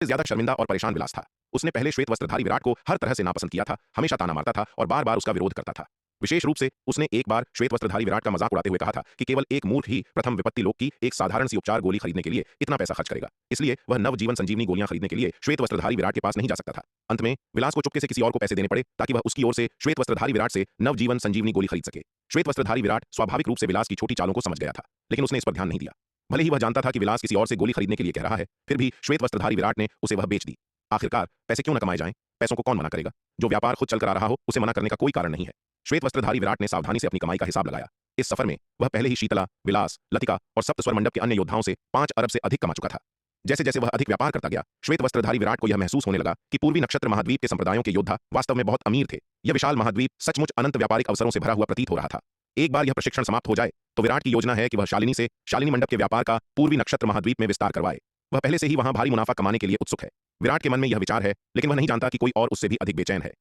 ज्यादा शर्मिंदा और परेशान विलास था। उसने पहले श्वेत वस्त्रधारी विराट को हर तरह से नापसंद किया था, हमेशा ताना मारता था और बार बार उसका विरोध करता था। विशेष रूप से उसने एक बार श्वेत वस्त्रधारी विराट का मजाक उड़ाते हुए कहा था कि केवल एक मूर्ख ही प्रथम विपत्ति लोक की एक साधारण सी उपचार गोली खरीदने के लिए इतना पैसा खर्च करेगा, इसलिए वह नवजीवन संजीवनी गोलियां खरीदने के लिए श्वेत वस्त्रधारी विराट के पास नहीं जा सकता था। अंत में विलास को चुपके से किसी और को पैसे देने पड़े ताकि वह उसकी ओर से श्वेत वस्त्रधारी विराट से नवजीवन संजीवनी गोली खरीद सके। श्वेत वस्त्रधारी विराट स्वाभाविक रूप से विलास की छोटी चालों को समझ गया था, लेकिन उसने इस पर ध्यान नहीं दिया। भले ही वह जानता था कि विलास किसी और से गोली खरीदने के लिए कह रहा है, फिर भी श्वेत वस्त्रधारी विराट ने उसे वह बेच दी। आखिरकार पैसे क्यों न कमाए जाएं? पैसों को कौन मना करेगा? जो व्यापार खुद चल कर आ रहा हो उसे मना करने का कोई कारण नहीं है। श्वेत वस्त्रधारी विराट ने सावधानी से अपनी कमाई का हिसाब लगाया। इस सफर में वह पहले ही शीतला, विलास, लतिका और सप्त स्वर मंडप के अन्य योद्धाओं से 5 अरब से अधिक कमा चुका था। जैसे जैसे वह अधिक व्यापार करता गया, श्वेत वस्त्रधारी विराट को यह महसूस होने लगा कि पूर्वी नक्षत्र महाद्वीप के संप्रदायों के योद्धा वास्तव में बहुत अमीर थे। यह विशाल महाद्वीप सचमुच अनंत व्यापारिक अवसरों से भरा हुआ प्रतीत हो रहा था। एक बार यह प्रशिक्षण समाप्त हो जाए तो विराट की योजना है कि वह शालिनी मंडप के व्यापार का पूर्वी नक्षत्र महाद्वीप में विस्तार करवाए। वह पहले से ही वहां भारी मुनाफा कमाने के लिए उत्सुक है। विराट के मन में यह विचार है, लेकिन वह नहीं जानता कि कोई और उससे भी अधिक बेचैन है।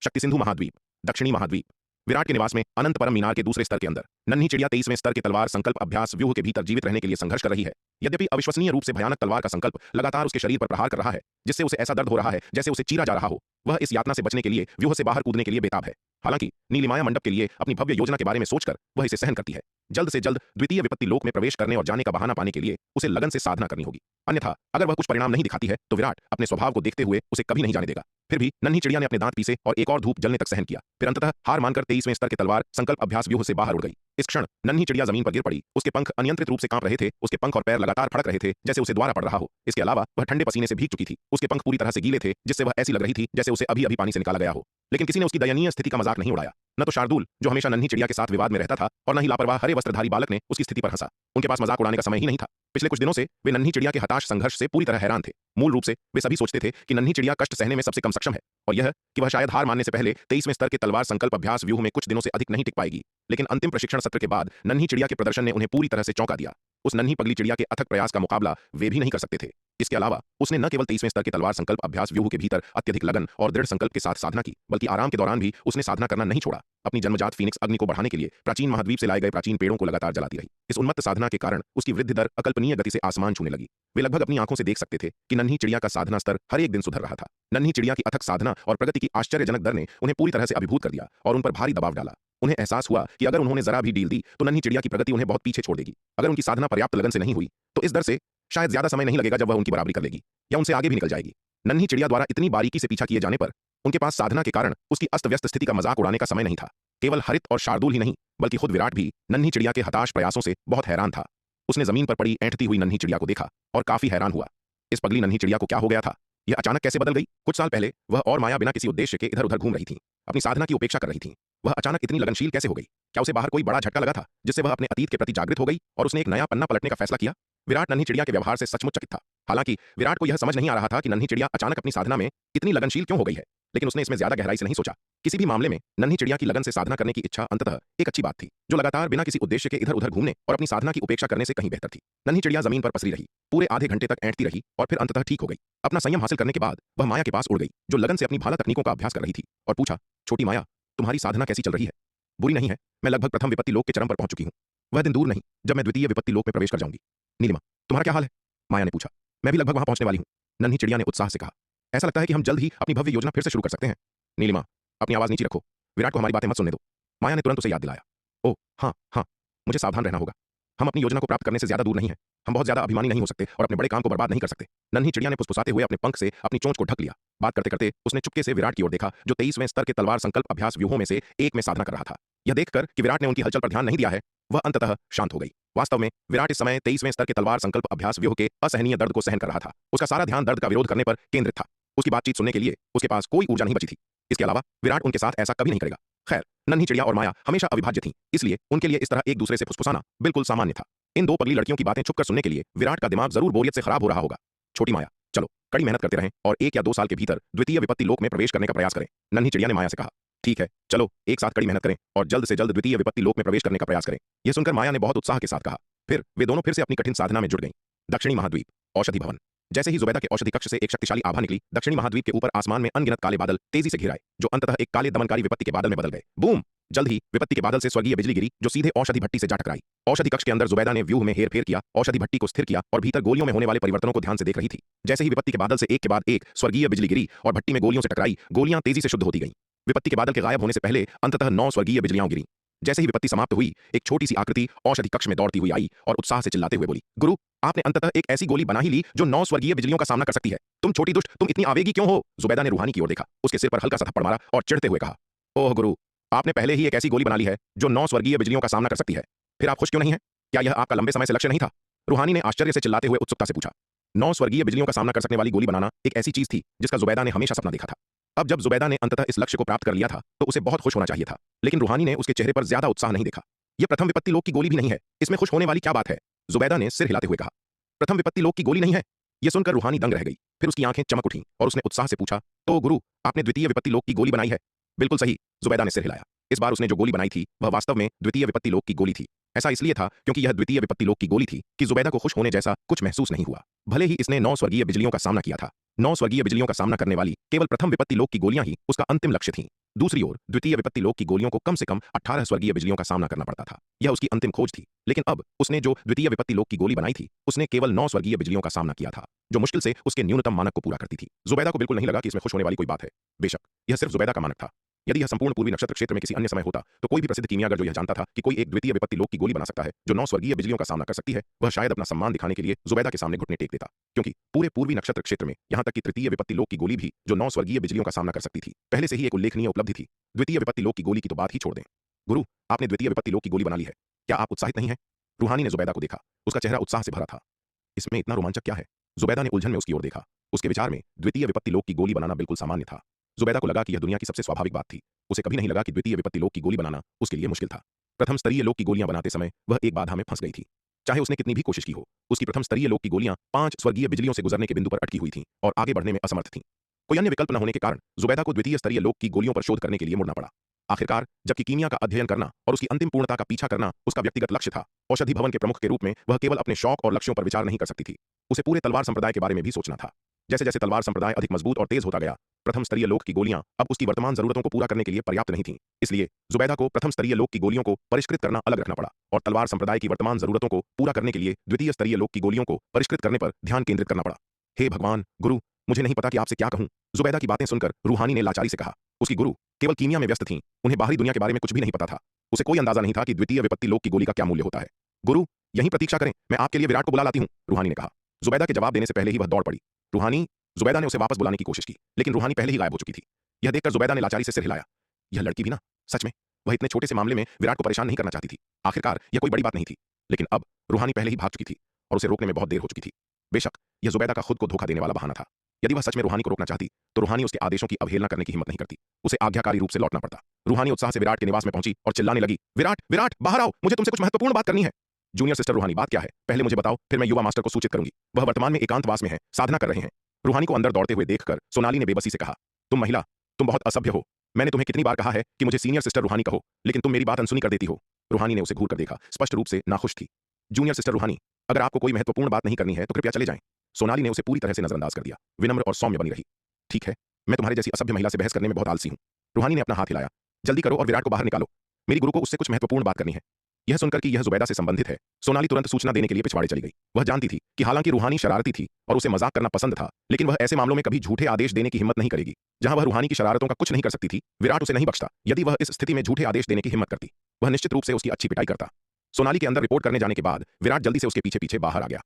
शक्ति सिंधु महाद्वीप, दक्षिणी महाद्वीप। विराट के निवास में अनंत परम मीनार के दूसरे स्तर के अंदर नन्ही चिड़िया 23वें स्तर के तलवार संकल्प अभ्यास व्यूह के भीतर जीवित रहने के लिए संघर्ष कर रही है। यद्यपि अविश्वसनीय रूप से भयानक तलवार का संकल्प लगातार उसके शरीर पर प्रहार कर रहा है, जिससे उसे ऐसा दर्द हो रहा है जैसे उसे चीरा जा रहा हो। वह इस यातना से बचने के लिए व्यूह से बाहर कूदने के लिए बेताब है। हालांकि नीलिमाया मंडप के लिए अपनी भव्य योजना के बारे में सोचकर वह इसे सहन करती है। जल्द से जल्द द्वितीय विपत्ति लोक में प्रवेश करने और जाने का बहाना पाने के लिए उसे लगन से साधना करनी होगी, अन्यथा अगर वह कुछ परिणाम नहीं दिखाती है तो विराट अपने स्वभाव को देखते हुए उसे कभी नहीं जाने देगा। फिर भी नन्ही चिड़िया ने अपने दांत पीसे और एक और धूप जलने तक सहन किया, फिर अंततः हार मानकर 23वें स्तर के तलवार संकल्प अभ्यास व्यूह से बाहर उड़ गई। इस क्षण नन्ही चिड़िया जमीन पर गिर पड़ी। उसके पंख अनियंत्रित रूप से कांप रहे थे, उसके पंख और पैर लगातार फड़क रहे थे जैसे उसे द्वारा पड़ रहा हो। इसके अलावा वह ठंडे पसीने से भीग चुकी थी। उसके पंख पूरी तरह से गीले थे, जिससे वह ऐसी लग रही थी जैसे उसे अभी अभी पानी से निकाला गया हो। लेकिन किसी ने उसकी दयनीय स्थिति का मजाक नहीं उड़ाया। न तो शार्दुल, जो हमेशा नन्ही चिड़िया के साथ विवाद में रहता था, और न ही लापरवाह हरे वस्त्रधारी बालक ने उसकी स्थिति पर हंसा। उनके पास मजाक उड़ाने का समय ही नहीं था। पिछले कुछ दिनों से वे नन्ही चिड़िया के हताश संघर्ष से पूरी तरह हैरान थे। मूल रूप से वे सभी सोचते थे कि नन्ही चिड़िया कष्ट सहने में सबसे कम सक्षम है, और यह कि वह शायद हार मानने से पहले 23वें स्तर के तलवार संकल्प अभ्यास व्यूह में कुछ दिनों से अधिक नहीं टिक पाएगी। लेकिन अंतिम प्रशिक्षण सत्र के बाद नन्ही चिड़िया के प्रदर्शन ने उन्हें पूरी तरह से चौंका दिया। उस नन्ही पगली चिड़िया के अथक प्रयास का मुकाबला वे भी नहीं कर सकते थे। इसके अलावा उसने न केवल 23वें स्तर के तलवार संकल्प अभ्यास व्यूह के भीतर अत्यधिक लगन और दृढ़ संकल्प के साथ साधना की, बल्कि आराम के दौरान भी उसने साधना करना नहीं छोड़ा। अपनी जन्मजात फीनिक्स अग्नि को बढ़ाने के लिए प्राचीन महाद्वीप से लाए गए प्राचीन पेड़ों को लगातार जलाती रही। इस उन्मत्त साधना के कारण उसकी वृद्धि दर अकल्पनीय गति से आसमान छूने लगी। वे लगभग अपनी आंखों से देख सकते थे कि नन्ही चिड़िया का साधना स्तर हर एक दिन सुधर रहा था। नन्ही चिड़िया की अथक साधना और प्रगति की आश्चर्यजनक दर ने उन्हें पूरी तरह से अभिभूत कर दिया और उन पर भारी दबाव डाला। उन्हें एहसास हुआ कि अगर उन्होंने जरा भी ढील दी तो नन्ही चिड़िया की प्रगति उन्हें बहुत पीछे छोड़ देगी। अगर उनकी साधना पर्याप्त लगन से नहीं हुई तो इस दर से शायद ज्यादा समय नहीं लगेगा जब वह उनकी बराबरी कर लेगी या उनसे आगे भी निकल जाएगी। नन्ही चिड़िया द्वारा इतनी बारीकी से पीछा किए जाने पर उनके पास साधना के कारण उसकी अस्त व्यस्त स्थिति का मजाक उड़ाने का समय नहीं था। केवल हरित और शार्दुल ही नहीं, बल्कि खुद विराट भी नन्ही चिड़िया के हताश प्रयासों से बहुत हैरान था। उसने जमीन पर पड़ी ऐंठती हुई नन्ही चिड़िया को देखा और काफी हैरान हुआ। इस पगली नन्ही चिड़िया को क्या हो गया था? यह अचानक कैसे बदल गई? कुछ साल पहले वह और माया बिना किसी उद्देश्य के इधर उधर घूम रही थी, अपनी साधना की उपेक्षा कर रही थी। वह अचानक इतनी लगनशील कैसे हो गई? क्या उसे बाहर कोई बड़ा झटका लगा था जिससे वह अपने अतीत के प्रति जागृत हो गई और उसने एक नया पन्ना पलटने का फैसला किया? विराट नन्ही चिड़िया के व्यवहार से सचमुच चकित था। हालांकि विराट को यह समझ नहीं आ रहा था कि नन्ही चिड़िया अचानक अपनी साधना में इतनी लगनशील क्यों हो गई है, लेकिन उसने इसमें ज्यादा गहराई से नहीं सोचा। किसी भी मामले में नन्ही चिड़िया की लगन से साधना करने की इच्छा अंततः एक अच्छी बात थी, जो लगातार बिना किसी उद्देश्य के इधर उधर घूमने और अपनी साधना की उपेक्षा करने से कहीं बेहतर थी। नन्ही चिड़िया जमीन पर पसरी रही, पूरे आधे घंटे तक ऐंठती रही और फिर अंततः ठीक हो गई। अपना संयम हासिल करने के बाद वह माया के पास उड़ गई, जो लगन से अपनी भाला तकनीकों का अभ्यास कर रही थी, और पूछा, छोटी माया, तुम्हारी साधना कैसी चल रही है? बुरी नहीं है, मैं लगभग प्रथम विपत्ति लोक के चरम पर पहुंच चुकी हूँ। वह दिन दूर नहीं जब मैं द्वितीय विपत्ति लोक में प्रवेश कर जाऊंगी। नीलिमा, तुम्हारा क्या हाल है? माया ने पूछा। मैं भी लगभग वहां पहुंचने वाली हूँ, नन्ही चिड़िया ने उत्साह से कहा। ऐसा लगता है कि हम जल्द ही अपनी भव्य योजना फिर से शुरू कर सकते हैं। नीलिमा, अपनी आवाज नीचे रखो, विराट को हमारी बातें मत सुनने दो। माया ने तुरंत उसे याद दिलाया। ओह हाँ हाँ, मुझे सावधान रहना होगा। हम अपनी योजना को प्राप्त करने से ज्यादा दूर नहीं है। हम बहुत ज्यादा अभिमानी नहीं हो सकते और अपने बड़े काम को बर्बाद नहीं कर सकते। नन्ही चिड़िया ने फुसफुसाते हुए अपने पंख से अपनी चोंच को ढक लिया। बात करते करते उसने चुपके से विराट की ओर देखा, जो 23वें स्तर के तलवार संकल्प अभ्यास व्यूहों में से एक में साधना कर रहा था। यह देखकर कि विराट ने उनकी हलचल पर ध्यान नहीं दिया है, वह अंततः शांत हो गई। वास्तव में विराट इस समय 23वें स्तर के तलवार संकल्प अभ्यास व्यूह के असहनीय दर्द को सहन कर रहा था। उसका सारा ध्यान दर्द का विरोध करने पर केंद्रित था। उसकी बातचीत सुनने के लिए उसके पास कोई ऊर्जा नहीं बची थी। इसके अलावा विराट उनके साथ ऐसा कभी नहीं करेगा। खैर, नन्ही चिड़िया और माया हमेशा अविभाज्य थीं, इसलिए उनके लिए इस तरह एक दूसरे से फुसफुसाना बिल्कुल सामान्य था। इन दो पगली लड़कियों की बातें छुपकर सुनने के लिए विराट का दिमाग जरूर बोरियत से खराब हो रहा होगा। छोटी माया, चलो कड़ी मेहनत करते रहें और 1 या 2 साल के भीतर द्वितीय विपत्ति लोक में प्रवेश करने का प्रयास करें। नन्ही चिड़िया ने माया से कहा। ठीक है, चलो एक साथ कड़ी मेहनत करें और जल्द से जल्द द्वितीय विपत्ति लोक में प्रवेश करने का प्रयास करें। यह सुनकर माया ने बहुत उत्साह के साथ कहा। फिर वे दोनों फिर से अपनी कठिन साधना में जुट गईं। दक्षिणी महाद्वीप, औषधि भवन। जैसे ही जुबैदा के औषधि कक्ष से एक शक्तिशाली आभा निकली, दक्षिणी महाद्वीप के ऊपर आसमान में अनगिनत काले बादल तेजी से घिराए, जो अंततः एक काले दमनकारी विपत्ति के बादल में बदल गए। बूम! जल्द ही विपत्ति के बादल से स्वर्गीय बिजली गिरी, जो सीधे औषधि भट्टी से जा टकराई। औषधि कक्ष के अंदर जुबैदा ने व्यूह में हेरफेर किया, औषधि भट्टी को स्थिर किया और भीतर गोलियों में होने वाले परिवर्तनों को ध्यान से देख रही थी। जैसे ही विपत्ति के बादल से एक के बाद एक स्वर्गीय बिजली गिरी और भट्टी में गोलियों से टकराई, गोलियां तेजी से शुद्ध होती गईं। विपत्ति के बादल के गायब होने से पहले अंततः 9 स्वर्गीय बिजलियां गिरीं। जैसे ही विपत्ति समाप्त हुई, एक छोटी सी आकृति औषधि कक्ष में दौड़ती हुई आई और उत्साह से चिल्लाते हुए बोली, गुरु, आपने अंततः एक ऐसी गोली बना ही ली जो 9 स्वर्गीय बिजलियों का सामना कर सकती है। तुम छोटी दुष्ट, तुम इतनी आवेगी क्यों हो? जुबैदा ने रूहानी की ओर देखा, उसके सिर पर हल्का सा थप्पड़ मारा और चिढ़ते हुए कहा, ओह गुरु, आपने पहले ही एक ऐसी गोली बना ली है जो 9 स्वर्गीय बिजलियों का सामना कर सकती है। फिर आप खुश क्यों नहीं है? क्या यह आपका लंबे समय से लक्ष्य नहीं था? रूहानी ने आश्चर्य से चिल्लाते हुए उत्सुकता से पूछा। 9 स्वर्गीय बिजलियों का सामना कर सकने वाली गोली बनाना एक ऐसी चीज थी जिसका जुबैदा ने हमेशा सपना देखा था। अब जब जुबैदा ने अंततः इस लक्ष्य को प्राप्त कर लिया था तो उसे बहुत खुश होना चाहिए था, लेकिन रूहानी ने उसके चेहरे पर ज्यादा उत्साह नहीं देखा। यह प्रथम विपत्ति लोक की गोली भी नहीं है, इसमें खुश होने वाली क्या बात है? जुबैदा ने सिर हिलाते हुए कहा। प्रथम विपत्ति लोक की गोली नहीं है? यह सुनकर रूहानी दंग रह गई। फिर उसकी आंखें चमक उठीं और उसने उत्साह से पूछा, तो गुरु, आपने द्वितीय विपत्ति लोक की गोली बनाई है? बिल्कुल सही, जुबैदा ने सिर हिलाया। इस बार उसने जो गोली बनाई थी वह वास्तव में द्वितीय विपत्ति लोक की गोली थी। ऐसा इसलिए था क्योंकि यह द्वितीय विपत्ति लोक की गोली थी कि जुबैदा को खुश होने जैसा कुछ महसूस नहीं हुआ। भले ही इसने 9 स्वर्गीय बिजलियों का सामना किया था, 9 स्वर्गीय बिजलियों का सामना करने वाली केवल प्रथम विपत्ति लोक की गोलियां ही उसका अंतिम लक्ष्य थीं। दूसरी ओर द्वितीय विपत्ति लोक की गोलियों को कम से कम 18 स्वर्गीय बिजलियों का सामना करना पड़ता था। यह उसकी अंतिम खोज थी। लेकिन अब उसने जो द्वितीय विपत्ति लोक की गोली बनाई थी, उसने केवल 9 स्वर्गीय बिजलियों का सामना किया था, जो मुश्किल से उसके न्यूनतम मानक को पूरा करती थी। जुबैदा को बिल्कुल नहीं लगा कि इसमें खुश होने वाली कोई बात है। बेशक यह सिर्फ जुबैदा का मानक था। यदि यह संपूर्ण पूर्वी नक्षत्र क्षेत्र में किसी अन्य समय होता तो कोई भी प्रसिद्ध कीमियागर जो यह जानता था कि कोई एक द्वितीय विपत्ति लोक की गोली बना सकता है जो 9 स्वर्गीय बिजलियों का सामना कर सकती है, वह शायद अपना सम्मान दिखाने के लिए जुबैदा के सामने घुटने टेक देता, क्योंकि पूरे पूर्वी नक्षत्र क्षेत्र में यहां तक कि तृतीय विपत्ति लोक की गोली भी जो 9 स्वर्गीय बिजलियों का सामना कर सकती थी, पहले से ही एक उल्लेखनीय उपलब्धि थी। द्वितीय विपत्ति लोक की गोली की तो बात ही छोड़ दें। गुरु, आपने द्वितीय विपत्ति लोक की गोली बना ली है, क्या आप उत्साहित नहीं है? रूहानी ने जुबैदा को देखा, उसका चेहरा उत्साह से भरा था। इसमें इतना रोमांचक क्या है? जुबैदा ने उलझन में उसकी ओर देखा। उसके विचार में द्वितीय विपत्ति लोक की गोली बनाना बिल्कुल सामान्य था। जुबैदा को लगा कि यह दुनिया की सबसे स्वाभाविक बात थी। उसे कभी नहीं लगा कि द्वितीय विपत्ति लोक की गोली बनाना उसके लिए मुश्किल था। प्रथम स्तरीय लोक की गोलियां बनाते समय वह एक बाधा में फंस गई थी। चाहे उसने कितनी भी कोशिश की हो, उसकी प्रथम स्तरीय लोक की गोलियां 5 स्वर्गीय बिजलियों से गुजरने के बिंदु पर अटकी हुई थीं और आगे बढ़ने में असमर्थ थीं। कोई अन्य विकल्प न होने के कारण जुबैदा को द्वितीय स्तरीय लोक की गोलियों पर शोध करने के लिए मुड़ना पड़ा। आखिरकार जबकि कीमिया का अध्ययन करना और उसकी अंतिम पूर्णता का पीछा करना उसका व्यक्तिगत लक्ष्य था, औषधि भवन के प्रमुख के रूप में वह केवल अपने शौक और लक्ष्यों पर विचार नहीं कर सकती थी। उसे पूरे तलवार संप्रदाय के बारे में भी सोचना था। जैसे जैसे तलवार संप्रदाय अधिक मजबूत और तेज होता गया, प्रथम स्तरीय लोक की गोलियां अब उसकी वर्तमान जरूरतों को पूरा करने के लिए पर्याप्त नहीं थीं। इसलिए जुबैदा को प्रथम स्तरीय लोक की गोलियों को परिष्कृत करना अलग रखना पड़ा और तलवार संप्रदाय की वर्तमान जरूरतों को पूरा करने के लिए द्वितीय स्तरीय लोक की गोलियों को परिष्कृत करने पर ध्यान केंद्रित करना पड़ा। हे भगवान, गुरु, मुझे नहीं पता कि आपसे क्या कहूं। जुबैदा की बातें सुनकर रूहानी ने लाचारी से कहा। उसकी गुरु केवल कीमिया में व्यस्त थीं, उन्हें बाहरी दुनिया के बारे में कुछ भी नहीं पता था। उसे कोई अंदाजा नहीं था कि द्वितीय विपत्ति लोक की गोली का क्या मूल्य होता है। गुरु, यहीं प्रतीक्षा करें, मैं आपके लिए विराट को बुला लाती हूं, रूहानी ने कहा। जुबैदा के जवाब देने से पहले ही वह दौड़ पड़ी। रूहानी, जुबैदा ने उसे वापस बुलाने की कोशिश की, लेकिन रूहानी पहले ही गायब हो चुकी थी। यह देखकर जुबैदा ने लाचारी से सिर हिलाया। यह लड़की भी ना, सच में वह इतने छोटे से मामले में विराट को परेशान नहीं करना चाहती थी। आखिरकार यह कोई बड़ी बात नहीं थी, लेकिन अब रूहानी पहले ही भाग चुकी थी और उसे रोकने में बहुत देर हो चुकी थी। बेशक यह जुबैदा का खुद को धोखा देने वाला बहाना था। यदि वह सच में रूहानी को रोकना चाहती तो रूहानी उसके आदेशों की अवहेलना करने की हिम्मत नहीं करती। उसे आज्ञाकारी रूप से लौटना पड़ता। रूहानी उत्साह से विराट के निवास में पहुंची और चिल्लाने लगी, विराट, विराट, बाहर आओ, मुझे तुमसे कुछ महत्वपूर्ण बात करनी है। जूनियर सिस्टर रूहानी, बात क्या है? पहले मुझे बताओ, फिर मैं युवा मास्टर को सूचित करूंगी। वह वर्तमान में एकांतवास में है, साधना कर रहे हैं। रूहानी को अंदर दौड़ते हुए देखकर सोनाली ने बेबसी से कहा, तुम महिला, तुम बहुत असभ्य हो। मैंने तुम्हें कितनी बार कहा है कि मुझे सीनियर सिस्टर रूहानी कहो, लेकिन तुम मेरी बात अनसुनी कर देती हो। रूहानी ने उसे घूर कर देखा, स्पष्ट रूप से नाखुश थी। जूनियर सिस्टर रूहानी, अगर आपको कोई महत्वपूर्ण बात नहीं करनी है तो कृपया चले जाएं। सोनाली ने उसे पूरी तरह से नजरअंदाज कर दिया, विनम्र और सौम्य बनी रही। ठीक है, मैं तुम्हारे जैसी असभ्य महिला से बहस करने में बहुत आलसी हूं। रूहानी ने अपना हाथ हिलाया, जल्दी करो और विराट को बाहर निकालो, मेरी गुरु को उससे कुछ महत्वपूर्ण बात करनी है। यह सुनकर कि यह जुबैदा से संबंधित है, सोनाली तुरंत सूचना देने के लिए पिछवाड़े चली गई। वह जानती थी कि हालांकि रूहानी शरारती थी और उसे मजाक करना पसंद था, लेकिन वह ऐसे मामलों में कभी झूठे आदेश देने की हिम्मत नहीं करेगी। जहां वह रूहानी की शरारतों का कुछ नहीं कर सकती थी, विराट उसे नहीं बख्शता। यदि वह इस स्थिति में झूठे आदेश देने की हिम्मत करती, वह निश्चित रूप से उसकी अच्छी पिटाई करता। सोनाली के अंदर रिपोर्ट करने जाने के बाद विराट जल्दी से उसके पीछे पीछे बाहर आ गया।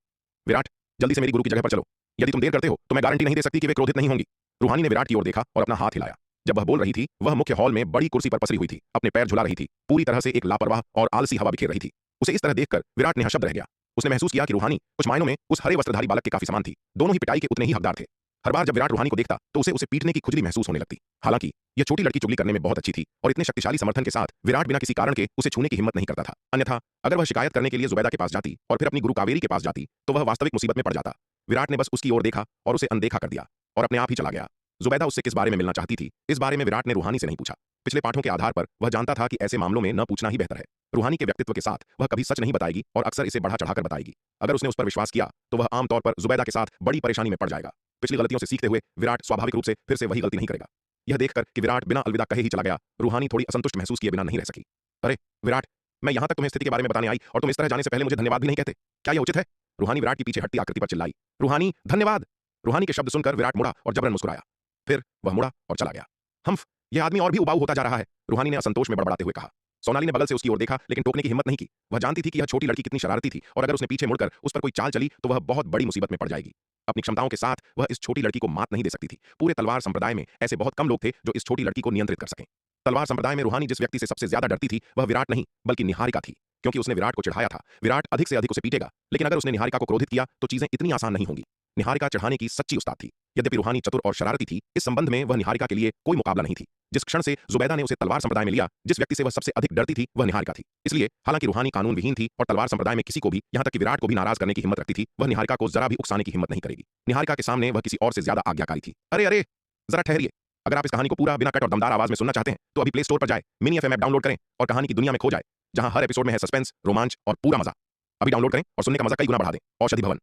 विराट, जल्दी से मेरी गुरु की जगह पर चलो। यदि तुम देर करते हो तो मैं गारंटी नहीं दे सकती कि वे क्रोधित नहीं होंगी। रूहानी ने विराट की ओर देखा और अपना हाथ हिलाया। जब वह बोल रही थी, वह मुख्य हॉल में बड़ी कुर्सी पर पसरी हुई थी, अपने पैर झुला रही थी, पूरी तरह से एक लापरवाह और आलसी हवा बिखेर रही थी। उसे इस तरह देखकर विराट निःशब्द रह गया। उसने महसूस किया कि रूहानी कुछ मायनों में उस हरे वस्त्रधारी बालक के काफी समान थी। दोनों ही पिटाई के उतने ही हकदार थे। हर बार जब विराट रूहानी को देखता तो उसे पीटने की खुजली महसूस होने लगती। हालांकि यह छोटी लड़की चुगली करने में बहुत अच्छी थी और इतने शक्तिशाली समर्थन के साथ विराट बिना किसी कारण के उसे छूने की हिम्मत नहीं करता था। अन्यथा अगर वह शिकायत करने के लिए जुबैदा के पास जाती और फिर अपनी गुरु कावेरी के पास जाती तो वह वास्तविक मुसीबत में पड़ जाता। विराट ने बस उसकी ओर देखा और उसे अनदेखा कर दिया और अपने आप ही चला गया। जुबैदा उससे किस बारे में मिलना चाहती थी, इस बारे में विराट ने रूहानी से नहीं पूछा। पिछले पाठों के आधार पर वह जानता था कि ऐसे मामलों में न पूछना ही बेहतर है। रूहानी के व्यक्तित्व के साथ वह कभी सच नहीं बताएगी और अक्सर इसे बढ़ा चढ़ाकर बताएगी। अगर उसने उस पर विश्वास किया तो वह आमतौर पर जुबैदा के साथ बड़ी परेशानी में पड़ जाएगा। पिछली गलतियों से सीखते हुए विराट स्वाभाविक रूप से फिर से वही गलती नहीं करेगा। यह देखकर कि विराट बिना अलविदा कहे ही चला गया, रूहानी थोड़ी असंतुष्ट महसूस किए बिना नहीं रह सकी। अरे विराट, मैं यहां तक तुम्हें स्थिति के बारे में बताने आई और तुम इस तरह जाने से पहले मुझे धन्यवाद भी नहीं कहते। क्या यह उचित है? रूहानी विराट की पीछे हटती आकृति पर चिल्लाई। रूहानी धन्यवाद! रूहानी के शब्द सुनकर विराट मुड़ा और जबरन मुस्कुराया। फिर वह मुड़ा और चला गया। हम्फ, यह आदमी और भी उबाऊ होता जा रहा है, रूहानी ने असंतोष में बड़बड़ाते हुए कहा। सोनाली ने बगल से उसकी ओर देखा लेकिन टोकने की हिम्मत नहीं की। वह जानती थी कि यह छोटी लड़की कितनी शरारती थी और अगर उसने पीछे मुड़कर उस पर कोई चाल चली तो वह बहुत बड़ी मुसीबत में पड़ जाएगी। अपनी क्षमताओं के साथ वह इस छोटी लड़की को मात नहीं दे सकती थी। पूरे तलवार संप्रदाय में ऐसे बहुत कम लोग थे जो इस छोटी लड़की को नियंत्रित कर सकें। तलवार संप्रदाय में रूहानी जिस व्यक्ति से सबसे ज्यादा डरती थी वह विराट नहीं बल्कि निहारिका थी, क्योंकि उसने विराट को चिढ़ाया था। विराट अधिक से अधिक उसे पीटेगा, लेकिन अगर उसने निहारिका को क्रोधित किया तो चीजें इतनी आसान नहीं होंगी। निहारिका चढ़ाने की सच्ची उस्ताद थी। यद्यपि रूहानी चतुर और शरारती थी, इस संबंध में वह निहारिका के लिए कोई मुकाबला नहीं थी। जिस क्षण से जुबैदा ने उसे तलवार संप्रदाय में लिया, जिस व्यक्ति से वह सबसे अधिक डरती थी वह निहारिका थी। इसलिए हालांकि रूहानी कानून विहीन थी और तलवार संप्रदाय में किसी को भी, यहां तक कि विराट को भी नाराज करने की हिम्मत रखती थी, वह निहारिका को जरा भी उकसाने की हिम्मत नहीं करेगी। निहारिका के सामने वह किसी और से ज्यादा आज्ञाकारी थी। अरे अरे, जरा ठहरिए। अगर आप इस कहानी को पूरा बिना कट और दमदार आवाज में सुनना चाहते हैं तो अभी प्ले स्टोर पर जाए, मिनी एफएम ऐप डाउनलोड करें और कहानी की दुनिया में खो जाए, जहां हर एपिसोड में है सस्पेंस, रोमांच और पूरा मजा। अभी डाउनलोड करें और सुनने का मजा कई गुना बढ़ा दें। औषधि भवन।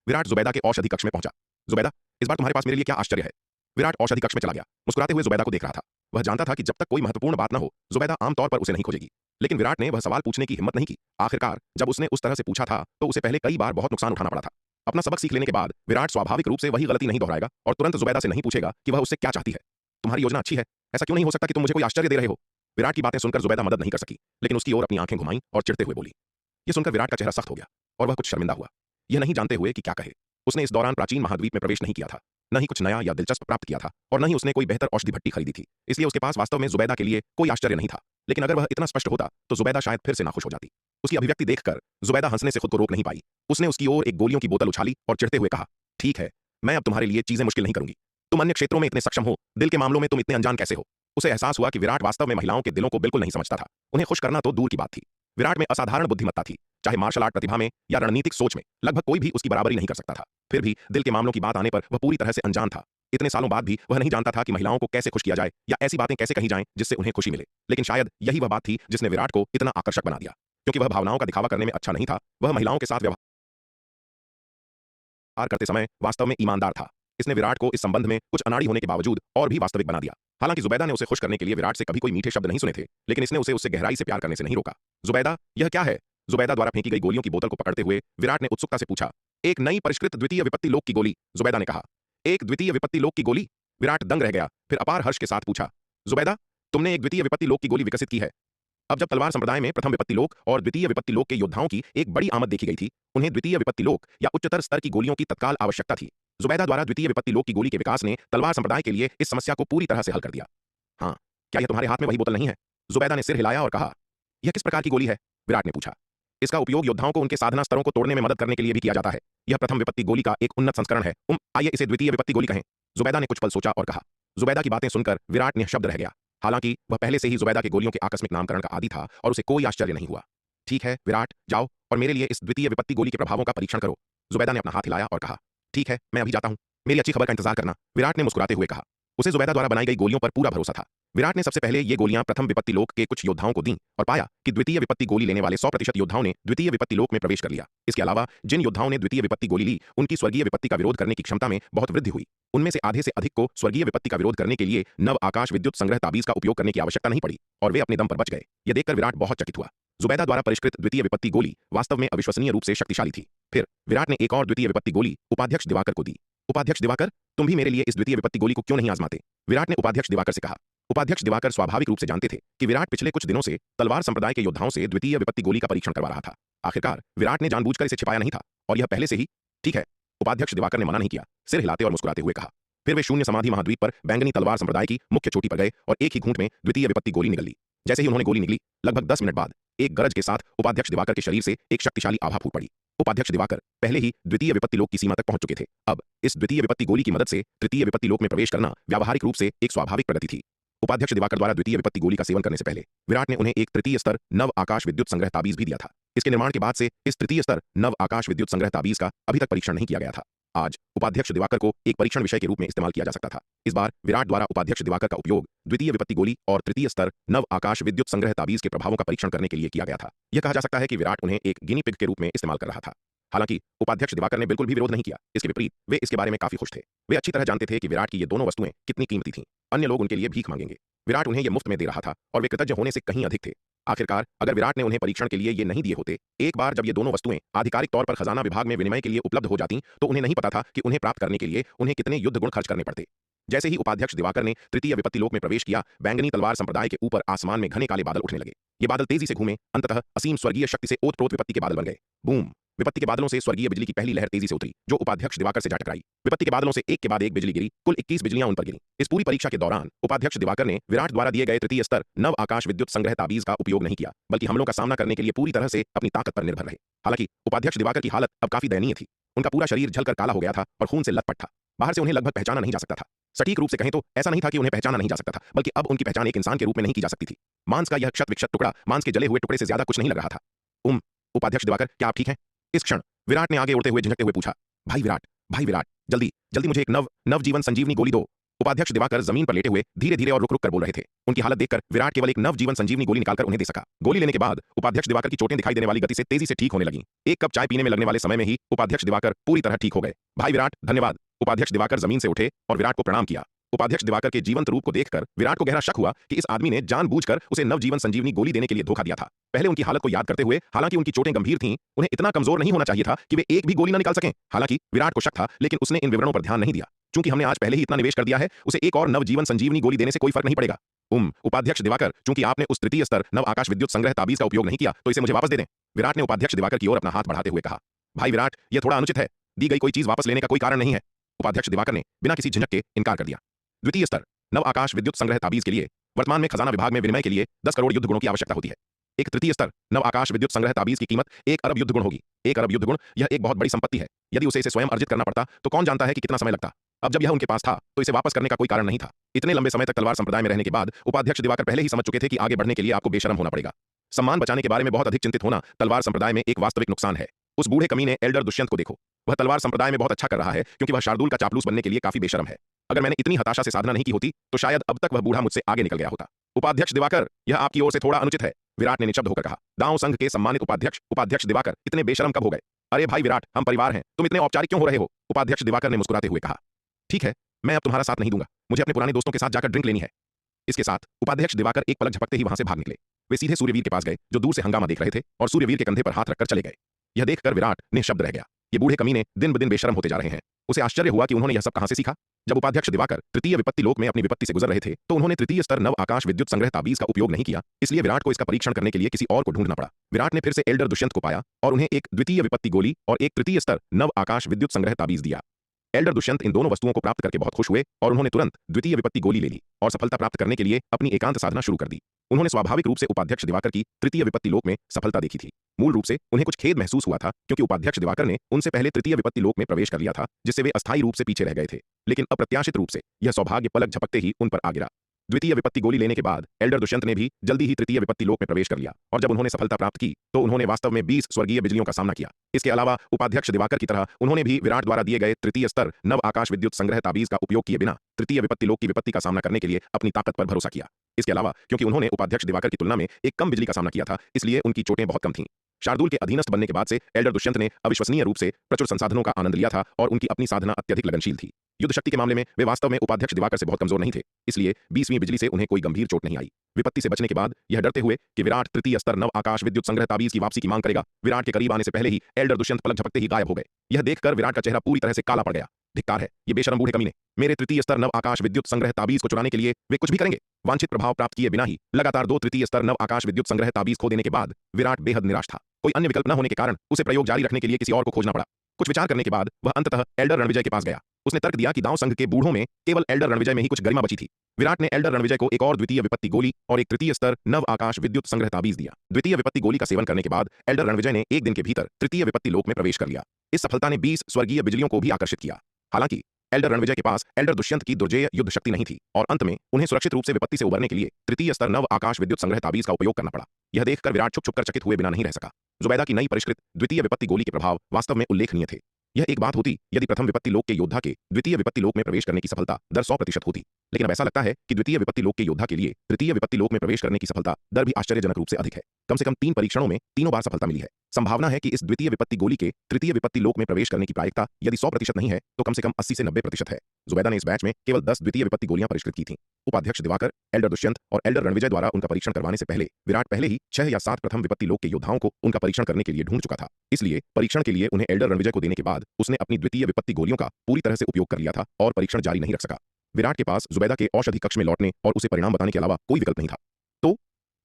विराट जुबैदा के औषधि कक्ष में पहुंचा। जुबैदा, इस बार तुम्हारे पास मेरे लिए क्या आश्चर्य है? विराट औषधि कक्ष में चला गया, मुस्कुराते हुए जुबैदा को देख रहा था। वह जानता था कि जब तक कोई महत्वपूर्ण बात न हो जुबैदा आमतौर पर उसे नहीं खोजेगी, लेकिन विराट ने वह सवाल पूछने की हिम्मत नहीं की। आखिरकार जब उसने उस तरह से पूछा था तो उसे पहले कई बार बहुत नुकसान उठाना पड़ा था। अपना सबक सीख लेने के बाद विराट स्वाभाविक रूप से वही गलती नहीं दोहराएगा और तुरंत जुबैदा से नहीं पूछेगा कि वह उससे क्या चाहती है। तुम्हारी योजना अच्छी है, ऐसा क्यों नहीं हो सकता कि तुम मुझे कोई आश्चर्य दे रहे हो? विराट की बातें सुनकर जुबैदा मदद नहीं कर सकी, लेकिन उसकी ओर अपनी आंखें घुमाई और चिढ़ते हुए बोली। यह सुनकर विराट का चेहरा सख्त हो गया और वह कुछ शर्मिंदा हुआ, यह नहीं जानते हुए कि क्या कहे। उसने इस दौरान प्राचीन महाद्वीप में प्रवेश नहीं किया था, न ही कुछ नया या दिलचस्प प्राप्त किया था और न ही उसने कोई बेहतर औषधि भट्टी खरीदी थी। इसलिए उसके पास वास्तव में जुबैदा के लिए कोई आश्चर्य नहीं था। लेकिन अगर वह इतना स्पष्ट होता तो जुबैदा शायद फिर से नाखुश हो जाती। उसकी अभिव्यक्ति देखकर जुबैदा हंसने से खुद को रोक नहीं पाई। उसने उसकी ओर एक गोलियों की बोतल उछाली और चिढ़ते हुए कहा, ठीक है, मैं अब तुम्हारे लिए चीजें मुश्किल नहीं करूंगी। तुम अन्य क्षेत्रों में इतने सक्षम हो, दिल के मामलों में तुम इतने अनजान कैसे हो? उसे एहसास हुआ कि विराट वास्तव में महिलाओं के दिलों को बिल्कुल नहीं समझता था। उन्हें खुश करना तो दूर की बात थी। विराट में असाधारण बुद्धिमत्ता थी, चाहे मार्शल आर्ट प्रतिभा में या रणनीतिक सोच में लगभग कोई भी उसकी बराबरी नहीं कर सकता था। फिर भी दिल के मामलों की बात आने पर वह पूरी तरह से अनजान था। इतने सालों बाद भी वह नहीं जानता था कि महिलाओं को कैसे खुश किया जाए या ऐसी बातें कैसे कही जाएं जिससे उन्हें खुशी मिले। लेकिन शायद यही वह बात थी जिसने विराट को इतना आकर्षक बना दिया। क्योंकि वह भावनाओं का दिखावा करने में अच्छा नहीं था, वह महिलाओं के साथ व्यवहार करते समय वास्तव में ईमानदार था। इसने विराट को इस संबंध में कुछ अनाड़ी होने के बावजूद और भी वास्तविक बना दिया। हालांकि जुबैदा ने उसे खुश करने के लिए विराट से कभी कोई मीठे शब्द नहीं सुने थे, लेकिन इसने उसे उससे गहराई से प्यार करने से नहीं रोका। जुबैदा, यह क्या है? जुबैदा द्वारा फेंकी गई गोलियों की बोतल को पकड़ते हुए विराट ने उत्सुकता से पूछा। एक नई परिष्कृत द्वितीय विपत्ति लोक की गोली, जुबैदा ने कहा। एक द्वितीय विपत्ति लोक की गोली? विराट दंग रह गया, फिर अपार हर्ष के साथ पूछा, जुबैदा, तुमने एक द्वितीय विपत्ति लोक की गोली विकसित की है? अब जब तलवार संप्रदाय में प्रथम विपत्ति लोक और द्वितीय विपत्ति लोक के योद्धाओं की एक बड़ी आमद देखी गई थी, उन्हें द्वितीय विपत्ति लोक या उच्चतर स्तर की गोलियों की तत्काल आवश्यकता थी। जुबैदा द्वारा द्वितीय विपत्ति लोक की गोली के विकास ने तलवार संप्रदाय के लिए इस समस्या को पूरी तरह से हल कर दिया। हाँ, क्या यह तुम्हारे हाथ में वही बोतल नहीं है? जुबैदा ने सिर हिलाया और कहा। यह किस प्रकार की गोली है? विराट ने पूछा। इसका उपयोग योद्धाओं को उनके साधना स्तरों को तोड़ने में मदद करने के लिए भी किया जाता है। यह प्रथम विपत्ति गोली का एक उन्नत संस्करण है। आइए इसे द्वितीय विपत्ति गोली कहें। जुबैदा ने कुछ पल सोचा और कहा। जुबैदा की बातें सुनकर विराट निःशब्द रह गया। हालांकि वह पहले से ही जुबैदा के गोलियों के आकस्मिक नामकरण का आदी था और उसे कोई आश्चर्य नहीं हुआ। ठीक है विराट, जाओ और मेरे लिए इस द्वितीय विपत्ति गोली के प्रभावों का परीक्षण करो। जुबैदा ने अपना हाथ हिलाया और कहा, ठीक है, मैं अभी जाता हूं। मेरी अच्छी खबर का इंतजार करना, विराट ने मुस्कुराते हुए कहा। उसे जुबैदा द्वारा बनाई गई गोलियों पर पूरा भरोसा था। विराट ने सबसे पहले ये गोलियां प्रथम विपत्ति लोक के कुछ योद्धाओं को दी और पाया कि द्वितीय विपत्ति गोली लेने वाले 100% योद्धाओं ने द्वितीय विपत्ति लोक में प्रवेश कर लिया। इसके अलावा जिन योद्धाओं ने द्वितीय विपत्ति गोली ली, उनकी स्वर्गीय विपत्ति का विरोध करने की क्षमता में बहुत वृद्धि हुई। उनमें से आधे से अधिक को स्वर्गीय विपत्ति का विरोध करने के लिए नव आकाश विद्युत संग्रह ताबीज का उपयोग करने की आवश्यकता नहीं पड़ी और वे अपने दम पर बच गए। यह देखकर विराट बहुत चकित हुआ। जुबैदा द्वारा परिष्कृत द्वितीय विपत्ति गोली वास्तव में अविश्वसनीय रूप से शक्तिशाली थी। फिर विराट ने एक और द्वितीय विपत्ति गोली उपाध्यक्ष दिवाकर को दी। उपाध्यक्ष दिवाकर, तुम भी मेरे लिए इस द्वितीय विपत्ति गोली को क्यों नहीं आजमाते? विराट ने उपाध्यक्ष दिवाकर से कहा। उपाध्यक्ष दिवाकर स्वाभाविक रूप से जानते थे कि विराट पिछले कुछ दिनों से तलवार संप्रदाय के योद्धाओं से द्वितीय विपत्ति गोली का परीक्षण करवा रहा था। आखिरकार विराट ने जानबूझकर इसे छिपाया नहीं था और यह पहले से ही। ठीक है, उपाध्यक्ष दिवाकर ने मना नहीं किया, सिर हिलाते और मुस्कुराते हुए कहा। फिर वे शून्य समाधि महाद्वीप पर बैंगनी तलवार संप्रदाय की मुख्य चोटी पर गए और एक ही घूंट में द्वितीय विपत्ति गोली निकल ली। जैसे ही उन्होंने गोली निकली, लगभग 10 मिनट बाद एक गरज के साथ उपाध्यक्ष दिवाकर के शरीर से एक शक्तिशाली आभा फूट पड़ी। उपाध्यक्ष दिवाकर पहले ही द्वितीय विपत्ति लोक की सीमा तक पहुंच चुके थे। अब इस द्वितीय विपत्ति गोली की मदद से तृतीय विपत्ति लोक में प्रवेश करना व्यावहारिक रूप से एक स्वाभाविक प्रगति थी। उपाध्यक्ष दिवाकर द्वारा द्वितीय विपत्ति गोली का सेवन करने से पहले विराट ने उन्हें एक तृतीय स्तर नव आकाश विद्युत संग्रह ताबीज भी दिया था। इसके निर्माण के बाद से इस तृतीय स्तर नव आकाश विद्युत संग्रह ताबीज का अभी तक परीक्षण नहीं किया गया था। आज उपाध्यक्ष दिवाकर को एक परीक्षण विषय के रूप में इस्तेमाल किया जा सकता था। इस बार विराट द्वारा उपाध्यक्ष दिवाकर का उपयोग द्वितीय विपत्ति गोली और तृतीय स्तर नव आकाश विद्युत संग्रह ताबीज के प्रभावों का परीक्षण करने के लिए किया गया था। यह कहा जा सकता है कि विराट उन्हें एक गिनी पिग के रूप में इस्तेमाल कर रहा था। हालांकि उपाध्यक्ष दिवाकर ने बिल्कुल भी विरोध नहीं किया। इसके विपरीत वे इसके बारे में काफी खुश थे। वे अच्छी तरह जानते थे कि विराट की ये दोनों वस्तुएं कितनी कीमती थीं। अन्य लोग उनके लिए भीख मांगेंगे, विराट उन्हें यह मुफ्त में दे रहा था और वे कृतज्ञ होने से कहीं अधिक थे। आखिरकार अगर विराट ने उन्हें परीक्षण के लिए ये नहीं दिए होते, एक बार जब ये दोनों वस्तुएं आधिकारिक तौर पर खजाना विभाग में विनिमय के लिए उपलब्ध हो जाती, तो उन्हें नहीं पता था कि उन्हें प्राप्त करने के लिए उन्हें कितने युद्ध गुण खर्च करने पड़ते। जैसे ही उपाध्यक्ष दिवाकर ने तृतीय विपत्ति लोक में प्रवेश किया, बैंगनी तलवार संप्रदाय के ऊपर आसमान में घने काले बादल उठने लगे। ये बादल तेजी से घूमे, अंततः असीम स्वर्गीय शक्ति से ओतप्रोत विपत्ति के बादल बन गए। बूम! विपत्ति के बादलों से स्वर्गीय बिजली की पहली लहर तेजी से उतरी, जो उपाध्यक्ष दिवाकर से जा टकराई। विपत्ति के बादलों से एक के बाद एक बिजली गिरी, कुल 21 बिजलियां उन पर गिरी। इस पूरी परीक्षा के दौरान उपाध्यक्ष दिवाकर ने विराट द्वारा दिए गए तृतीय स्तर नव आकाश विद्युत संग्रह ताबीज का उपयोग नहीं किया, बल्कि हमलों का सामना करने के लिए पूरी तरह से अपनी ताकत पर निर्भर रहे। हालांकि उपाध्यक्ष दिवाकर की हालत अब काफी दयनीय थी। उनका पूरा शरीर जलकर काला हो गया था और खून से लथपथ था। बाहर से उन्हें लगभग पहचाना नहीं जा सकता था। सटीक रूप से कहें तो ऐसा नहीं था कि उन्हें पहचाना नहीं जा सकता था, बल्कि अब उनकी पहचान एक इंसान के रूप में नहीं की जा सकती थी। मांस का यह क्षत विक्षत टुकड़ा मांस के जले हुए टुकड़े से ज्यादा कुछ नहीं लग रहा था। उपाध्यक्ष दिवाकर, क्या आप ठीक हैं? इस क्षण विराट ने आगे उड़ते हुए झिझकते हुए पूछा। भाई विराट, जल्दी जल्दी मुझे एक नव जीवन संजीवनी गोली दो। उपाध्यक्ष दिवाकर जमीन पर लेटे हुए धीरे धीरे और रुक रुक कर बोल रहे थे। उनकी हालत देखकर विराट केवल एक नव जीवन संजीवनी गोली निकालकर उन्हें दे सका। गोली लेने के बाद उपाध्यक्ष दिवाकर की चोटें दिखाई देने वाली गति से तेजी से ठीक होने लगी। एक कप चाय पीने में लगने वाले समय में ही उपाध्यक्ष दिवाकर पूरी तरह ठीक हो गए। भाई विराट, धन्यवाद। उपाध्यक्ष दिवाकर जमीन से उठे और विराट को प्रणाम किया। उपाध्यक्ष दिवाकर के जीवंत रूप को देखकर विराट को गहरा शक हुआ कि इस आदमी ने जानबूझकर उसे नवजीवन संजीवनी गोली देने के लिए धोखा दिया था। पहले उनकी हालत को याद करते हुए, हालांकि उनकी चोटें गंभीर थीं, उन्हें इतना कमजोर नहीं होना चाहिए था कि वे एक भी गोली न निकाल सकें। हालांकि विराट को शक था, लेकिन उसने इन विवरणों पर ध्यान नहीं दिया। चूंकि हमने आज पहले ही इतना निवेश कर दिया है, उसे एक और नवजीवन संजीवनी गोली देने से कोई फर्क नहीं पड़ेगा। उपाध्यक्ष दिवाकर, चूंकि आपने उस तृतीय स्तर नव आकाश विद्युत संग्रह ताबीज का उपयोग नहीं किया, तो इसे मुझे वापस दे दें। विराट ने उपाध्यक्ष दिवाकर की ओर अपना हाथ बढ़ाते हुए कहा। भाई विराट, यह थोड़ा अनुचित है। दी गई कोई चीज वापस लेने का कोई कारण नहीं है। उपाध्यक्ष दिवाकर ने बिना किसी झिझक के इनकार कर दिया। द्वितीय स्तर नव आकाश विद्युत संग्रह ताबीज के लिए वर्तमान में खजाना विभाग में विनिमय के लिए 10 करोड़ युद्ध गुणों की आवश्यकता होती है। एक तृतीय स्तर नव आकाश विद्युत संग्रह ताबीज की कीमत 1 अरब युद्ध गुण होगी। 1 अरब युद्ध गुण, यह एक बहुत बड़ी संपत्ति है। यदि उसे स्वयं अर्जित करना पड़ता तो कौन जानता है कि कितना समय लगता। अब जब यह उनके पास था तो इसे वापस करने का कोई कारण नहीं था। इतने लंबे समय तक तलवार संप्रदाय में रहने के बाद उपाध्यक्ष दिवाकर पहले ही समझ चुके थे कि आगे बढ़ने के लिए आपको बेशरम होना पड़ेगा। सम्मान बचाने के बारे में बहुत अधिक चिंतित होना तलवार संप्रदाय में एक वास्तविक नुकसान है। उस बूढ़े कमीने एल्डर दुष्यंत को देखो। वह तलवार संप्रदाय में बहुत अच्छा कर रहा है, क्योंकि वह शार्दुल का चापलूस बनने के लिए काफी बेशरम है। अगर मैंने इतनी हताशा से साधना नहीं की होती तो शायद अब तक वह बूढ़ा मुझसे आगे निकल गया होता। उपाध्यक्ष दिवाकर, यह आपकी ओर से थोड़ा अनुचित है, विराट ने निशब्द होकर कहा। दांव संघ के सम्मानित उपाध्यक्ष दिवाकर इतने बेशरम कब हो गए? अरे भाई विराट, हम परिवार हैं, तुम इतने औपचारिक क्यों हो रहे हो? उपाध्यक्ष दिवाकर ने मुस्कुराते हुए कहा। ठीक है, मैं अब तुम्हारा साथ नहीं दूंगा। मुझे अपने पुराने दोस्तों के साथ जाकर ड्रिंक लेनी है। इसके साथ उपाध्यक्ष दिवाकर एक पलक झपकते ही वहां से भाग निकले। वे सीधे सूर्यवीर के पास गए, जो दूर से हंगामा देख रहे थे, और सूर्यवीर के कंधे पर हाथ रखकर चले गए। यह देखकर विराट निःशब्द रह गया। ये बूढ़े कमीने दिन ब दिन बेशरम होते जा रहे हैं। उसे आश्चर्य हुआ कि उन्होंने यह सब कहां से सीखा। जब उपाध्यक्ष दिवाकर तृतीय विपत्ति लोक में अपनी विपत्ति से गुजर रहे थे, तो उन्होंने तृतीय स्तर नव आकाश विद्युत संग्रह ताबीज का उपयोग नहीं किया। इसलिए विराट को इसका परीक्षण करने के लिए किसी और को ढूंढना पड़ा। विराट ने फिर से एल्डर दुष्यंत को पाया और उन्हें एक द्वितीय विपत्ति गोली और एक तृतीय स्तर नव आकाश विद्युत संग्रह ताबीज दिया। एल्डर दुष्यंत इन दोनों वस्तुओं को प्राप्त करके बहुत खुश हुए और उन्होंने तुरंत द्वितीय विपत्ति गोली ले ली और सफलता प्राप्त करने के लिए अपनी एकांत साधना शुरू कर दी। उन्होंने स्वाभाविक रूप से उपाध्यक्ष दिवाकर की तृतीय विपत्ति लोक में सफलता देखी थी। मूल रूप से उन्हें कुछ खेद महसूस हुआ था, क्योंकि उपाध्यक्ष दिवाकर ने उनसे पहले तृतीय विपत्ति लोक में प्रवेश कर लिया था, जिससे वे अस्थायी रूप से पीछे रह गए थे। लेकिन अप्रत्याशित रूप से यह सौभाग्य पलक झपकते ही उन पर आ गिरा। द्वितीय विपत्ति गोली लेने के बाद एल्डर दुष्यंत ने भी जल्दी ही तृतीय विपत्ति लोक में प्रवेश कर लिया, और जब उन्होंने सफलता प्राप्त की तो उन्होंने वास्तव में 20 स्वर्गीय बिजलियों का सामना किया। इसके अलावा उपाध्यक्ष दिवाकर की तरह उन्होंने भी विराट द्वारा दिए गए तृतीय स्तर नव आकाश विद्युत संग्रह ताबीज का उपयोग किए बिना तृतीय विपत्ति लोक की विपत्ति का सामना करने के लिए अपनी ताकत पर भरोसा किया। इसके अलावा क्योंकि उन्होंने उपाध्यक्ष दिवाकर की तुलना में एक कम बिजली का सामना किया था, इसलिए उनकी चोटें बहुत कम थीं। शार्दुल के अधीनस्थ बनने के बाद से एल्डर दुष्यंत ने अविश्वसनीय रूप से प्रचुर संसाधनों का आनंद लिया था और उनकी अपनी साधना अत्यधिक लगनशील थी। युद्ध शक्ति के मामले में वे वास्तव में उपाध्यक्ष दिवाकर से बहुत कमजोर नहीं थे, इसलिए 20वीं बिजली से उन्हें कोई गंभीर चोट नहीं आई। विपत्ति से बचने के बाद यह डरते हुए कि विराट तृतीय स्तर नव आकाश विद्युत संग्रह ताबीज की वापसी की मांग करेगा, विराट के करीब आने से पहले ही एल्डर दुष्यंत पलक झपकते ही गायब हो गए। यह देखकर विराट का चेहरा पूरी तरह से काला पड़ गया। धिक्कार है, ये बेशरम बूढ़े कमीने। मेरे तृतीय स्तर नव आकाश विद्युत संग्रह ताबीज को चुराने के लिए वे कुछ भी करेंगे। वांछित प्रभाव प्राप्त किए बिना ही लगातार 2 तृतीय स्तर नव आकाश विद्युत संग्रह ताबीज खो देने के बाद विराट बेहद निराश था। कोई अन्य विकल्प न होने के कारण उसे प्रयोग जारी रखने के लिए किसी और को खोजना पड़ा। कुछ विचार करने के बाद वह अंततः एल्डर रणविजय के पास गया। उसने तर्क दिया कि दांव संघ के बूढ़ों में केवल एल्डर रणविजय में ही कुछ गरिमा बची थी। विराट ने एल्डर रणविजय को एक और द्वितीय विपत्ति गोली और एक तृतीय स्तर नव आकाश विद्युत संग्रह ताबीज दिया। द्वितीय विपत्ति गोली का सेवन करने के बाद एल्डर रणविजय ने एक दिन के भीतर तृतीय विपत्ति लोक में प्रवेश कर लिया। इस सफलता ने 20 स्वर्गीय बिजलियों को भी आकर्षित किया। हालांकि एल्डर रणविजय के पास एल्डर दुष्यंत की दुर्जेय युद्ध शक्ति नहीं थी और अंत में उन्हें सुरक्षित रूप से विपत्ति से उबरने के लिए तृतीय स्तर नव आकाश विद्युत संग्रह ताबीज का उपयोग करना पड़ा। यह देखकर विराट छुप छुप कर चकित हुए बिना नहीं रह सका। जुबैदा की नई परिष्कृत द्वितीय विपत्ति गोली के प्रभाव वास्तव में उल्लेखनीय थे। यह एक बात होती यदि प्रथम विपत्ति लोक के योद्धा के द्वितीय विपत्ति लोक में प्रवेश करने की सफलता दर 100% होती, लेकिन अब ऐसा लगता है कि द्वितीय विपत्ति लोक के योद्धा के लिए तृतीय विपत्ति लोक में प्रवेश करने की सफलता दर भी आश्चर्यजनक रूप से अधिक है। कम से कम 3 परीक्षणों में तीनों बार सफलता मिली है। संभावना है कि इस द्वितीय विपत्ति गोली के तृतीय विपत्ति लोक में प्रवेश करने की प्रायिकता यदि 100% नहीं है तो कम से कम 80 से 90% है। जुबैदा ने इस बैच में केवल 10 द्वितीय विपत्ति गोलियां परिष्कृत की थीं। उपाध्यक्ष दिवाकर, एल्डर दुष्यंत और एल्डर रणविजय द्वारा उनका परीक्षण करवाने से पहले विराट पहले ही 6 या 7 प्रथम विपत्ति लोक के योद्धाओं को उनका परीक्षण करने के लिए ढूंढ चुका था। इसलिए परीक्षण के लिए उन्हें एल्डर रणविजय को देने के बाद उसने अपनी द्वितीय विपत्ति गोलियों का पूरी तरह से उपयोग कर लिया था और परीक्षण जारी नहीं रख सका। विराट के पास जुबैदा के औषधि कक्ष में लौटने और उसे परिणाम बताने के अलावा कोई विकल्प नहीं था। तो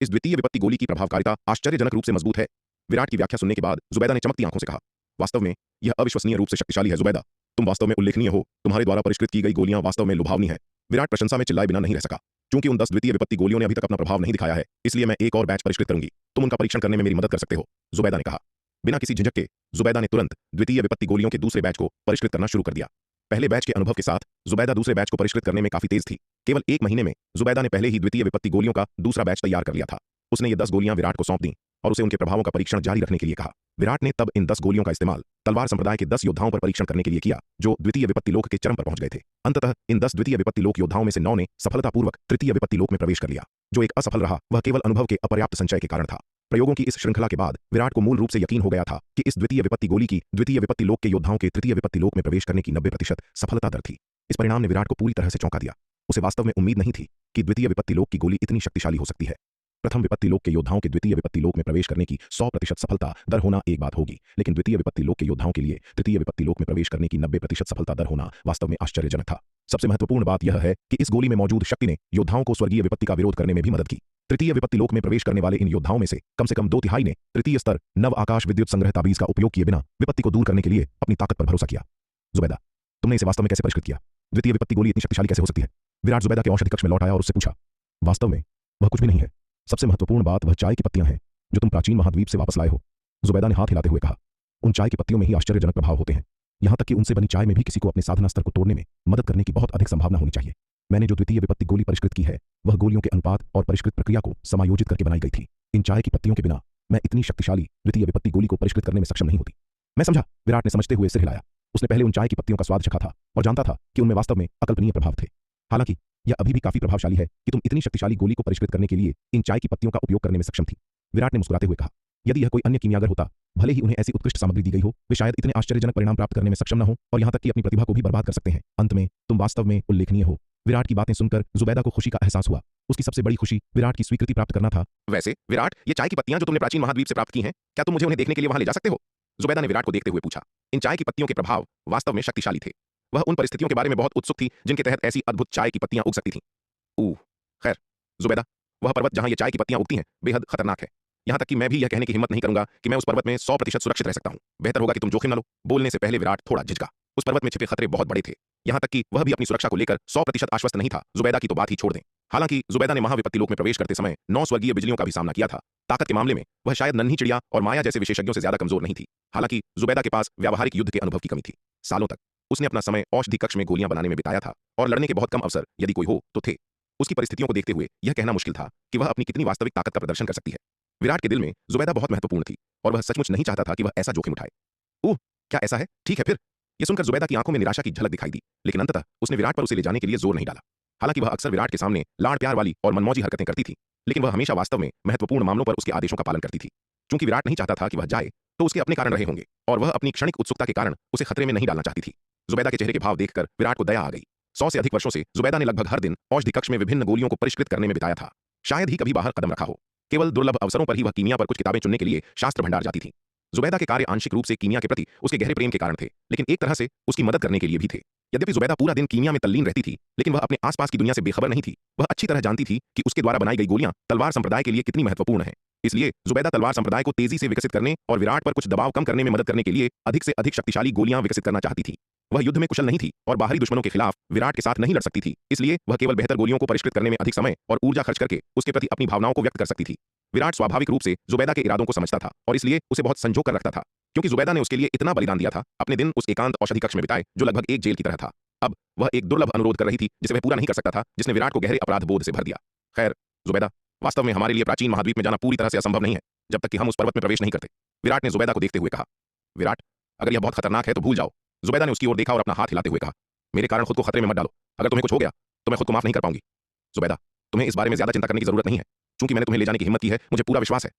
इस द्वितीय विपत्ति गोली की प्रभावकारिता आश्चर्यजनक रूप से मजबूत है। विराट की व्याख्या सुनने के बाद जुबैदा ने चमकती आंखों से कहा, वास्तव में यह अविश्वसनीय रूप से शक्तिशाली है जुबैदा, तुम वास्तव में उल्लेखनीय हो, तुम्हारे द्वारा परिष्कृत की गई गोलियां वास्तव में लुभावनी है। विराट प्रशंसा में चिल्लाए बिना नहीं रह सका। क्योंकि उन 10 द्वितीय विपत्ति गोलियों ने अभी तक अपना प्रभाव नहीं दिखाया है, इसलिए मैं एक और बैच परिष्कृत करूंगी, तुम उनका परीक्षण करने में मेरी मदद कर सकते हो, जुबैदा ने कहा। बिना किसी झिझक के जुबैदा ने तुरंत द्वितीय विपत्ति गोलियों के दूसरे बैच को परिष्कृत करना शुरू कर दिया। पहले बैच के अनुभव के साथ जुबैदा दूसरे बैच को परिष्कृत करने में काफी तेज थी। केवल 1 महीने में जुबैदा ने पहले ही द्वितीय विपत्ति गोलियों का दूसरा बैच तैयार कर लिया था। उसने ये 10 गोलियां विराट को सौंप दी और उसे उनके प्रभावों का परीक्षण जारी रखने के लिए कहा। विराट ने तब इन 10 गोलियों का इस्तेमाल तलवार संप्रदाय के 10 योद्धाओं पर परीक्षण करने के लिए किया जो द्वितीय विपत्ति लोक के चरम पर पहुंच गए थे। अंततः इन 10 द्वितीय विपत्ति लोक योद्धाओं में से 9 ने सफलतापूर्वक तृतीय विपत्ति लोक में प्रवेश कर लिया। जो एक असफल रहा वह केवल अनुभव के अपर्याप्त संचय के कारण था। प्रयोगों की इस श्रृंखला के बाद विराट को मूल रूप से यकीन हो गया था कि इस द्वितीय विपत्ति गोली की द्वितीय विपत्ति लोक के योद्धाओं के तृतीय विपत्ति लोक में प्रवेश करने की 90% सफलता दर थी। इस परिणाम ने विराट को पूरी तरह से चौंका दिया। उसे वास्तव में उम्मीद नहीं थी कि द्वितीय विपत्ति लोक की गोली इतनी शक्तिशाली हो सकती है। प्रथम विपत्ति लोक के योद्धाओं के द्वितीय विपत्ति लोक में प्रवेश करने की 100% सफलता दर होना एक बात होगी, लेकिन द्वितीय विपत्ति लोक के योद्धाओं के लिए तृतीय विपत्ति लोक में प्रवेश करने की 90% सफलता दर होना वास्तव में आश्चर्यजनक था। सबसे महत्वपूर्ण बात यह है कि इस गोली में मौजूद शक्ति ने योद्धाओं को स्वर्गीय विपत्ति का विरोध करने में भी मदद की। तृतीय विपत्ति लोक में प्रवेश करने वाले इन योद्धाओं में से कम से कम 2/3 ने तृतीय स्तर नव आकाश विद्युत संग्रह ताबीज का उपयोग किए बिना विपत्ति को दूर करने के लिए अपनी ताकत पर भरोसा किया। जुबैदा, तुमने इसे वास्तव में कैसे परिष्कृत किया? द्वितीय विपत्ति गोली इतनी शक्तिशाली कैसे हो सकती है? विराट जुबैदा के औषधि कक्ष में लौट आया और उससे पूछा। वास्तव में वह कुछ भी नहीं है। सबसे महत्वपूर्ण बात वह चाय की पत्तियां हैं जो तुम प्राचीन महाद्वीप से वापस लाए हो, जुबैदा ने हाथ हिलाते हुए कहा। उन चाय की पत्तियों में ही आश्चर्यजनक प्रभाव होते हैं। यहां तक कि उनसे बनी चाय में भी किसी को अपने साधना स्तर को तोड़ने में मदद करने की बहुत अधिक संभावना होनी चाहिए। मैंने जो द्वितीय विपत्ति गोली परिष्कृत की है वह गोलियों के अनुपात और परिष्कृत प्रक्रिया को समायोजित करके बनाई गई थी। इन चाय की पत्तियों के बिना मैं इतनी शक्तिशाली द्वितीय विपत्ति गोली को परिष्कृत करने में सक्षम नहीं होती। मैं समझा, विराट ने समझते हुए सिर हिलाया। उसने पहले उन चाय की पत्तियों का स्वाद चखा था और जानता था कि उनमें वास्तव में अकल्पनीय प्रभाव थे। हालांकि यह अभी भी काफी प्रभावशाली है कि तुम इतनी शक्तिशाली गोली को परिष्कृत करने के लिए इन चाय की पत्तियों का उपयोग करने में सक्षम थी। विराट ने मुस्कुराते हुए कहा, यदि यह कोई अन्य कीमियागर होता, भले ही उन्हें ऐसी उत्कृष्ट सामग्री दी गई हो, वे शायद इतने आश्चर्यजनक परिणाम प्राप्त करने में सक्षम न हो और यहां तक कि अपनी प्रतिभा को भी बर्बाद कर सकते हैं। अंत में तुम वास्तव में उल्लेखनीय हो। विराट की बातें सुनकर जुबैदा को खुशी का एहसास हुआ। उसकी सबसे बड़ी खुशी विराट की स्वीकृति प्राप्त करना था। वैसे विराट, ये चाय की पत्तियां जो तुमने प्राचीन महाद्वीप से प्राप्त की हैं, क्या तुम मुझे उन्हें देखने के लिए वहां ले जा सकते हो? जुबैदा ने विराट को देखते हुए पूछा। इन चाय की पत्तियों के प्रभाव वास्तव में शक्तिशाली थे। वह उन परिस्थितियों के बारे में बहुत उत्सुक थी जिनके तहत ऐसी अद्भुत चाय की पत्तियां उग सकती थीं। खैर जुबैदा, वह पर्वत जहां ये चाय की पत्तियां उगती हैं बेहद खतरनाक है। यहां तक कि मैं भी यह कहने की हिम्मत नहीं करूंगा कि मैं उस पर्वत में 100% सुरक्षित रह सकता हूं। बेहतर होगा कि तुम जोखिम न लो। बोलने से पहले विराट थोड़ा झिझका। उस पर्वत में छिपे खतरे बहुत बड़े थे। यहां तक कि वह भी अपनी सुरक्षा को लेकर 100% आश्वस्त नहीं था। जुबैदा की तो बात ही छोड़ दें। हालांकि जुबैदा ने महाविपत्ति लोक में प्रवेश करते समय 9 स्वर्गीय बिजलियों का भी सामना किया था। ताकत के मामले में वह शायद नन्ही चिड़िया और माया जैसे विशेषज्ञों से ज्यादा कमजोर नहीं थी। हालांकि जुबैदा के पास व्यावहारिक युद्ध के अनुभव की कमी थी। सालों तक उसने अपना समय औषधि कक्ष में गोलियां बनाने में बिताया था और लड़ने के बहुत कम अवसर, यदि कोई हो तो थे। उसकी परिस्थितियों को देखते हुए यह कहना मुश्किल था कि वह अपनी कितनी वास्तविक ताकत का प्रदर्शन कर सकती है। विराट के दिल में जुबैदा बहुत महत्वपूर्ण थी और वह सचमुच नहीं चाहता था कि वह ऐसा जोखिम उठाए। ओह, क्या ऐसा है? ठीक है फिर। यह सुनकर जुबैदा की आंखों में निराशा की झलक दिखाई दी, लेकिन अंततः उसने विराट पर उसे ले जाने के लिए जोर नहीं डाला। हालांकि वह अक्सर विराट के सामने लाड़ प्यार वाली और मनमौजी हरकतें करती थी, लेकिन वह हमेशा वास्तव में महत्वपूर्ण मामलों पर उसके आदेशों का पालन करती थी। क्योंकि विराट नहीं चाहता था कि वह जाए तो उसके अपने कारण रहे होंगे और वह अपनी क्षणिक उत्सुकता के कारण उसे खतरे में नहीं डालना चाहती थी। जुबैदा के चेहरे के भाव देखकर विराट को दया आ गई। 100 से अधिक वर्षों से जुबैदा ने लगभग हर दिन औषधि कक्ष में विभिन्न गोलियों को परिष्कृत करने में बिताया था। शायद ही कभी बाहर कदम रखा हो। केवल दुर्लभ अवसरों पर ही वह कीमिया पर कुछ किताबें चुनने के लिए शास्त्र भंडार जाती थी। जुबैदा के कार्य आंशिक रूप से कीमिया के प्रति उसके गहरे प्रेम के कारण थे, लेकिन एक तरह से उसकी मदद करने के लिए भी थे। यद्यपि जुबैदा पूरा दिन कीमिया में तल्लीन रहती थी, लेकिन वह अपने आसपास की दुनिया से बेखबर नहीं थी। वह अच्छी तरह जानती थी कि उसके द्वारा बनाई गई गोलियां तलवार संप्रदाय के लिए कितनी महत्वपूर्ण हैं। इसलिए जुबैदा तलवार संप्रदाय को तेजी से विकसित करने और विराट पर कुछ दबाव कम करने में मदद करने के लिए अधिक से अधिक शक्तिशाली गोलियां विकसित करना चाहती थी। वह युद्ध में कुशल नहीं थी और बाहरी दुश्मनों के खिलाफ विराट के साथ नहीं लड़ सकती थी। इसलिए वह केवल बेहतर गोलियों को परिष्कृत करने में अधिक समय और ऊर्जा खर्च करके उसके प्रति अपनी भावनाओं को व्यक्त कर सकती थी। विराट स्वाभाविक रूप से जुबैदा के इरादों को समझता था और इसलिए उसे बहुत संजो कर रखता था। क्योंकि जुबैदा ने उसके लिए इतना बलिदान दिया था, अपने दिन उस एकांत औषधि कक्ष में बिताए जो लगभग एक जेल की तरह था। अब वह एक दुर्लभ अनुरोध कर रही थी जिसे वह पूरा नहीं कर सकता था, जिसने विराट को गहरे अपराध बोध से भर दिया। खैर जुबैदा, वास्तव में हमारे लिए प्राचीन महाद्वीप में जाना पूरी तरह से असंभव नहीं है जब तक कि हम उस पर्वत में प्रवेश नहीं करते, विराट ने जुबैदा को देखते हुए कहा। विराट, अगर यह बहुत खतरनाक है तो भूल जाओ। जुबैदा ने उसकी ओर देखा और अपना हाथ हिलाते हुए कहा, मेरे कारण खुद को खतरे में मत डालो। अगर तुम्हें कुछ हो गया तो मैं खुद को माफ नहीं कर पाऊंगी। जुबैदा, तुम्हें इस बारे में ज्यादा चिंता करने की जरूरत नहीं है। चूंकि मैंने तुम्हें ले जाने की हिम्मत की है, मुझे पूरा विश्वास है।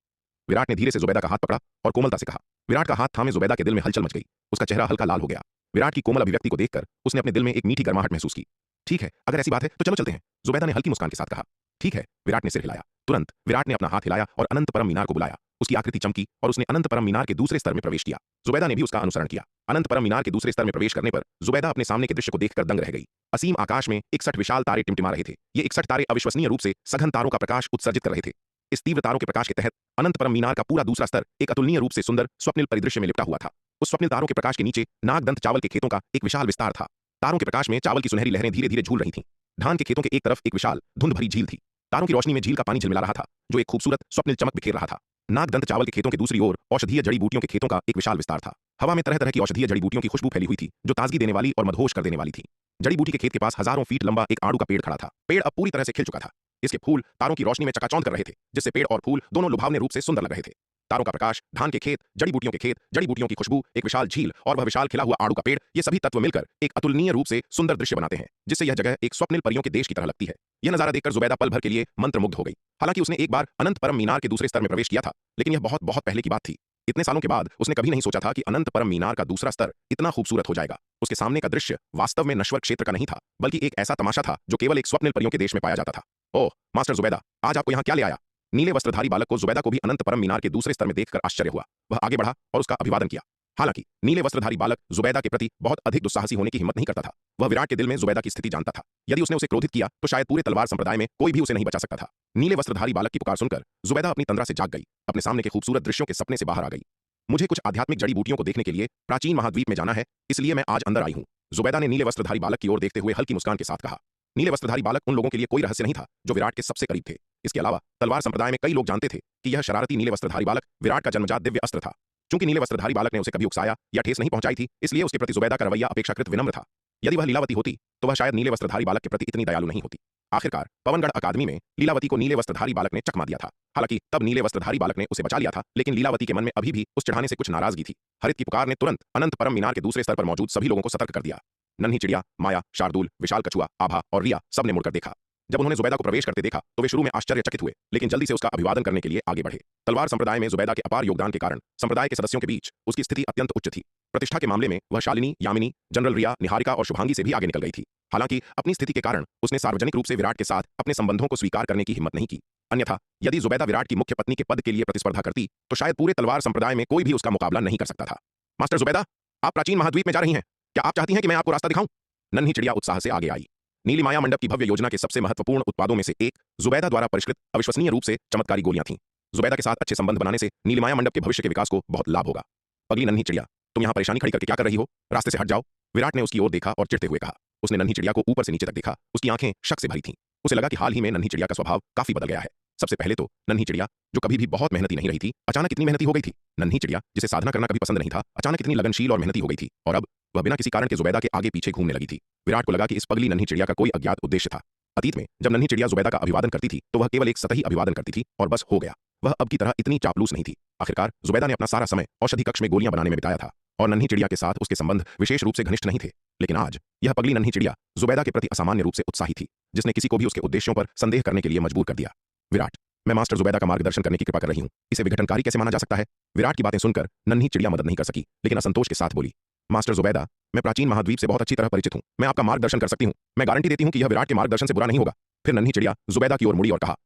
विराट ने धीरे से जुबैदा का हाथ पकड़ा और कोमलता से कहा। विराट का हाथ थामे जुबैदा के दिल में हलचल मच गई। उसका चेहरा हल्का लाल हो गया। विराट की कोमल अभिव्यक्ति को देखकर उसने अपने दिल में एक मीठी गर्माहट महसूस की। ठीक है, अगर ऐसी बात है तो चलो चलते हैं, जुबैदा ने हल्की मुस्कान के साथ कहा। ठीक है, विराट ने सिर हिलाया। तुरंत विराट ने अपना हाथ हिलाया और अनंत परम मीनार को बुलाया। उसकी आकृति चमकी और उसने अनंत परम मीनार के दूसरे स्तर में प्रवेश किया। जुबैदा ने भी उसका अनुसरण किया। अनंत परम मीनार के दूसरे स्तर में प्रवेश करने पर जुबैदा अपने सामने के दृश्य को देखकर दंग रह गई। असीम आकाश में 61 विशाल तारे टिमटिमा रहे थे। ये 61 तारे अविश्वसनीय रूप से सघन तारों का प्रकाश उत्सर्जित कर रहे थे। इस तीव्र तारों के प्रकाश के तहत अनंत परम मीनार का पूरा दूसरा स्तर एक अतुलनीय रूप से सुंदर स्वप्निल परिदृश्य में लिपटा हुआ था। उस स्वप्निल तारों के प्रकाश के नीचे नागदंत चावल के खेतों का एक विशाल विस्तार था। तारों के प्रकाश में चावल की सुनहरी लहरें धीरे धीरे झूल रही थीं। धान के खेतों के एक तरफ एक विशाल धुंध भरी झील थी। तारों की रोशनी में झील का पानी झिलमिला रहा था, जो एक खूबसूरत स्वप्निल चमक बिखेर रहा था। नागदंत चावल के खेतों के दूसरी ओर औषधीय जड़ी बूटियों के खेतों का एक विशाल विस्तार था। हवा में तरह तरह की औषधीय जड़ी बूटियों की खुशबू फैली हुई थी, जो ताजगी देने वाली और मदहोश कर देने वाली थी। जड़ी बूटी के खेत के पास हजारों फीट लंबा एक आड़ू का पेड़ खड़ा था। पेड़ अब पूरी तरह से खिल चुका था। इसके फूल तारों की रोशनी में चकाचौंध कर रहे थे, जिससे पेड़ और फूल दोनों लुभावने रूप से सुंदर लग रहे थे। तारों का प्रकाश, धान के खेत, जड़ी बूटियों के खेत, जड़ी बूटियों की खुशबू, एक विशाल झील और वह विशाल खिला हुआ आड़ू का पेड़, ये सभी तत्व मिलकर एक अतुलनीय रूप से सुंदर दृश्य बनाते हैं, जिससे यह जगह एक स्वप्निल परियों के देश की तरह लगती है। यह नजारा देखकर जुबैदा पल भर के लिए मंत्रमुग्ध हो गई। हालांकि उसने एक बार अनंत परम मीनार के दूसरे स्तर में प्रवेश किया था, लेकिन यह बहुत बहुत पहले की बात थी। इतने सालों के बाद उसने कभी नहीं सोचा था कि अनंत परम मीनार का दूसरा स्तर इतना खूबसूरत हो जाएगा। उसके सामने का दृश्य वास्तव में नश्वर क्षेत्र का नहीं था, बल्कि एक ऐसा तमाशा था जो केवल एक स्वप्निल परियों के देश में पाया जाता था। ओह मास्टर जुबैदा, आज आपको यहाँ क्या ले आया? नीले वस्त्रधारी बालक को जुबैदा को भी अनंत परम मीनार के दूसरे स्तर में देखकर आश्चर्य हुआ। वह आगे बढ़ा और उसका अभिवादन किया। हालांकि नीले वस्त्रधारी बालक जुबैदा के प्रति बहुत अधिक दुस्साहसी होने की हिम्मत नहीं करता था। वह विराट के दिल में जुबैदा की स्थिति जानता था। यदि उसने उसे क्रोधित किया तो शायद पूरे तलवार संप्रदाय में कोई भी उसे नहीं बचा सकता था। नीले वस्त्रधारी बालक की पुकार सुनकर जुबैदा अपनी तंद्रा से जाग गई। अपने सामने के खूबसूरत दृश्यों के सपने से बाहर आ गई। मुझे कुछ आध्यात्मिक जड़ी बूटियों को देखने के लिए प्राचीन महाद्वीप में जाना है, इसलिए मैं आज अंदर आई हूँ, जुबैदा ने नीले वस्त्रधारी बालक की ओर देखते हुए हल्की मुस्कान के साथ कहा। नीले वस्त्रधारी बालक उन लोगों के लिए कोई रहस्य नहीं था जो विराट के सबसे करीब थे। इसके अलावा तलवार संप्रदाय में कई लोग जानते थे कि यह शरारती नीले वस्त्रधारी बालक विराट का जन्मजात दिव्य अस्त्र था। चूंकि नीले वस्त्रधारी बालक ने उसे कभी उकसाया या ठेस नहीं पहुंचाई थी, इसलिए उसके प्रति जुबैदा का रवैया अपेक्षाकृत विनम्र था। यदि वह लीलावती होती तो वह शायद नीले वस्त्रधारी बालक के प्रति इतनी दयालु नहीं होती। आखिरकार पवनगढ़ अकादमी में लीलावती को नीले वस्त्रधारी बालक ने चकमा दिया था। हालांकि तब नीले वस्त्रधारी बालक ने उसे बचा लिया था, लेकिन लीलावती के मन में अभी भी उस चढ़ाने से कुछ नाराजगी थी। हरित की पुकार ने तुरंत अनंत परम मीनार के दूसरे स्तर पर मौजूद सभी लोगों को सतर्क कर दिया। नन्ही चिड़िया, माया, शार्दुल, विशाल कछुआ, आभा और रिया सबने मुड़कर देखा। जब उन्होंने जुबैदा को प्रवेश करते देखा तो वे शुरू में आश्चर्यचकित हुए, लेकिन जल्दी से उसका अभिवादन करने के लिए आगे बढ़े। तलवार संप्रदाय में जुबैदा के अपार योगदान के कारण संप्रदाय के सदस्यों के बीच उसकी स्थिति अत्यंत उच्च थी। प्रतिष्ठा के मामले में वह शालिनी, यामिनी, जनरल रिया, निहारिका और शुभांगी से भी आगे निकल गई थी। हालांकि अपनी स्थिति के कारण उसने सार्वजनिक रूप से विराट के साथ अपने संबंधों को स्वीकार करने की हिम्मत नहीं की। अन्यथा यदि जुबैदा विराट की मुख्य पत्नी के पद के लिए प्रतिस्पर्धा करती तो शायद पूरे तलवार संप्रदाय में कोई भी उसका मुकाबला नहीं कर सकता था। मास्टर जुबैदा, आप प्राचीन महाद्वीप में जा रही हैं, क्या आप चाहती हैं कि मैं आपको रास्ता दिखाऊं? नन्ही चिड़िया उत्साह से आगे आई। नीली माया मंडप की भव्य योजना के सबसे महत्वपूर्ण उत्पादों में से एक जुबैदा द्वारा परिष्कृत अविश्वसनीय रूप से चमत्कारी गोलियां थीं। जुबैदा के साथ अच्छे संबंध बनाने से नीली माया मंडप के भविष्य के विकास को बहुत लाभ होगा। पगली नन्ही चिड़िया, तुम यहाँ परेशानी खड़ी करके क्या कर रही हो? रास्ते से हट जाओ। विराट ने उसकी ओर देखा और चिढ़ते हुए कहा। उसने नन्ही चिड़िया को ऊपर से नीचे तक देखा। उसकी आंखें शक से भरी थीं। उसे लगा कि हाल ही में नन्ही चिड़िया का स्वभाव काफी बदल गया है। सबसे पहले तो नन्ही चिड़िया, जो कभी भी बहुत मेहनती नहीं रही थी, अचानक इतनी मेहनती हो गई थी। नन्ही चिड़िया, जिसे साधना करना कभी पसंद नहीं था, अचानक इतनी लगनशील और मेहनती हो गई थी। और अब वह बिना किसी कारण के जुबैदा के आगे पीछे घूमने लगी थी। विराट को लगा कि इस पगली नन्ही चिड़िया का कोई अज्ञात उद्देश्य था। अतीत में जब नन्ही चिड़िया जुबैदा का अभिवादन करती थी तो वह केवल एक सतही अभिवादन करती थी और बस हो गया। वह अब की तरह इतनी चापलूस नहीं थी। आखिरकार जुबैदा ने अपना सारा समय औषधि कक्ष में गोलियां बनाने में बिताया था और नन्ही चिड़िया के साथ उसके संबंध विशेष रूप से घनिष्ठ नहीं थे। लेकिन आज यह पगली नन्ही चिड़िया जुबैदा के प्रति असामान्य रूप से उत्साही थी, जिसने किसी को भी उसके उद्देश्यों पर संदेह करने के लिए मजबूर कर दिया। विराट, मैं मास्टर जुबैदा का मार्गदर्शन करने की कृपा कर रही हूँ, इसे विघटनकारी कैसे माना जा सकता है? विराट की बातें सुनकर नन्ही चिड़िया मदद नहीं कर सकी, लेकिन असंतोष के साथ बोली। मास्टर जुबैदा, मैं प्राचीन महाद्वीप से बहुत अच्छी तरह परिचित हूँ। मैं आपका मार्गदर्शन कर सकती हूँ। मैं गारंटी देती हूँ कि यह विराट के मार्गदर्शन से बुरा नहीं होगा। फिर नन्ही चिड़िया जुबैदा की ओर मुड़ी और कहा,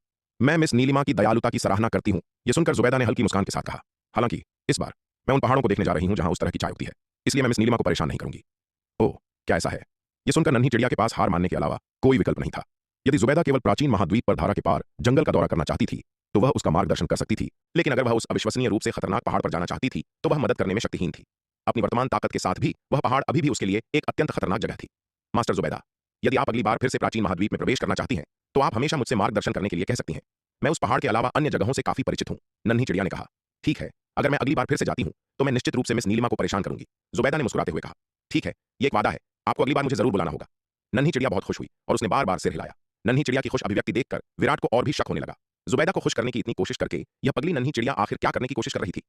मैं मिस नीलिमा की दयालुता की सराहना करती हूँ। यह सुनकर जुबैदा ने हल्की मुस्कान के साथ कहा, हालांकि इस बार मैं उन पहाड़ों को देखने जा रही हूँ जहां उस तरह की चाय होती है, इसलिए मैं मिस नीलिमा को परेशान नहीं करूंगी। ओह, क्या ऐसा है? यह सुनकर नन्ही चिड़िया के पास हार मानने के अलावा कोई विकल्प नहीं था। यदि जुबैदा केवल प्राचीन महाद्वीप पर धारा के पार जंगल का दौरा करना चाहती थी तो वह उसका मार्गदर्शन कर सकती थी, लेकिन अगर वह उस अविश्वसनीय रूप से खतरनाक पहाड़ पर जाना चाहती थी तो वह मदद करने में शक्तिहीन थी। अपनी वर्तमान ताकत के साथ भी वह पहाड़ अभी भी उसके लिए एक अत्यंत खतरनाक जगह थी। मास्टर जुबैदा, यदि आप अगली बार फिर से प्राचीन महाद्वीप में प्रवेश करना चाहती हैं तो आप हमेशा मुझसे मार्गदर्शन करने के लिए कह सकती हैं। मैं उस पहाड़ के अलावा अन्य जगहों से काफी परिचित हूँ, नन्ही चिड़िया ने कहा। ठीक है, अगर मैं अगली बार फिर से जाती हूँ तो मैं निश्चित रूप से मिस नीलिमा को परेशान करूंगी, जुबैदा ने मुस्कुराते हुए कहा। ठीक है, ये एक वादा है, आपको अगली बार मुझे जरूर बुलाना होगा। नन्ही चिड़िया बहुत खुश हुई और उसने बार बार सिर हिलाया। नन्ही चिड़िया की खुश अभिव्यक्ति देखकर विराट को और भी शक होने लगा। जुबैदा को खुश करने की इतनी कोशिश करके यह पगली नन्ही चिड़िया आखिर क्या करने की कोशिश कर रही थी?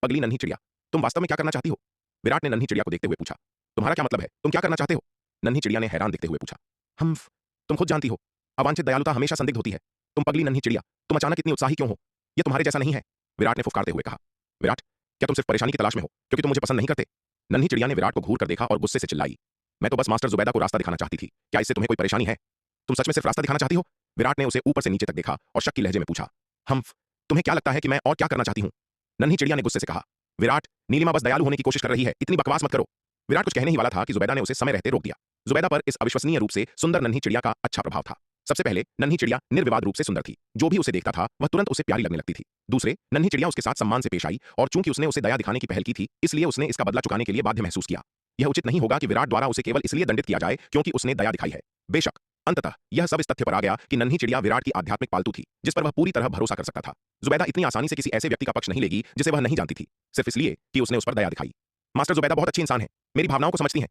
पगली नन्ही चिड़िया, तुम वास्तव में क्या करना चाहती हो? विराट ने नन्ही चिड़िया को देखते हुए पूछा, तुम्हारा क्या मतलब है, तुम क्या करना चाहते हो? नन्ही चिड़िया ने हैरान दिखते हुए पूछा, हम तुम खुद जानती हो, अवांछित दयालुता हमेशा संदिग्ध होती है। तुम पगली नन्ही चिड़िया, तुम अचानक इतनी उत्साही क्यों हो? यह तुम्हारे जैसा नहीं है। विराट ने फुफकारते हुए कहा, विराट, क्या तुम सिर्फ परेशानी की तलाश में हो क्योंकि तुम मुझे पसंद नहीं करते? नन्ही चिड़िया ने विराट को घूर कर देखा और गुस्से से चिल्लाई, मैं तो बस मास्टर जुबैदा को रास्ता दिखाना चाहती थी, क्या इससे तुम्हें कोई परेशानी है? तुम सच में सिर्फ रास्ता दिखाना चाहती हो? विराट ने उसे ऊपर से नीचे तक देखा और शक की लहजे में पूछा, हम तुम्हें क्या लगता है कि मैं और क्या करना चाहती हूँ? नन्ही चिड़िया ने गुस्से से कहा, विराट, नीलिमा बस दयालु होने की कोशिश कर रही है, इतनी बकवास मत करो। विराट कुछ कहने ही वाला था कि जुबैदा ने उसे समय रहते रोक दिया। जुबैदा पर इस अविश्वसनीय रूप से सुंदर नन्ही चिड़िया का अच्छा प्रभाव था। सबसे पहले नन्ही चिड़िया निर्विवाद रूप से सुंदर थी, जो भी उसे देखता था वह तुरंत उसे प्यारी लगने लगती थी। दूसरे, नन्ही चिड़िया उसके साथ सम्मान से पेश आई और चूंकि उसने उसे दया दिखाने की पहल की थी, इसलिए उसने इसका बदला चुकाने के लिए बाध्य महसूस किया। यह उचित नहीं होगा कि विराट द्वारा उसे केवल इसलिए दंडित किया जाए क्योंकि उसने दया दिखाई है। बेशक अंततः यह सब इस तथ्य पर आ गया कि नन्ही चिड़िया विराट की आध्यात्मिक पालतू थी, जिस पर वह पूरी तरह भरोसा कर सकता था। जुबैदा इतनी आसानी से किसी ऐसे व्यक्ति का पक्ष नहीं लेगी जिसे वह नहीं जानती थी, सिर्फ इसलिए कि उसने उस पर दया दिखाई। मास्टर जुबैदा बहुत अच्छी इंसान है, मेरी भावनाओं को समझती हैं।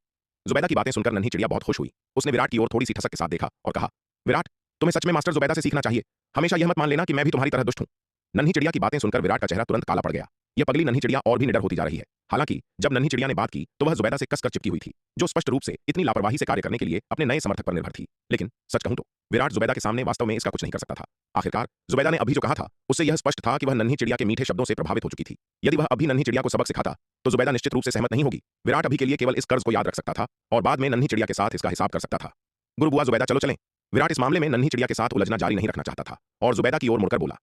जुबैदा की बातें सुनकर नन्ही चिड़िया बहुत खुश हुई। उसने विराट की ओर थोड़ी सी ठसक के साथ देखा और कहा, विराट, तुम्हें सच में मास्टर जुबैदा से सीखना चाहिए। हमेशा यह मत मान लेना कि मैं भी तुम्हारी तरह दुष्ट हूं। नन्ही चिड़िया की बातें सुनकर विराट का चेहरा तुरंत काला पड़ गया। यह पगली नन्ही चिड़िया और भी निडर होती जा रही है। हालांकि जब नन्ही चिड़िया ने बात की तो वह जुबैदा से कसकर चिपकी हुई थी, जो स्पष्ट रूप से इतनी लापरवाही से कार्य करने के लिए अपने नए समर्थक पर निर्भर थी। लेकिन सच कहूं तो विराट जुबैदा के सामने वास्तव में इसका कुछ नहीं कर सकता था। आखिरकार जुबैदा ने अभी जो कहा था उससे यह स्पष्ट था कि वह नन्ही चिड़िया के मीठे शब्दों से प्रभावित हो चुकी थी। यदि वह अभी नन्ही चिड़िया को सबक सिखाता तो जुबैदा निश्चित रूप से सहमत नहीं होगी। विराट अभी के लिए केवल इस कर्ज को याद रख सकता था और बाद में नन्ही चिड़िया के साथ इसका हिसाब कर सकता था। गुरु बुआ जुबैदा, चलो चलें। विराट इस मामले में नन्ही चिड़िया के साथ उलझना जारी नहीं रखना चाहता था और जुबैदा की ओर मुड़कर बोला।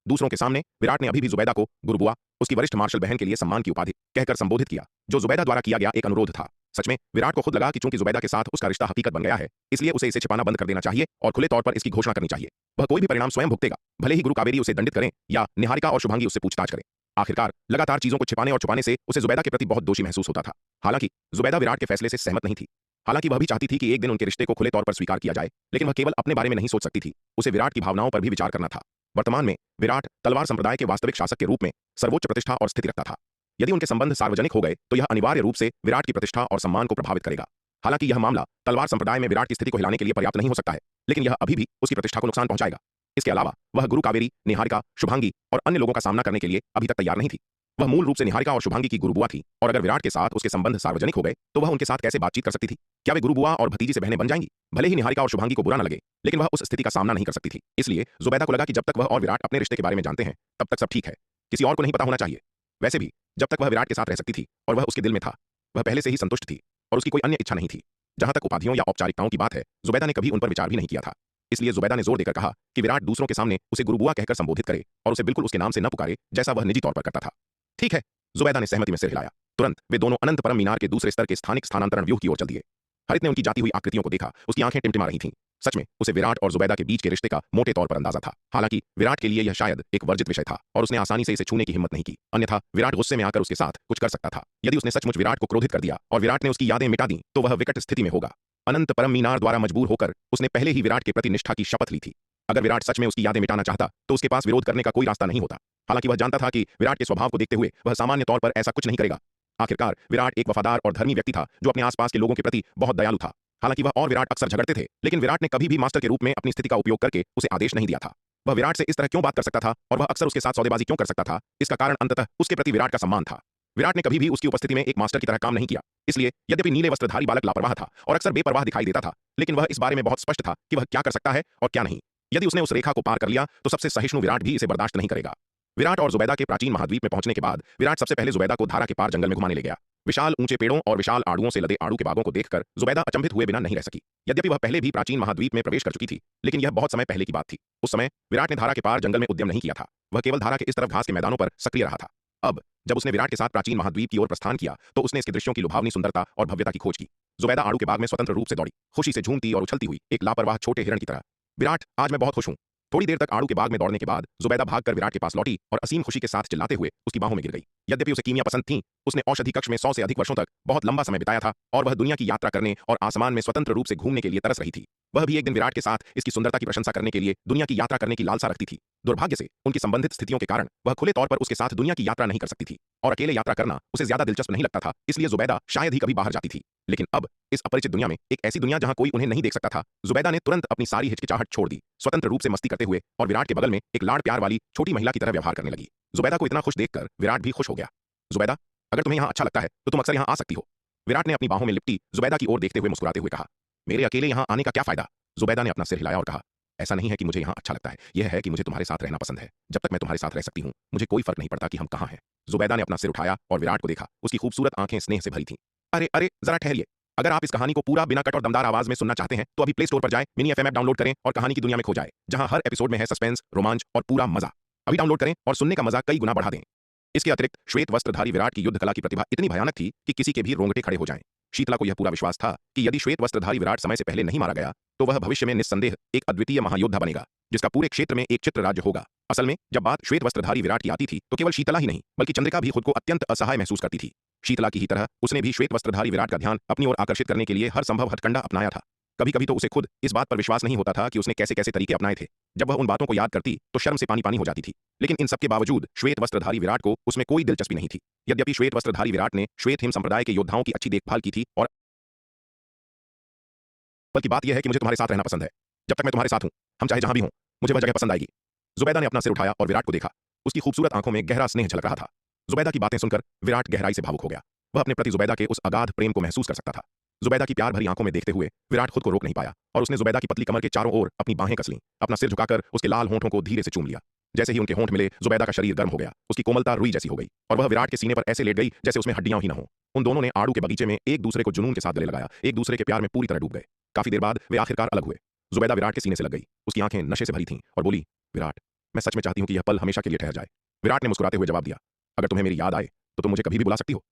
दूसरों के सामने विराट ने अभी भी जुबैदा को गुरु बुआ, उसकी वरिष्ठ मार्शल बहन के लिए सम्मान की उपाधि कहकर संबोधित किया, जो जुबैदा द्वारा किया गया एक अनुरोध था। सच में विराट को खुद लगा कि चूंकि जुबैदा के साथ उसका रिश्ता हकीकत बन गया है, इसलिए उसे इसे छिपाना बंद कर देना चाहिए और खुले तौर पर इसकी घोषणा करनी चाहिए। वह कोई भी परिणाम स्वयं भुगतेगा, भले ही गुरु कावेरी उसे दंडित करें या निहारिका और शुभांगी उससे पूछताछ करें। आखिरकार लगातार चीजों को छिपाने और छुपाने से उसे जुबैदा के प्रति बहुत दोषी महसूस होता था। हालांकि जुबैदा विराट के फैसले से सहमत नहीं थी। हालांकि वह भी चाहती थी कि एक दिन उनके रिश्ते को खुले तौर पर स्वीकार किया जाए, लेकिन वह केवल अपने बारे में नहीं सोच सकती थी, उसे विराट की भावनाओं पर भी विचार करना था। वर्तमान में विराट तलवार संप्रदाय के वास्तविक शासक के रूप में सर्वोच्च प्रतिष्ठा और स्थिति रखता था। यदि उनके संबंध सार्वजनिक हो गए तो यह अनिवार्य रूप से विराट की प्रतिष्ठा और सम्मान को प्रभावित करेगा। हालांकि यह मामला तलवार संप्रदाय में विराट की स्थिति को हिलाने के लिए पर्याप्त नहीं हो सकता है, लेकिन यह अभी भी उसकी प्रतिष्ठा को नुकसान पहुंचाएगा। इसके अलावा वह गुरु कावेरी, निहारिका, शुभांगी और अन्य लोगों का सामना करने के लिए अभी तक तैयार नहीं थी। वह मूल रूप से निहारिका और शुभांगी की गुरु बुआ थी और अगर विराट के साथ उसके संबंध सार्वजनिक हो गए तो वह उनके साथ कैसे बातचीत कर सकती थी? क्या वे गुरु बुआ और भतीजी से बहनें बन जाएंगी? भले ही निहारिका और शुभांगी को बुरा न लगे, लेकिन वह उस स्थिति का सामना नहीं कर सकती थी। इसलिए जुबैदा को लगा कि जब तक वह और विराट अपने रिश्ते के बारे में जानते हैं तब तक सब ठीक है, किसी और को नहीं पता होना चाहिए। वैसे भी जब तक वह विराट के साथ रह सकती थी और वह उसके दिल में था, वह पहले से ही संतुष्ट थी और उसकी कोई अन्य इच्छा नहीं थी। जहां तक उपाधियों या औपचारिकताओं की बात है, जुबैदा ने कभी उन पर विचार भी नहीं किया था। इसलिए जुबैदा ने जोर देकर कहा कि विराट दूसरों के सामने उसे गुरु बुआ कहकर संबोधित करे और उसे बिल्कुल उसके नाम से न पुकारे जैसा वह निजी तौर पर करता था। ठीक है, जुबैदा ने सहमति में सिर हिलाया। तुरंत वे दोनों अनंत परम मीनार के दूसरे स्तर के स्थानिक स्थानांतरण व्यूह की ओर चल दिए। हरित ने उनकी जाती हुई आकृतियों को देखा, उसकी आंखें टिमटिमा रही थीं। सच में उसे विराट और जुबैदा के बीच के रिश्ते का मोटे तौर पर अंदाजा था। हालांकि विराट के लिए यह शायद एक वर्जित विषय था और उसने आसानी से इसे छूने की हिम्मत नहीं की, अन्यथा विराट गुस्से में आकर उसके साथ कुछ कर सकता था। यदि उसने सचमुच विराट को क्रोधित कर दिया और विराट ने उसकी यादें मिटा दी तो वह विकट स्थिति में होगा। अनंत परम मीनार द्वारा मजबूर होकर उसने पहले ही विराट के प्रति निष्ठा की शपथ ली थी। अगर विराट सच में उसकी यादें मिटाना चाहता तो उसके पास विरोध करने का कोई रास्ता नहीं होता। हालांकि वह जानता था कि विराट के स्वभाव को देखते हुए वह सामान्य तौर पर ऐसा कुछ नहीं करेगा। आखिरकार विराट एक वफादार और धर्मी व्यक्ति था जो अपने आसपास के लोगों के प्रति बहुत दयालु था। हालांकि वह और विराट अक्सर झगड़ते थे, लेकिन विराट ने कभी भी मास्टर के रूप में अपनी स्थिति का उपयोग करके उसे आदेश नहीं दिया था। वह विराट से इस तरह क्यों बात कर सकता था और वह अक्सर उसके साथ सौदेबाजी क्यों कर सकता था? इसका कारण अंततः उसके प्रति विराट का सम्मान था। विराट ने कभी भी उसकी उपस्थिति में एक मास्टर की तरह काम नहीं किया। इसलिए यद्यपि नीले वस्त्रधारी बालक लापरवाह था और अक्सर बेपरवाह दिखाई देता था, लेकिन वह इस बारे में बहुत स्पष्ट था कि वह क्या कर सकता है और क्या नहीं। यदि उसने उस रेखा को पार कर लिया तो सबसे सहिष्णु विराट भी इसे बर्दाश्त नहीं करेगा। विराट और जुबैदा के प्राचीन महाद्वीप में पहुंचने के बाद विराट सबसे पहले जुबैदा को धारा के पार जंगल में घुमाने ले गया। विशाल ऊंचे पेड़ों और विशाल आड़ुओं से लदे आड़ू के बागों को देखकर जुबैदा अचंभित हुए बिना नहीं रह सकी। यद्यपि वह पहले भी प्राचीन महाद्वीप में प्रवेश कर चुकी थी, लेकिन यह बहुत समय पहले की बात थी। उस समय विराट ने धारा के पार जंगल में उद्यम नहीं किया था, वह केवल धारा के इस तरफ घास के मैदानों पर सक्रिय रहा था। अब जब उसने विराट के साथ प्राचीन महाद्वीप की ओर प्रस्थान किया तो उसने इसके दृश्यों की लुभावनी सुंदरता और भव्यता की खोज की। जुबैदा आड़ू के बाग में स्वतंत्र रूप से दौड़ी, खुशी से झूमती और उछलती हुई एक लापरवाह छोटे हिरण की तरह। विराट, आज मैं बहुत खुश हूं। थोड़ी देर तक आड़ू के बाग में दौड़ने के बाद जुबैदा भागकर विराट के पास लौटी और असीम खुशी के साथ चिल्लाते हुए उसकी बाहों में गिर गई। यद्यपि उसे कीमिया पसंद थी, उसने औषधि कक्ष में 100 से अधिक वर्षों तक बहुत लंबा समय बिताया था और वह दुनिया की यात्रा करने और आसमान में स्वतंत्र रूप से घूमने के लिए तरस रही थी। वह भी एक दिन विराट के साथ इसकी सुंदरता की प्रशंसा करने के लिए दुनिया की यात्रा करने की लालसा रखती थी। दुर्भाग्य से उनकी संबंधित स्थितियों के कारण वह खुले तौर पर उसके साथ दुनिया की यात्रा नहीं कर सकती थी और अकेले यात्रा करना उसे ज्यादा दिलचस्प नहीं लगता था। इसलिए जुबैदा शायद ही कभी बाहर जाती थी। लेकिन अब इस अपरिचित दुनिया में, एक ऐसी दुनिया जहां कोई उन्हें नहीं देख सकता था, जुबैदा ने तुरंत अपनी सारी हिचकिचाहट छोड़ दी, स्वतंत्र रूप से मस्ती करते हुए और विराट के बगल में एक लाड़ प्यार वाली छोटी महिला की तरह व्यवहार करने लगी। जुबैदा को इतना खुश देखकर विराट भी खुश हो गया। जुबैदा, अगर तुम्हें यहाँ अच्छा लगता है तो तुम अक्सर यहाँ आ सकती हो। विराट ने अपनी बाहों में लिपटी जुबैदा की ओर देखते हुए मुस्कुराते हुए कहा। मेरे अकेले यहाँ आने का क्या फायदा? जुबैदा ने अपना सिर हिलाया और कहा, ऐसा नहीं है कि मुझे यहाँ अच्छा लगता है, यह है कि मुझे तुम्हारे साथ रहना पसंद है। जब तक मैं तुम्हारे साथ रह सकती हूँ मुझे कोई फर्क नहीं पड़ता कि हम कहाँ हैं। जुबैदा ने अपना सिर उठाया और विराट को देखा। उसकी खूबसूरत आंखें स्नेह से भरी थीं। अरे अरे, जरा ठहरिए। अगर आप इस कहानी को पूरा बिना कट और दमदार आवाज में सुनना चाहते हैं तो अभी प्ले स्टोर पर जाएं, मिनी एफएम ऐप डाउनलोड करें और कहानी की दुनिया में खो जाएं, जहां हर एपिसोड में है सस्पेंस, रोमांच और पूरा मजा। अभी डाउनलोड करें और सुनने का मजा कई गुना बढ़ा दें। इसके अतिरिक्त श्वेत वस्त्रधारी विराट की युद्ध कला की प्रतिभा इतनी भयानक थी कि किसी के भी रोंगटे खड़े हो जाएं। शीतला को यह पूरा विश्वास था कि यदि श्वेत वस्त्रधारी विराट समय से पहले नहीं मारा गया तो वह भविष्य में निस्संदेह एक अद्वितीय महायोद्धा बनेगा, जिसका पूरे क्षेत्र में एक चित्र राज्य होगा। असल में जब बात श्वेत वस्त्रधारी विराट की आती थी तो केवल शीतला ही नहीं बल्कि चंद्रिका भी खुद को अत्यंत असहाय महसूस करती थी। शीतला की ही तरह उसने भी श्वेत वस्त्रधारी विराट का ध्यान अपनी ओर आकर्षित करने के लिए हर संभव हथकंडा अपनाया था। कभी कभी तो उसे खुद इस बात पर विश्वास नहीं होता था कि उसने कैसे कैसे तरीके अपनाए थे। जब वह उन बातों को याद करती तो शर्म से पानी पानी हो जाती थी। लेकिन इन सबके बावजूद श्वेत वस्त्रधारी विराट को उसमें कोई दिलचस्पी नहीं थी। यद्यपि श्वेत वस्त्रधारी विराट ने श्वेत हिम संप्रदाय के योद्धाओं की अच्छी देखभाल की थी और बल्कि बात यह है कि मुझे तुम्हारे साथ रहना पसंद है। जब तक मैं तुम्हारे साथ हूं, हम चाहे जहां भी हों, मुझे वह जगह पसंद आएगी। जुबैदा ने अपना सिर उठाया और विराट को देखा। उसकी खूबसूरत आंखों में गहरा स्नेह झलक रहा था। जुबैदा की बातें सुनकर विराट गहराई से भावुक हो गया। वह अपने प्रति जुबैदा के उस अगाध प्रेम को महसूस कर सकता था। जुबैदा की प्यार भरी आंखों में देखते हुए विराट खुद को रोक नहीं पाया और उसने जुबैदा की पतली कमर के चारों ओर अपनी बाहें कस लीं। अपना सिर झुकाकर उसके लाल होंठों को धीरे से चूम लिया। जैसे ही उनके होंठ मिले जुबैदा का शरीर गर्म हो गया। उसकी कोमलता रुई जैसी हो गई और वह विराट के सीने पर ऐसे लेट गई जैसे उसमें हड्डियां ही न हो। उन दोनों ने आड़ू के बगीचे में एक दूसरे को जुनून के साथ गले लगाया, एक दूसरे के प्यार में पूरी तरह डूब गए। काफी देर बाद वे आखिरकार अलग हुए। जुबैदा विराट के सीने से लग गई। उसकी आंखें नशे से भरी थीं और बोली, विराट, मैं सच में चाहती हूं कि यह पल हमेशा के लिए ठहर जाए। विराट ने मुस्कुराते हुए जवाब दिया, अगर तुम्हें मेरी याद आए तो तुम मुझे कभी भी बुला सकती हो।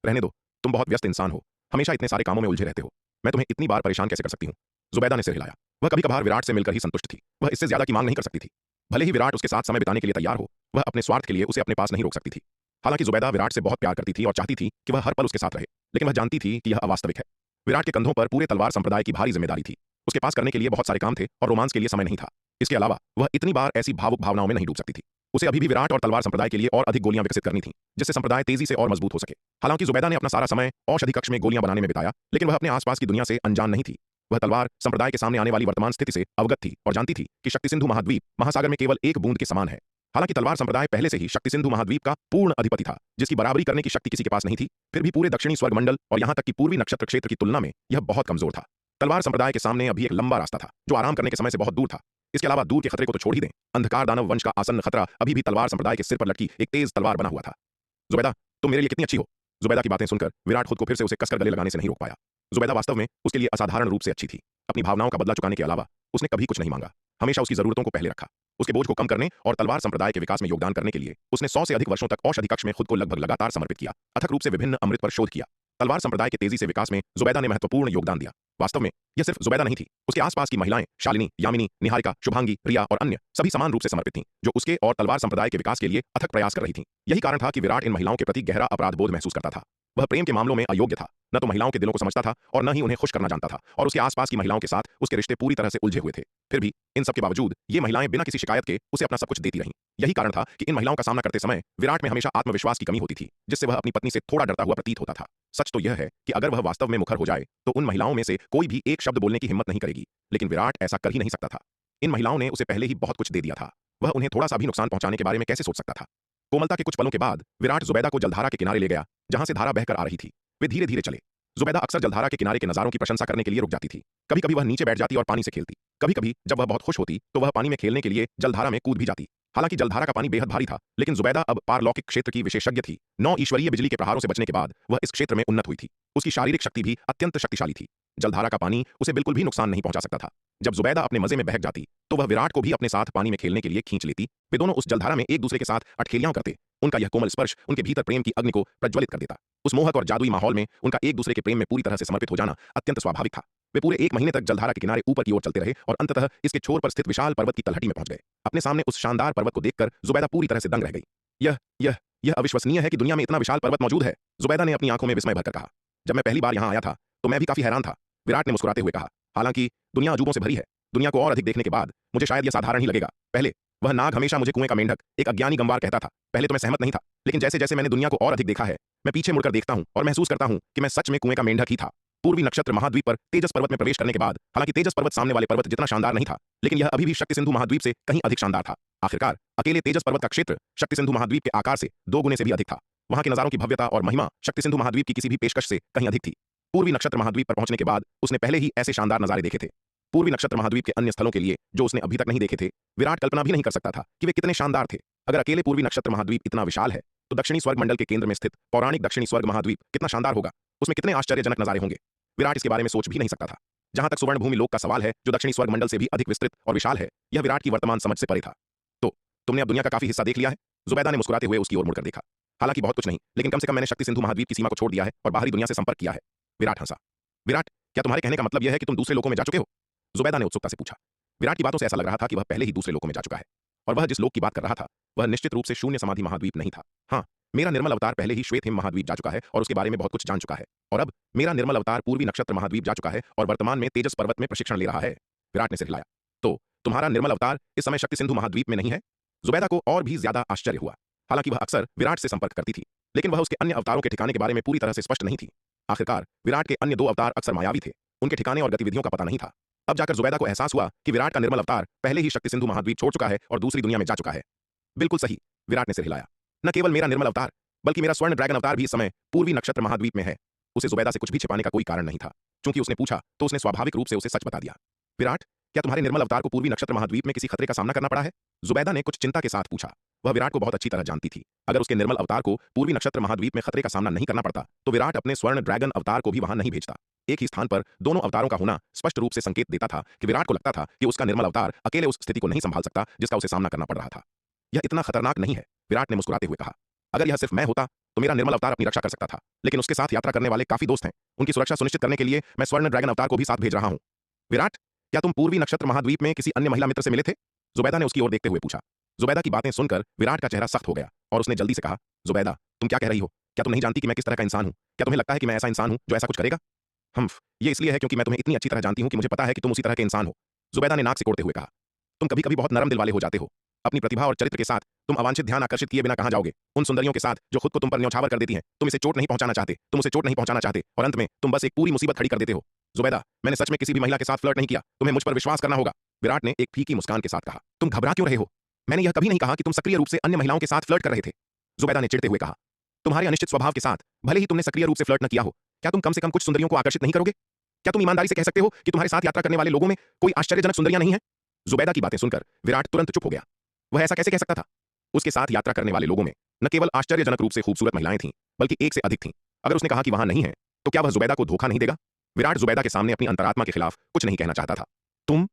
रहने दो, तुम बहुत व्यस्त इंसान हो, हमेशा इतने सारे कामों में उलझे रहते हो। मैं तुम्हें इतनी बार परेशान कैसे कर सकती हूँ? जुबैदा ने सिर हिलाया। वह कभी कभार विराट से मिलकर ही संतुष्ट थी। वह इससे ज्यादा की मांग नहीं कर सकती थी। भले ही विराट उसके साथ समय बिताने के लिए तैयार हो, वह अपने स्वार्थ के लिए उसे अपने पास नहीं रोक सकती थी। हालांकि जुबैदा विराट से बहुत प्यार करती थी और चाहती थी कि वह हर पल उसके साथ रहे, लेकिन वह जानती थी कि यह अवास्तविक है। विराट के कंधों पर पूरे तलवार संप्रदाय की भारी जिम्मेदारी थी। उसके पास करने के लिए बहुत सारे काम थे और रोमांस के लिए समय नहीं था। इसके अलावा वह इतनी बार ऐसी भावुक भावनाओं में नहीं डूब सकती थी। उसे अभी भी विराट और तलवार संप्रदाय के लिए और अधिक गोलियां विकसित करनी थी, जिससे संप्रदाय तेजी से और मजबूत हो सके। हालांकि जुबैदा ने अपना सारा समय औषधि कक्ष में गोलियां बनाने में बिताया, लेकिन वह अपने आसपास की दुनिया से अनजान नहीं थी। वह तलवार संप्रदाय के सामने आने वाली वर्तमान स्थिति से अवगत थी और जानती थी कि शक्ति सिंधु महाद्वीप महासागर में केवल एक बूंद के समान है। हालांकि तलवार संप्रदाय पहले से ही शक्ति सिंधु महाद्वीप का पूर्ण अधिपति था, जिसकी बराबरी करने की शक्ति किसी के पास नहीं थी। फिर भी पूरे दक्षिणी स्वर्ग मंडल और यहां तक कि पूर्वी नक्षत्र क्षेत्र की तुलना में यह बहुत कमजोर था। तलवार संप्रदाय के सामने अभी एक लंबा रास्ता था जो आराम करने के समय से बहुत दूर था। इसके अलावा दूर के खतरे को तो छोड़ ही दें, अंधकार दानव वंश का आसन्न खतरा अभी भी तलवार संप्रदाय के सिर पर लटकी एक तेज तलवार बना हुआ था। जुबैदा, तुम मेरे लिए कितनी अच्छी हो। जुबैदा की बातें सुनकर विराट खुद को फिर से उसे कसकर गले लगाने से नहीं रोक पाया। जुबैदा वास्तव में उसके लिए असाधारण रूप से अच्छी थी। अपनी भावनाओं का बदला चुकाने के अलावा उसने कभी कुछ नहीं मांगा, हमेशा उसकी जरूरतों को पहले रखा। उसके बोझ को कम करने और तलवार संप्रदाय के विकास में योगदान करने के लिए उसने 100 से अधिक वर्षों तक औषधि कक्ष में खुद को लगभग लगातार समर्पित किया। अथक रूप से विभिन्न अमृत पर शोध किया। तलवार संप्रदाय के तेजी से विकास में जुबैदा ने महत्वपूर्ण योगदान दिया। वास्तव में यह सिर्फ जुबैदा नहीं थी, उसके आसपास की महिलाएं शालिनी, यामिनी, निहारिका, शुभांगी, रिया और अन्य सभी समान रूप से समर्पित थीं, जो उसके और तलवार संप्रदाय के विकास के लिए अथक प्रयास कर रही थीं। यही कारण था कि विराट इन महिलाओं के प्रति गहरा अपराध बोध महसूस करता था। वह प्रेम के मामलों में अयोग्य था, न तो महिलाओं के दिलों को समझता था और न ही उन्हें खुश करना जानता था, और उसके आसपास की महिलाओं के साथ उसके रिश्ते पूरी तरह से उलझे हुए थे। फिर भी इन सब के बावजूद ये महिलाएं बिना किसी शिकायत के उसे अपना सब कुछ देती रहीं। यही कारण था कि इन महिलाओं का सामना करते समय विराट में हमेशा आत्मविश्वास की कमी होती थी, जिससे वह अपनी पत्नी से थोड़ा डरता हुआ प्रतीत होता था। सच तो यह है कि अगर वह वास्तव में मुखर हो जाए तो उन महिलाओं में से कोई भी एक शब्द बोलने की हिम्मत नहीं करेगी, लेकिन विराट ऐसा कर ही नहीं सकता था। इन महिलाओं ने उसे पहले ही बहुत कुछ दे दिया था, वह उन्हें थोड़ा सा भी नुकसान पहुंचाने के बारे में कैसे सोच सकता था। कोमलता के कुछ पलों के बाद विराट जुबैदा को जलधारा के किनारे ले गया, जहां से धारा बहकर आ रही थी। वे धीरे धीरे चले। जुबैदा अक्सर जलधारा के किनारे के नजारों की प्रशंसा करने के लिए रुक जाती थी। कभी कभी वह नीचे बैठ जाती और पानी से खेलती। कभी कभी जब वह बहुत खुश होती तो वह पानी में खेलने के लिए जलधारा में कूद भी जाती। हालांकि जलधारा का पानी बेहद भारी था, लेकिन जुबैदा अब पारलौकिक क्षेत्र की विशेषज्ञ थी। 9 ईश्वरीय बिजली के प्रहारों से बचने के बाद वह इस क्षेत्र में उन्नत हुई थी। उसकी शारीरिक शक्ति भी अत्यंत शक्तिशाली थी। जलधारा का पानी उसे बिल्कुल भी नुकसान नहीं पहुंचा सकता था। जब जुबैदा अपने मजे में बहक जाती तो वह विराट को भी अपने साथ पानी में खेलने के लिए खींच लेती। वे दोनों उस जलधारा में एक दूसरे के साथ अटखेलियां करते। उनका यह कोमल स्पर्श उनके भीतर प्रेम की अग्नि को प्रज्वलित कर देता। उस मोहक और जादुई माहौल में उनका एक दूसरे के प्रेम में पूरी तरह से समर्पित हो जाना अत्यंत स्वाभाविक था। वे पूरे 1 महीने तक जलधारा के किनारे ऊपर की ओर चलते रहे और अंततः इसके छोर पर स्थित विशाल पर्वत की तलहटी में पहुंच गए। अपने सामने उस शानदार पर्वत को देखकर जुबैदा पूरी तरह से दंग रह गई। यह अविश्वसनीय है कि दुनिया में इतना विशाल पर्वत मौजूद है, जुबैदा ने अपनी आंखों में विस्मय भरकर कहा। जब मैं पहली बार यहां आया था तो मैं भी काफी हैरान था, विराट ने मुस्कुराते हुए कहा। हालांकि दुनिया अजूबों से भरी है। दुनिया को और अधिक देखने के बाद मुझे शायद यह साधारण ही लगेगा। पहले वह नाग हमेशा मुझे कुएं का मेंढक, एक अज्ञानी गंवार कहता था। पहले तो मैं सहमत नहीं था, लेकिन जैसे जैसे मैंने दुनिया को और अधिक देखा है, मैं पीछे मुड़कर देखता हूं और महसूस करता हूं कि मैं सच में कुएं का मेंढक ही था। पूर्वी नक्षत्र महाद्वीप पर तेजस पर्वत में प्रवेश करने के बाद, हालांकि तेजस पर्वत सामने वाले पर्वत जितना शानदार नहीं था, लेकिन यह अभी भी शक्ति सिंधु महाद्वीप से कहीं अधिक शानदार था। आखिरकार अकेले तेजस पर्वत का क्षेत्र शक्ति सिंधु महाद्वीप के आकार से 2 गुने से भी अधिक था। वहां के नजारों की भव्यता और महिमा शक्ति सिंधु महाद्वीप की किसी भी पेशकश से कहीं अधिक थी। पूर्वी नक्षत्र महाद्वीप पर पहुंचने के बाद उसने पहले ही ऐसे शानदार नजारे देखे थे। पूर्वी नक्षत्र महाद्वीप के अन्य स्थलों के लिए जो उसने अभी तक नहीं देखे थे, विराट कल्पना भी नहीं कर सकता था कि वे कितने शानदार थे। अगर अकेले पूर्वी नक्षत्र महाद्वीप इतना विशाल है, तो दक्षिणी स्वर्ग मंडल के केंद्र में स्थित पौराणिक दक्षिणी स्वर्ग महाद्वीप कितना शानदार होगा, उसमें कितने आश्चर्यजनक नजारे होंगे। विराट इसके बारे में सोच भी नहीं सकता था। जहां तक सुवर्ण भूमि लोक का सवाल है, जो दक्षिणी स्वर्ग मंडल से भी अधिक विस्तृत और विशाल है, यह विराट की वर्तमान समझ से परे था। तो तुमने अब दुनिया का काफी हिस्सा देख लिया है? जुबैदा ने मुस्कुराते हुए उसकी ओर मुड़कर देखा। हालांकि बहुत कुछ नहीं, लेकिन कम से कम मैंने शक्ति सिंधु महाद्वीप की सीमा को छोड़ दिया है और बाहरी दुनिया से संपर्क किया है। विराट हंसा। विराट, क्या तुम्हारे कहने का मतलब यह है कि तुम दूसरे लोकों में जा चुके हो? जुबैदा ने उत्सुकता से पूछा। विराट की बातों से ऐसा लग रहा था कि वह पहले ही दूसरे लोकों में जा चुका है, और वह जिस लोक की बात कर रहा था वह निश्चित रूप से शून्य समाधि महाद्वीप नहीं था। हाँ, मेरा निर्मल अवतार पहले ही श्वेत हिम महाद्वीप जा चुका है और उसके बारे में बहुत कुछ जान चुका है, और अब मेरा निर्मल अवतार पूर्वी नक्षत्र महाद्वीप जा चुका है और वर्तमान में तेजस पर्वत में प्रशिक्षण ले रहा है। विराट ने सिर हिलाया। तो तुम्हारा निर्मल अवतार इस समय शक्ति सिंधु महाद्वीप में नहीं है? जुबैदा को और भी ज्यादा आश्चर्य हुआ। हालांकि वह अक्सर विराट से संपर्क करती थी, लेकिन वह उसके अन्य अवतारों के ठिकाने के बारे में पूरी तरह से स्पष्ट नहीं थी। आखिरकार विराट के अन्य दो अवतार अक्सर मायावी थे, उनके ठिकाने और गतिविधियों का पता नहीं था। अब जाकर जुबैदा को एहसास हुआ कि विराट का निर्मल अवतार पहले ही शक्ति सिंधु महाद्वीप छोड़ चुका है और दूसरी दुनिया में जा चुका है। बिल्कुल सही, विराट ने सिर हिलाया। न केवल मेरा निर्मल अवतार, बल्कि मेरा स्वर्ण ड्रैगन अवतार भी इस समय पूर्वी नक्षत्र महाद्वीप में है। उसे जुबैदा से कुछ भी छिपाने का कोई कारण नहीं था। चूंकि उसने पूछा तो उसने स्वाभाविक रूप से उसे सच बता दिया। विराट, क्या तुम्हारे निर्मल अवतार को पूर्वी नक्षत्र महाद्वीप में किसी खतरे का सामना करना पड़ा है? जुबैदा ने कुछ चिंता के साथ पूछा। वह विराट को बहुत अच्छी तरह जानती थी। अगर उसके निर्मल अवतार को पूर्वी नक्षत्र महाद्वीप में खतरे का सामना नहीं करना पड़ता, तो विराट अपने स्वर्ण ड्रैगन अवतार को भी वहां नहीं भेजता। एक ही स्थान पर दोनों अवतारों का होना स्पष्ट रूप से संकेत देता था कि विराट को लगता था कि उसका निर्मल अवतार अकेले उस स्थिति को नहीं संभाल सकता जिसका उसे सामना करना पड़ रहा था। यह इतना खतरनाक नहीं है, विराट ने मुस्कुराते हुए कहा। अगर यह सिर्फ मैं होता तो मेरा निर्मल अवतार अपनी रक्षा कर सकता था, लेकिन उसके साथ यात्रा करने वाले काफी दोस्त हैं। उनकी सुरक्षा सुनिश्चित करने के लिए मैं स्वर्ण ड्रैगन अवतार को भी साथ भेज रहा हूं। विराट, क्या तुम पूर्वी नक्षत्र महाद्वीप में किसी अन्य महिला मित्र से मिले थे? जुबैदा ने उसकी ओर देखते हुए पूछा। जुबैदा की बातें सुनकर विराट का चेहरा सख्त हो गया और उसने जल्दी से कहा, जुबैदा, तुम क्या कह रही हो? क्या तुम नहीं जानती कि मैं किस तरह का इंसान हूं? क्या तुम्हें लगता है कि मैं ऐसा इंसान हूं जो ऐसा कुछ करेगा? ये इसलिए है क्योंकि मैं तुम्हें इतनी अच्छी तरह जानती हूं कि मुझे पता है कि तुम उसी तरह के इंसान हो। जुबैदा ने नाक सिकोड़ते हुए कहा। तुम कभी कभी बहुत नरम दिल वाले हो जाते हो। अपनी प्रतिभा और चरित्र के साथ तुम अवांछित ध्यान आकर्षित किए बिना कहां जाओगे? उन सुंदरियों के साथ जो खुद को तुम पर न्यौछावर कर देती हैं। तुम इसे चोट नहीं पहुंचाना चाहते, तुम उसे चोट नहीं पहुंचाना चाहते, और अंत में तुम बस एक पूरी मुसीबत खड़ी कर देते हो। जुबैदा, मैंने सच में किसी भी महिला के साथ फ्लर्ट नहीं किया। तुम्हें मुझ पर विश्वास करना होगा। विराट ने एक फीकी मुस्कान के साथ कहा। तुम घबरा क्यों रहे हो? मैंने यह कभी नहीं कहा कि तुम सक्रिय रूप से अन्य महिलाओं के साथ फ्लर्ट कर रहे थे। जुबैदा ने चिढ़ते हुए कहा। तुम्हारे अनिश्चित स्वभाव के साथ भले ही तुमने सक्रिय रूप से फ्लर्ट न किया हो, क्या तुम कम से कम कुछ सुंदरियों को आकर्षित नहीं करोगे? क्या तुम ईमानदारी से कह सकते हो कि तुम्हारे साथ यात्रा करने वाले लोगों में कोई आश्चर्यजनक सुंदरियां नहीं है? जुबैदा की बातें सुनकर विराट तुरंत चुप हो गया। वह ऐसा कैसे कह सकता था? उसके साथ यात्रा करने वाले लोगों में न केवल आश्चर्यजनक रूप से खूबसूरत महिलाएं थीं, बल्कि एक से अधिक थीं। अगर उसने कहा कि वहां नहीं है, तो क्या वह जुबैदा को धोखा नहीं देगा? विराट जुबैदा के सामने अपनी अंतरात्मा के खिलाफ कुछ नहीं कहना चाहता था। तुम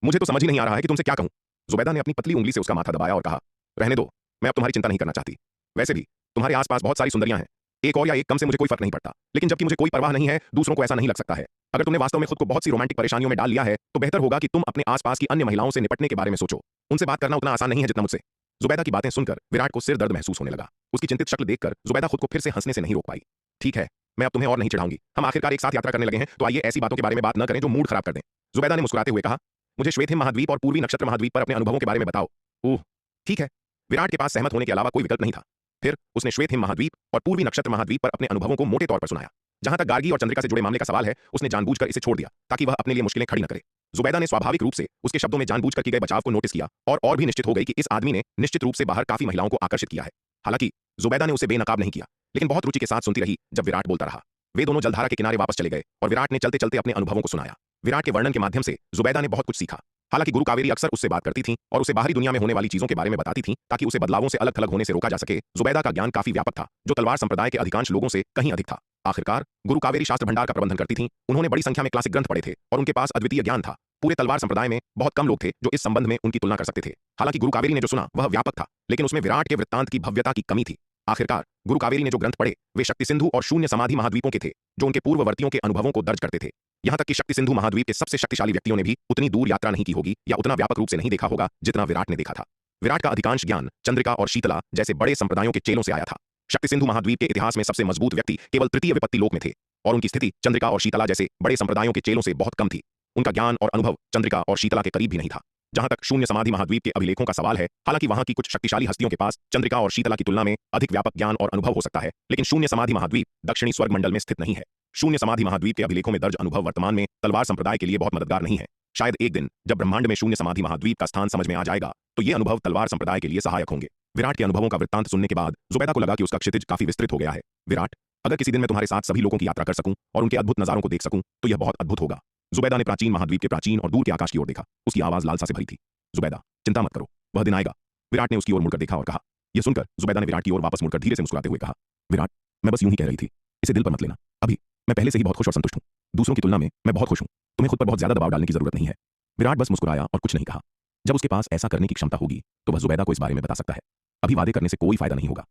मुझे तो समझ ही नहीं आ रहा है कि तुमसे क्या कहूं। जुबैदा ने अपनी पतली उंगली से उसका माथा दबाया और कहा, रहने दो, मैं अब तुम्हारी चिंता नहीं करना चाहती। वैसे भी तुम्हारे आसपास बहुत सारी सुंदरियां हैं, एक और या एक कम से मुझे कोई फर्क नहीं पड़ता। लेकिन जबकि मुझे कोई परवाह नहीं है, दूसरों को ऐसा नहीं लग सकता है। अगर तुमने वास्तव में खुद को बहुत सी रोमांटिक परेशानियों में डाल लिया है, तो बेहतर होगा कि तुम अपने आसपास की अन्य महिलाओं से निपटने के बारे में सोचो। उनसे बात करना उतना आसान नहीं है जितना मुझसे। जुबैदा की बातें सुनकर विराट को सिर दर्द महसूस होने लगा। उसकी चिंतित शक्ल देखकर जुबैदा खुद को फिर से हंसने से नहीं रोक पाई। ठीक है, मैं अब तुम्हें और नहीं चिढ़ाऊंगी। हम आखिरकार एक साथ यात्रा करने लगे हैं, तो आइए ऐसी बातों के बारे में बात न करें जो मूड खराब कर दें। जुबैदा ने मुस्कुराते हुए कहा, मुझे श्वेत महाद्वीप और पूर्वी नक्षत्र महाद्वीप पर अपने अनुभवों के बारे में बताओ। ओह, ठीक है। विराट के पास सहमत होने के अलावा कोई विकल्प नहीं था। फिर उसने श्वेत महाद्वीप और पूर्वी नक्षत्र महाद्वीप पर अपने अनुभवों को मोटे तौर पर सुनाया। जहां तक गार्गी और चंद्रिका से जुड़े मामले का सवाल है, उसने जानबूझकर इसे छोड़ दिया ताकि वह अपने लिए मुश्किलें खड़ी न करे। जुबैदा ने स्वाभाविक रूप से उसके शब्दों में जानबूझकर किए गए बचाव को नोटिस किया और भी निश्चित हो गई कि इस आदमी ने निश्चित रूप से बाहर काफी महिलाओं को आकर्षित किया है। हालांकि जुबैदा ने उसे बेनकाब नहीं किया, लेकिन बहुत रुचि के साथ सुनती रही जब विराट बोलता रहा। वे दोनों जलधारा के किनारे वापस चले गए और विराट ने चलते चलते अपने अनुभवों को सुनाया। विराट के वर्णन के माध्यम से जुबैदा ने बहुत कुछ सीखा। हालांकि गुरु कावेरी अक्सर उससे बात करती थी और उसे बाहरी दुनिया में होने वाली चीजों के बारे में बताती थी ताकि उसे बदलावों से अलग थलग होने से रोका जा सके। जुबैदा का ज्ञान काफी व्यापक था, जो तलवार संप्रदाय के अधिकांश लोगों से कहीं अधिक था। आखिरकार गुरु कावेरी शास्त्र भंडार का प्रबंधन करती थीं। उन्होंने बड़ी संख्या में क्लासिक ग्रंथ पढ़े थे और उनके पास अद्वितीय ज्ञान था। पूरे तलवार संप्रदाय में बहुत कम लोग थे जो इस संबंध में उनकी तुलना कर सकते थे। हालांकि गुरु कावेरी ने जो सुना वह व्यापक था, लेकिन उसमें विराट के वृत्तांत की भव्यता की कमी थी। आखिरकार गुरु कावेरी ने जो ग्रंथ पढ़े वे शक्ति सिंधु और शून्य समाधि महाद्वीपों के थे, जो उनके पूर्ववर्तियों के अनुभवों को दर्ज करते थे। यहां तक कि शक्ति सिंधु महाद्वीप के सबसे शक्तिशाली व्यक्तियों ने भी उतनी दूर यात्रा नहीं की होगी या उतना व्यापक रूप से नहीं देखा होगा जितना विराट ने देखा था। विराट का अधिकांश ज्ञान चंद्रिका और शीतला जैसे बड़े संप्रदायों के चेलों से आया था। शक्ति सिंधु महाद्वीप के इतिहास में सबसे मजबूत व्यक्ति केवल तृतीय विपत्ति लोक में थे और उनकी स्थिति चंद्रिका और शीतला जैसे बड़े संप्रदायों के चेलों से बहुत कम थी। उनका ज्ञान और अनुभव चंद्रिका और शीतला के करीब भी नहीं था। जहां तक शून्य समाधि महाद्वीप के अभिलेखों का सवाल है, हालांकि वहां की कुछ शक्तिशाली हस्तियों के पास चंद्रिका और शीतला की तुलना में अधिक व्यापक ज्ञान और अनुभव हो सकता है, लेकिन शून्य समाधि महाद्वीप दक्षिणी स्वर्ग मंडल में स्थित नहीं है। शून्य समाधि महाद्वीप के अभिलेखों में दर्ज अनुभव वर्तमान में तलवार संप्रदाय के लिए बहुत मददगार नहीं है। शायद एक दिन जब ब्रह्मांड में शून्य समाधि महाद्वीप का स्थान समझ में आ जाएगा, तो ये अनुभव तलवार संप्रदाय के लिए सहायक होंगे। विराट के अनुभवों का वृत्तांत सुनने के बाद जुबैदा को लगा कि उसका क्षितिज काफी विस्तृत हो गया है। विराट, अगर किसी दिन मैं तुम्हारे साथ सभी लोगों की यात्रा कर सकूं और उनके अद्भुत नजारों को देख सकूं तो यह बहुत अद्भुत होगा। जुबैदा ने प्राचीन महाद्वीप के प्राचीन और दूर के आकाश की ओर देखा। उसकी आवाज लालसा से भरी थी। जुबैदा, चिंता मत करो, वह दिन आएगा। विराट ने उसकी ओर मुड़कर देखा और कहा। यह सुनकर जुबैदा ने विराट की ओर वापस मुड़कर धीरे से मुस्कुराते हुए कहा, विराट, मैं बस यूं ही कह रही थी, इसे दिल पर मत लेना। अभी मैं पहले से ही बहुत खुश और संतुष्ट हूं। दूसरों की तुलना में मैं बहुत खुश हूं। तुम्हें खुद पर बहुत ज्यादा दबाव डालने की जरूरत नहीं है। विराट बस मुस्कुराया और कुछ नहीं कहा। जब उसके पास ऐसा करने की क्षमता होगी तो वह जुबैदा को इस बारे में बता सकता है। अभी वादे करने से कोई फायदा नहीं होगा।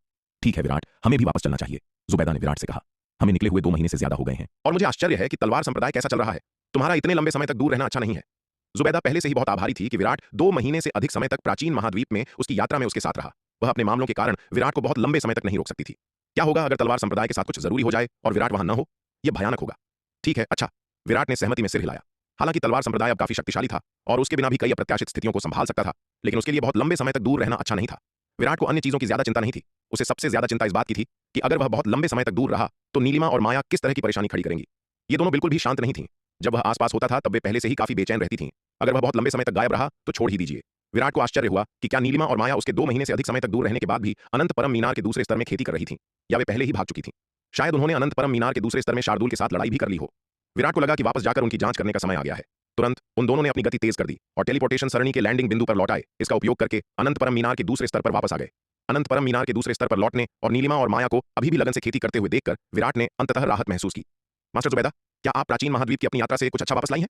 ठीक है विराट, हमें भी वापस चलना चाहिए, जुबैदा ने विराट से कहा। हमें निकले हुए 2 महीने से ज्यादा हो गए हैं और मुझे आश्चर्य है कि तलवार संप्रदाय कैसा चल रहा है। तुम्हारा इतने लंबे समय तक दूर रहना अच्छा नहीं है। जुबैदा पहले से ही बहुत आभारी थी कि विराट 2 महीने से अधिक समय तक प्राचीन महाद्वीप में उसकी यात्रा में उसके साथ रहा। वह अपने मामलों के कारण विराट को बहुत लंबे समय तक नहीं रोक सकती थी। क्या होगा अगर तलवार संप्रदाय के साथ कुछ जरूरी हो जाए और विराट वहां न हो? यह भयानक होगा। ठीक है, अच्छा, विराट ने सहमति में सिर हिलाया। हालांकि तलवार संप्रदाय अब काफी शक्तिशाली था और उसके बिना भी कई अप्रत्याशित स्थितियों को संभाल सकता था, लेकिन उसके लिए बहुत लंबे समय तक दूर रहना अच्छा नहीं था। विराट को अन्य चीजों की ज्यादा चिंता नहीं थी। उसे सबसे ज्यादा चिंता इस बात की थी कि अगर वह बहुत लंबे समय तक दूर रहा तो नीलिमा और माया किस तरह की परेशानी खड़ी करेंगी। ये दोनों बिल्कुल भी शांत नहीं थीं। जब वह आसपास होता था तब वे पहले से ही काफी बेचैन रहती थीं। अगर वह बहुत लंबे समय तक गायब रहा तो छोड़ ही दीजिए। विराट को आश्चर्य हुआ कि क्या नीलिमा और माया उसके 2 महीने से अधिक समय तक दूर रहने के बाद भी अनंत परम मीनार के दूसरे स्तर में खेती कर रही थीं, या वे पहले ही भाग चुकी थीं। शायद उन्होंने अनंत परम मीनार के दूसरे स्तर में शार्दुल के साथ लड़ाई भी कर ली हो। विराट को लगा कि वापस जाकर उनकी जांच करने का समय आ गया है। तुरंत उन दोनों ने अपनी गति तेज कर दी और टेलीपोर्टेशन सरणी के लैंडिंग बिंदु पर लौट आए। इसका उपयोग करके अनंत परम मीनार के दूसरे स्तर पर वापस आ गए। अनंत परम मीनार के दूसरे स्तर पर लौटने और नीलिमा और माया को अभी भी लगन से खेती करते हुए देखकर विराट ने अंततः राहत महसूस की। मास्टर जुबैदा, क्या आप प्राचीन महाद्वीप की अपनी यात्रा से कुछ अच्छा वापस लाई हैं?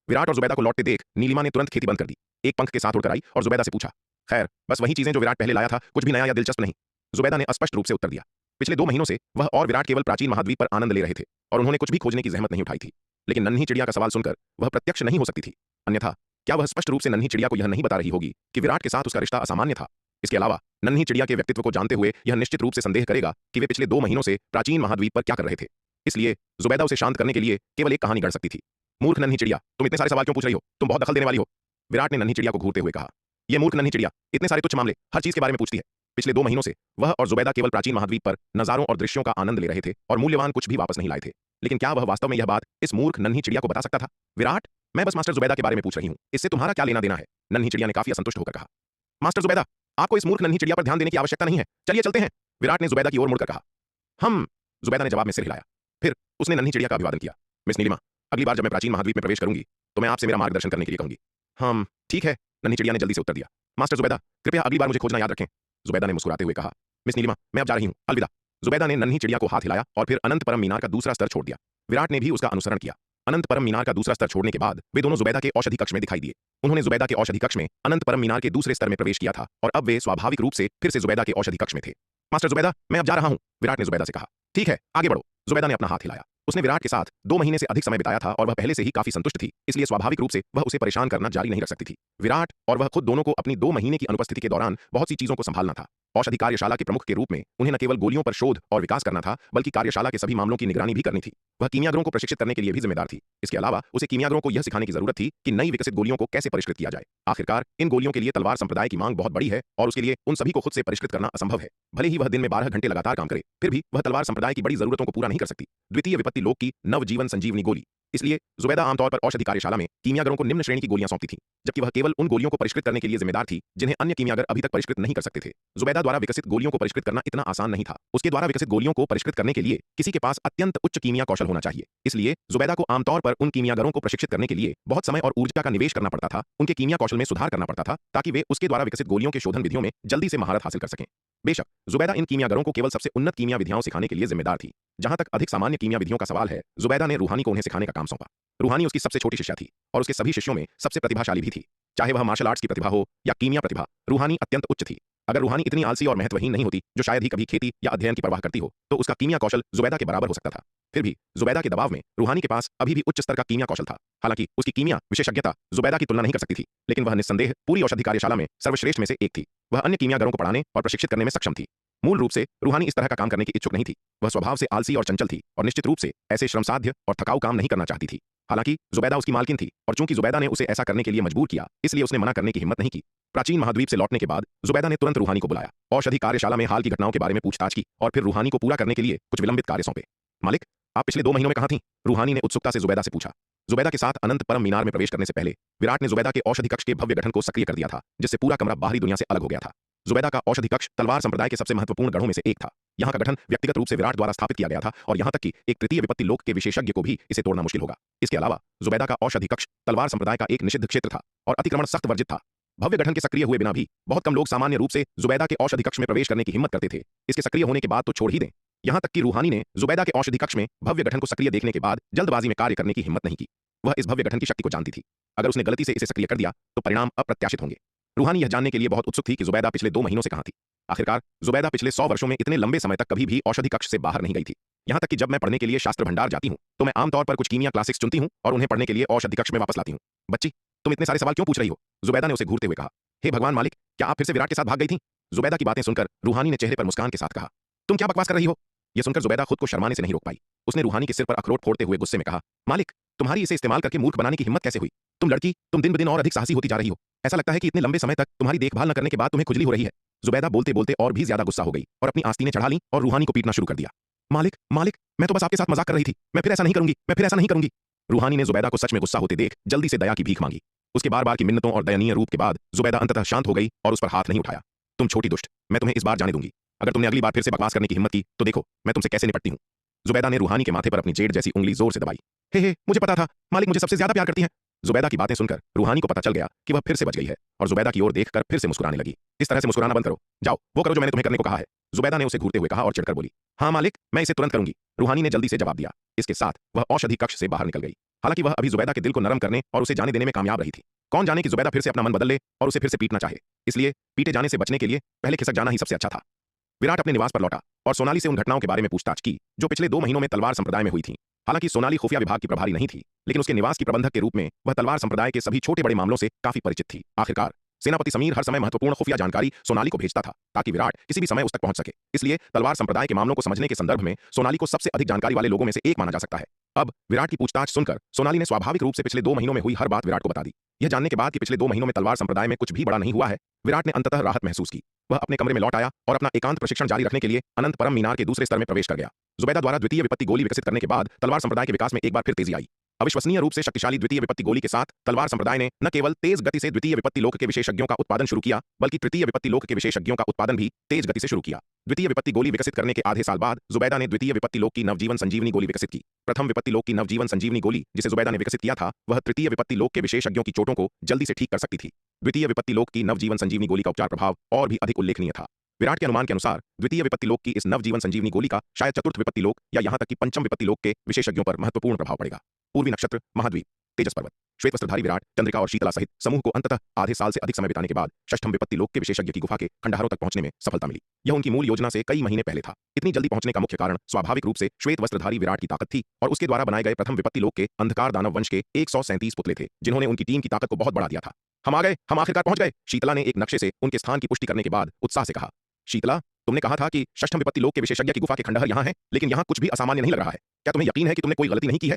विराट और जुबैदा को लौटते देख नीलिमा ने तुरंत खेती बंद कर दी। एक पंख के साथ उड़कर आई और जुबैदा से पूछा, खैर बस वही चीजें जो विराट पहले लाया था, कुछ भी नया या दिलचस्प नहीं? जुबैदा ने स्पष्ट रूप से उत्तर दिया। पिछले 2 महीनों से वह और विराट केवल प्राचीन महाद्वीप पर आनंद ले रहे थे और उन्होंने कुछ भी खोजने की जहमत नहीं उठाई थी। लेकिन नन्ही चिड़िया का सवाल सुनकर वह प्रत्यक्ष नहीं हो सकती थी। अन्यथा क्या वह स्पष्ट रूप से नन्ही चिड़िया को यह नहीं बता रही होगी कि विराट के साथ उसका रिश्ता असामान्य था? इसके अलावा नन्ही चिड़िया के व्यक्तित्व को जानते हुए यह निश्चित रूप से संदेह करेगा कि वे पिछले 2 महीनों से प्राचीन महाद्वीप पर क्या कर रहे थे। इसलिए जुबैदा उसे शांत करने के लिए केवल एक कहानी गढ़ सकती थी। मूर्ख नन्ही चिड़िया, तुम इतने सारे सवाल क्यों पूछ रही हो? तुम बहुत दखल देने वाली हो, विराट ने नन्ही चिड़िया को घूरते हुए कहा। यह मूर्ख नन्ही चिड़िया इतने सारे तुच्छ मामले, हर चीज के बारे में पूछती है। पिछले 2 महीनों से वह और जुबैदा केवल प्राचीन महाद्वीप पर नजारों और दृश्यों का आनंद ले रहे थे और मूल्यवान कुछ भी वापस नहीं लाए थे। लेकिन क्या वह वास्तव में यह बात इस मूर्ख नन्ही चिड़िया को बता सकता था? विराट, मैं बस मास्टर जुबैदा के बारे में पूछ रही हूं, इससे तुम्हारा क्या लेना देना है? नन्ही चिड़िया ने काफी असंतुष्ट होकर कहा। मास्टर जुबैदा, आपको इस मूर्ख नन्ही चिड़िया पर ध्यान देने की आवश्यकता नहीं है। चलिए चलते हैं, विराट ने जुबैदा की ओर मुड़कर कहा। हम, जुबैदा ने जवाब में सिर हिलाया। फिर उसने नन्ही चिड़िया का अभिवादन किया। मिस नीलिमा, अगली बार जब मैं प्राचीन महाद्वीप में प्रवेश करूंगी तो मैं आपसे मेरा मार्गदर्शन करने के लिए कहूंगी। हम, ठीक है, नन्ही चिड़िया ने जल्दी से उत्तर दिया। मास्टर जुबैदा, कृपया अगली बार मुझे खोजना याद रखें, जुबैदा ने मुस्कुराते हुए कहा। मिस नीलिमा, मैं अब जा रही हूं, अलविदा। जुबैदा ने नन्ही चिड़िया को हाथ हिलाया और फिर अनंत परम मीनार का दूसरा स्तर छोड़ दिया। विराट ने भी उसका अनुसरण किया। अनंत परम मीनार का दूसरा स्तर छोड़ने के बाद वे दोनों जुबैदा के औषधि कक्ष में दिखाई दिए। उन्होंने जुबैदा के औषधि कक्ष में अनंत परम मीनार के दूसरे स्तर में प्रवेश किया था और अब वे स्वाभाविक रूप से फिर से जुबैदा के औषधि कक्ष में थे। मास्टर जुबैदा, मैं अब जा रहा हूं, विराट ने जुबैदा से कहा। ठीक है, आगे बढ़ो, जुबैदा ने अपना हाथ हिलाया। उसने विराट के साथ 2 महीने से अधिक समय बिताया था और वह पहले से ही काफी संतुष्ट थी, इसलिए स्वाभाविक रूप से वह उसे परेशान करना जारी नहीं रख सकती थी। विराट और वह खुद दोनों को अपनी 2 महीने की अनुपस्थिति के दौरान बहुत सी चीजों को संभालना था। औषधि कार्यशाला के प्रमुख के रूप में उन्हें न केवल गोलियों पर शोध और विकास करना था, बल्कि कार्यशाला के सभी मामलों की निगरानी भी करनी थी। वह कीमियागरों को प्रशिक्षित करने के लिए भी जिम्मेदार थी। इसके अलावा उसे कीमियागरों को यह सिखाने की जरूरत थी कि नई विकसित गोलियों को कैसे परिष्कृत किया जाए। आखिरकार इन गोलियों के लिए तलवार संप्रदाय की मांग बहुत बड़ी है और उसके लिए उन सभी को खुद से परिष्कृत करना असंभव है। भले ही वह दिन में 12 घंटे लगातार काम करे, फिर भी वह तलवार संप्रदाय की बड़ी जरूरतों को पूरा नहीं कर सकती। द्वितीय विपत्ति लोक की नवजीवन संजीवनी गोली। इसलिए जुबैदा आमतौर पर औषधि कार्यशाला में कीमियागरों को निम्न श्रेणी की गोलियां सौंपती थी, जबकि वह केवल उन गोलियों को परिष्कृत करने के लिए जिम्मेदार थी जिन्हें अन्य कीमियागर अभी तक परिष्कृत नहीं कर सकते थे। जुबैदा द्वारा विकसित गोलियों को परिष्कृत करना इतना आसान नहीं था। उसके द्वारा विकसित गोलियों को परिष्कृत करने के लिए किसी के पास अत्यंत उच्च कीमिया कौशल होना चाहिए। इसलिए जुबैदा को आमतौर पर उन कीमियागरों को प्रशिक्षित करने के लिए बहुत समय और ऊर्जा का निवेश करना पड़ता था, उनके कीमिया कौशल में सुधार करना पड़ता था ताकि वे उसके द्वारा विकसित गोलियों के शोधन विधियों में जल्दी से महारत हासिल कर सकें। बेशक जुबैदा इन कीमियागरों को केवल सबसे उन्नत कीमिया विधियां सिखाने के लिए जिम्मेदार थी। जहां तक अधिक सामान्य कीमिया विधियों का सवाल है, जुबैदा ने रूहानी को उन्हें सिखाने का काम सौंपा। रूहानी उसकी सबसे छोटी शिष्या थी और उसके सभी शिष्यों में सबसे प्रतिभाशाली भी थी। चाहे वह मार्शल आर्ट्स की प्रतिभा हो या कीमिया प्रतिभा, रूहानी अत्यंत उच्च थी। अगर रूहानी इतनी आलसी और महत्वहीन नहीं होती, जो शायद ही कभी खेती या अध्ययन की परवाह करती हो, तो उसका कीमिया कौशल जुबैदा के बराबर हो सकता था। फिर भी जुबैदा के दबाव में रूहानी के पास अभी भी उच्च स्तर का कीमिया कौशल था। हालांकि उसकी कीमिया विशेषज्ञता जुबैदा की तुलना नहीं कर सकती थी, लेकिन वह निस्संदेह पूरी औषधि कार्यशाला में सर्वश्रेष्ठ में से एक थी। वह अन्य कीमियागरों को पढ़ाने और प्रशिक्षित करने में सक्षम थी। मूल रूप से रूहानी इस तरह का काम करने की इच्छुक नहीं थी। वह स्वभाव से आलसी और चंचल थी और निश्चित रूप से ऐसे श्रमसाध्य और थकाऊ काम नहीं करना चाहती थी। हालांकि जुबैदा उसकी मालकिन थी और चूंकि जुबैदा ने उसे ऐसा करने के लिए मजबूर किया, इसलिए उसने मना करने की हिम्मत नहीं की। प्राचीन महाद्वीप से लौटने के बाद जुबैदा ने तुरंत रूहानी को बुलाया, औषधि कार्यशाला में हाल की घटनाओं के बारे में पूछताछ की और फिर रूहानी को पूरा करने के लिए कुछ विलंबित कार्य सौंपे। मालिक, आप पिछले 2 महीनों में कहां थीं? रूहानी ने उत्सुकता से जुबैदा से पूछा। जुबैदा के साथ अनंत परम मीनार में प्रवेश करने से पहले विराट ने जुबैदा के औषधि कक्ष के भव्य गठन को सक्रिय कर दिया था, जिससे पूरा कमरा बाहरी दुनिया से अलग हो गया था। जुबैदा का औषधि कक्ष तलवार संप्रदाय के सबसे महत्वपूर्ण गढ़ों में से एक था। यहाँ का गठन व्यक्तिगत रूप से विराट द्वारा स्थापित किया गया था और यहाँ तक कि एक तृतीय विपत्ति लोक के विशेषज्ञ को भी इसे तोड़ना मुश्किल होगा। इसके अलावा जुबैदा का औषधि कक्ष तलवार संप्रदाय का एक निषिद्ध क्षेत्र था और अतिक्रमण सख्त वर्जित था। भव्य गठन के सक्रिय हुए बिना भी बहुत कम लोग सामान्य रूप से जुबैदा के औषधि कक्ष में प्रवेश करने की हिम्मत करते थे। इसके सक्रिय होने के बाद तो छोड़ ही दें, यहाँ तक कि रूहानी ने जुबैदा के औषधि कक्ष में भव्य गठन को सक्रिय देखने के बाद जल्दबाजी में कार्य करने की हिम्मत नहीं की। वह इस भव्य गठन की शक्ति को जानती थी। अगर उसने गलती से इसे सक्रिय कर दिया तो परिणाम अप्रत्याशित होंगे। रूहानी यह जानने के लिए बहुत उत्सुक थी कि जुबैदा पिछले 2 महीनों से कहाँ थी। आखिरकार जुबैदा पिछले 100 वर्षों में इतने लंबे समय तक कभी भी औषधि कक्ष से बाहर नहीं गई थी। यहाँ तक कि जब मैं पढ़ने के लिए शास्त्र भंडार जाती हूँ तो मैं आमतौर पर कुछ कीमिया क्लासिक्स चुनती हूँ और उन्हें पढ़ने के लिए औषधि कक्ष में वापस लाती हूँ। बच्ची, तुम इतने सारे सवाल क्यों पूछ रही हो? जुबैदा ने उसे घूरते हुए कहा। हे भगवान मालिक, क्या आप फिर से विराट के साथ भाग गई थी? जुबैदा की बातें सुनकर रूहानी ने चेहरे पर मुस्कान के साथ कहा। तुम क्या बकवास कर रही हो? यह सुनकर जुबैदा खुद को शर्माने से नहीं रोक पाई। उसने रूहानी के सिर पर अखरोट फोड़ते हुए गुस्से में कहा, मालिक, तुम्हारी इसे इस्तेमाल करके मूर्ख बनाने की हिम्मत कैसे हुई? तुम लड़की, तुम दिन ब दिन और अधिक साहसी होती जा रही हो। ऐसा लगता है कि इतने लंबे समय तक तुम्हारी देखभाल न करने के बाद तुम्हें खुजली हो रही है। जुबैदा बोलते बोलते और भी ज्यादा गुस्सा हो गई और अपनी आस्तीनें चढ़ा लीं और रूहानी को पीटना शुरू कर दिया। मालिक, मालिक, मैं तो बस आपके साथ मजाक कर रही थी। मैं फिर ऐसा नहीं करूंगी, मैं फिर ऐसा नहीं करूंगी। रूहानी ने जुबैदा को सच में गुस्सा होते देख जल्दी से दया की भीख मांगी। उसके बार बार की मिन्नतों और दयनीय रूप के बाद जुबैदा अंततः शांत हो गई और उस पर हाथ नहीं उठाया। तुम छोटी दुष्ट, मैं तुम्हें इस बार जाने दूंगी। अगर तुमने अगली बार फिर से बकवास करने की हिम्मत की तो देखो मैं तुमसे कैसे निपटती हूँ। जुबैदा ने रूहानी के माथे पर अपनी जेड़ जैसी उंगली जोर से दबाई। हे, मुझे पता था, मालिक मुझे सबसे ज्यादा प्यार करती है। जुबैदा की बातें सुनकर रूहानी को पता चल गया कि वह फिर से बच गई है और जुबैदा की ओर देखकर फिर से मुस्कुराने लगी। इस तरह से मुस्कुराना बंद करो, जाओ वो करो जो मैंने तुम्हें करने को कहा है। जुबैदा ने उसे घूरते हुए कहा और चिढ़कर बोली, हाँ मालिक, मैं इसे तुरंत करूंगी। रूहानी ने जल्दी से जवाब दिया। इसके साथ वह औषधि कक्ष से बाहर निकल गई। हालांकि वह अभी जुबैदा के दिल को नरम करने और उसे जाने देने में कामयाब रही थी। कौन जाने कि जुबैदा फिर से अपना मन बदल ले और उसे फिर से पीटना चाहे। इसलिए पीटे जाने से बचने के लिए पहले खिसक जाना ही सबसे अच्छा था। विराट अपने निवास पर लौटा और सोनाली से उन घटनाओं के बारे में पूछताछ की जो पिछले 2 महीनों में तलवार संप्रदाय में हुई थी। हालांकि सोनाली खुफिया विभाग की प्रभारी नहीं थी, लेकिन उसके निवास की प्रबंधक के रूप में वह तलवार संप्रदाय के सभी छोटे बड़े मामलों से काफी परिचित थी। आखिरकार सेनापति समीर हर समय महत्वपूर्ण खुफिया जानकारी सोनाली को भेजता था ताकि विराट किसी भी समय उस तक पहुंच सके। इसलिए तलवार संप्रदाय के मामलों को समझने के संदर्भ में सोनाली को सबसे अधिक जानकारी वाले लोगों में से एक माना जा सकता है। अब विराट की पूछताछ सुनकर सोनाली ने स्वाभाविक रूप से पिछले 2 महीनों में हुई हर बात विराट को बता दी। यह जानने के बाद कि पिछले 2 महीनों में तलवार संप्रदाय में कुछ भी बड़ा नहीं हुआ है, विराट ने अंततः राहत महसूस की। वह अपने कमरे में लौट आया और अपना एकांत प्रशिक्षण जारी रखने के लिए अनंत परम मीनार के दूसरे स्तर में प्रवेश कर गया। जुबैदा द्वारा द्वितीय विपत्ति गोली विकसित करने के बाद तलवार संप्रदाय के विकास में एक बार फिर तेजी आई। अविश्वसनीय रूप से शक्तिशाली द्वितीय विपत्ति गोली के साथ तलवार संप्रदाय ने न केवल तेज गति से द्वितीय विपत्ति लोक के विशेषज्ञों का उत्पादन शुरू किया, बल्कि तृतीय विपत्ति लोक के विशेषज्ञों का उत्पादन भी तेज गति से शुरू किया। द्वितीय विपत्ति गोली विकसित करने के आधे साल बाद जुबैदा ने द्वितीय विपत्ति लोक की नवजीवन संजीवनी गोली विकसित की। प्रथम विपत्ति लोक की नवजीवन संजीवनी गोली जिसे जुबैदा ने विकसित किया था, वह तृतीय विपत्ति लोक के विशेषज्ञों की चोटों को जल्दी से ठीक कर सकती थी। द्वितीय विपत्ति लोक की नवजीवन संजीवनी गोली का उपचार प्रभाव और भी अधिक उल्लेखनीय था। विराट के अनुमान के अनुसार द्वितीय विपत्ति लोक की इस नवजीवन संजीवनी गोली का शायद चतुर्थ विपत्ति लोक या यहां तक कि पंचम विपत्ति लोक के विशेषज्ञों पर महत्वपूर्ण प्रभाव पड़ेगा। पूर्वी नक्षत्र, महाद्वीप, तेजस पर्वत, श्वेत वस्त्रधारी विराट, चंद्रिका और शीतला सहित समूह को अंततः आधे साल से अधिक समय बिताने के बाद षष्ठम विपत्ति लोक के विशेषज्ञ की गुफा के खंडहरों तक पहुंचने में सफलता मिली। यह उनकी मूल योजना से कई महीने पहले था। इतनी जल्दी पहुंचने का मुख्य कारण स्वाभाविक रूप से श्वेत वस्त्रधारी विराट की ताकत थी और उसके द्वारा बनाए गए प्रथम विपत्ति लोक के अंधकार दानव वंश के 137 पुतले थे, जिन्होंने उनकी टीम की ताकत को बहुत बढ़ा दिया था। हम आ गए, हम आखिरकार पहुंच गए, शीतला ने एक नक्शे से उनके स्थान की पुष्टि करने के बाद उत्साह से कहा। शीतला, तुमने कहा था कि षष्ठम विपत्ति लोक के विशेषज्ञ की गुफा के खंडहर यहाँ है, लेकिन यहाँ कुछ भी असामान्य नहीं लग रहा है। क्या तुम्हें यकीन है कि तुमने कोई गलती नहीं की है?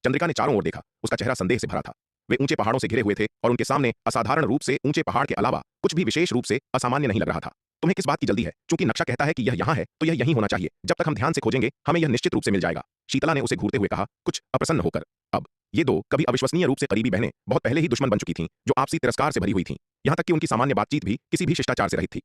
चंद्रिका ने चारों ओर देखा। उसका चेहरा संदेह से भरा था। वे ऊंचे पहाड़ों से घिरे हुए थे और उनके सामने असाधारण रूप से ऊंचे पहाड़ के अलावा कुछ भी विशेष रूप से असामान्य नहीं लग रहा था। तुम्हें किस बात की जल्दी है? चूंकि नक्शा कहता है कि यह यहाँ है तो यह यहीं होना चाहिए। जब तक हम ध्यान से खोजेंगे हमें यह निश्चित रूप से मिल जाएगा। शीतला ने उसे घूरते हुए कहा, कुछ अप्रसन्न होकर। अब ये दो कभी अविश्वसनीय रूप से करीबी बहनें बहुत पहले ही दुश्मन बन चुकी थीं, जो आपसी तिरस्कार से भरी हुई थीं। यहाँ तक कि उनकी सामान्य बातचीत भी किसी भी शिष्टाचार से रहित थी।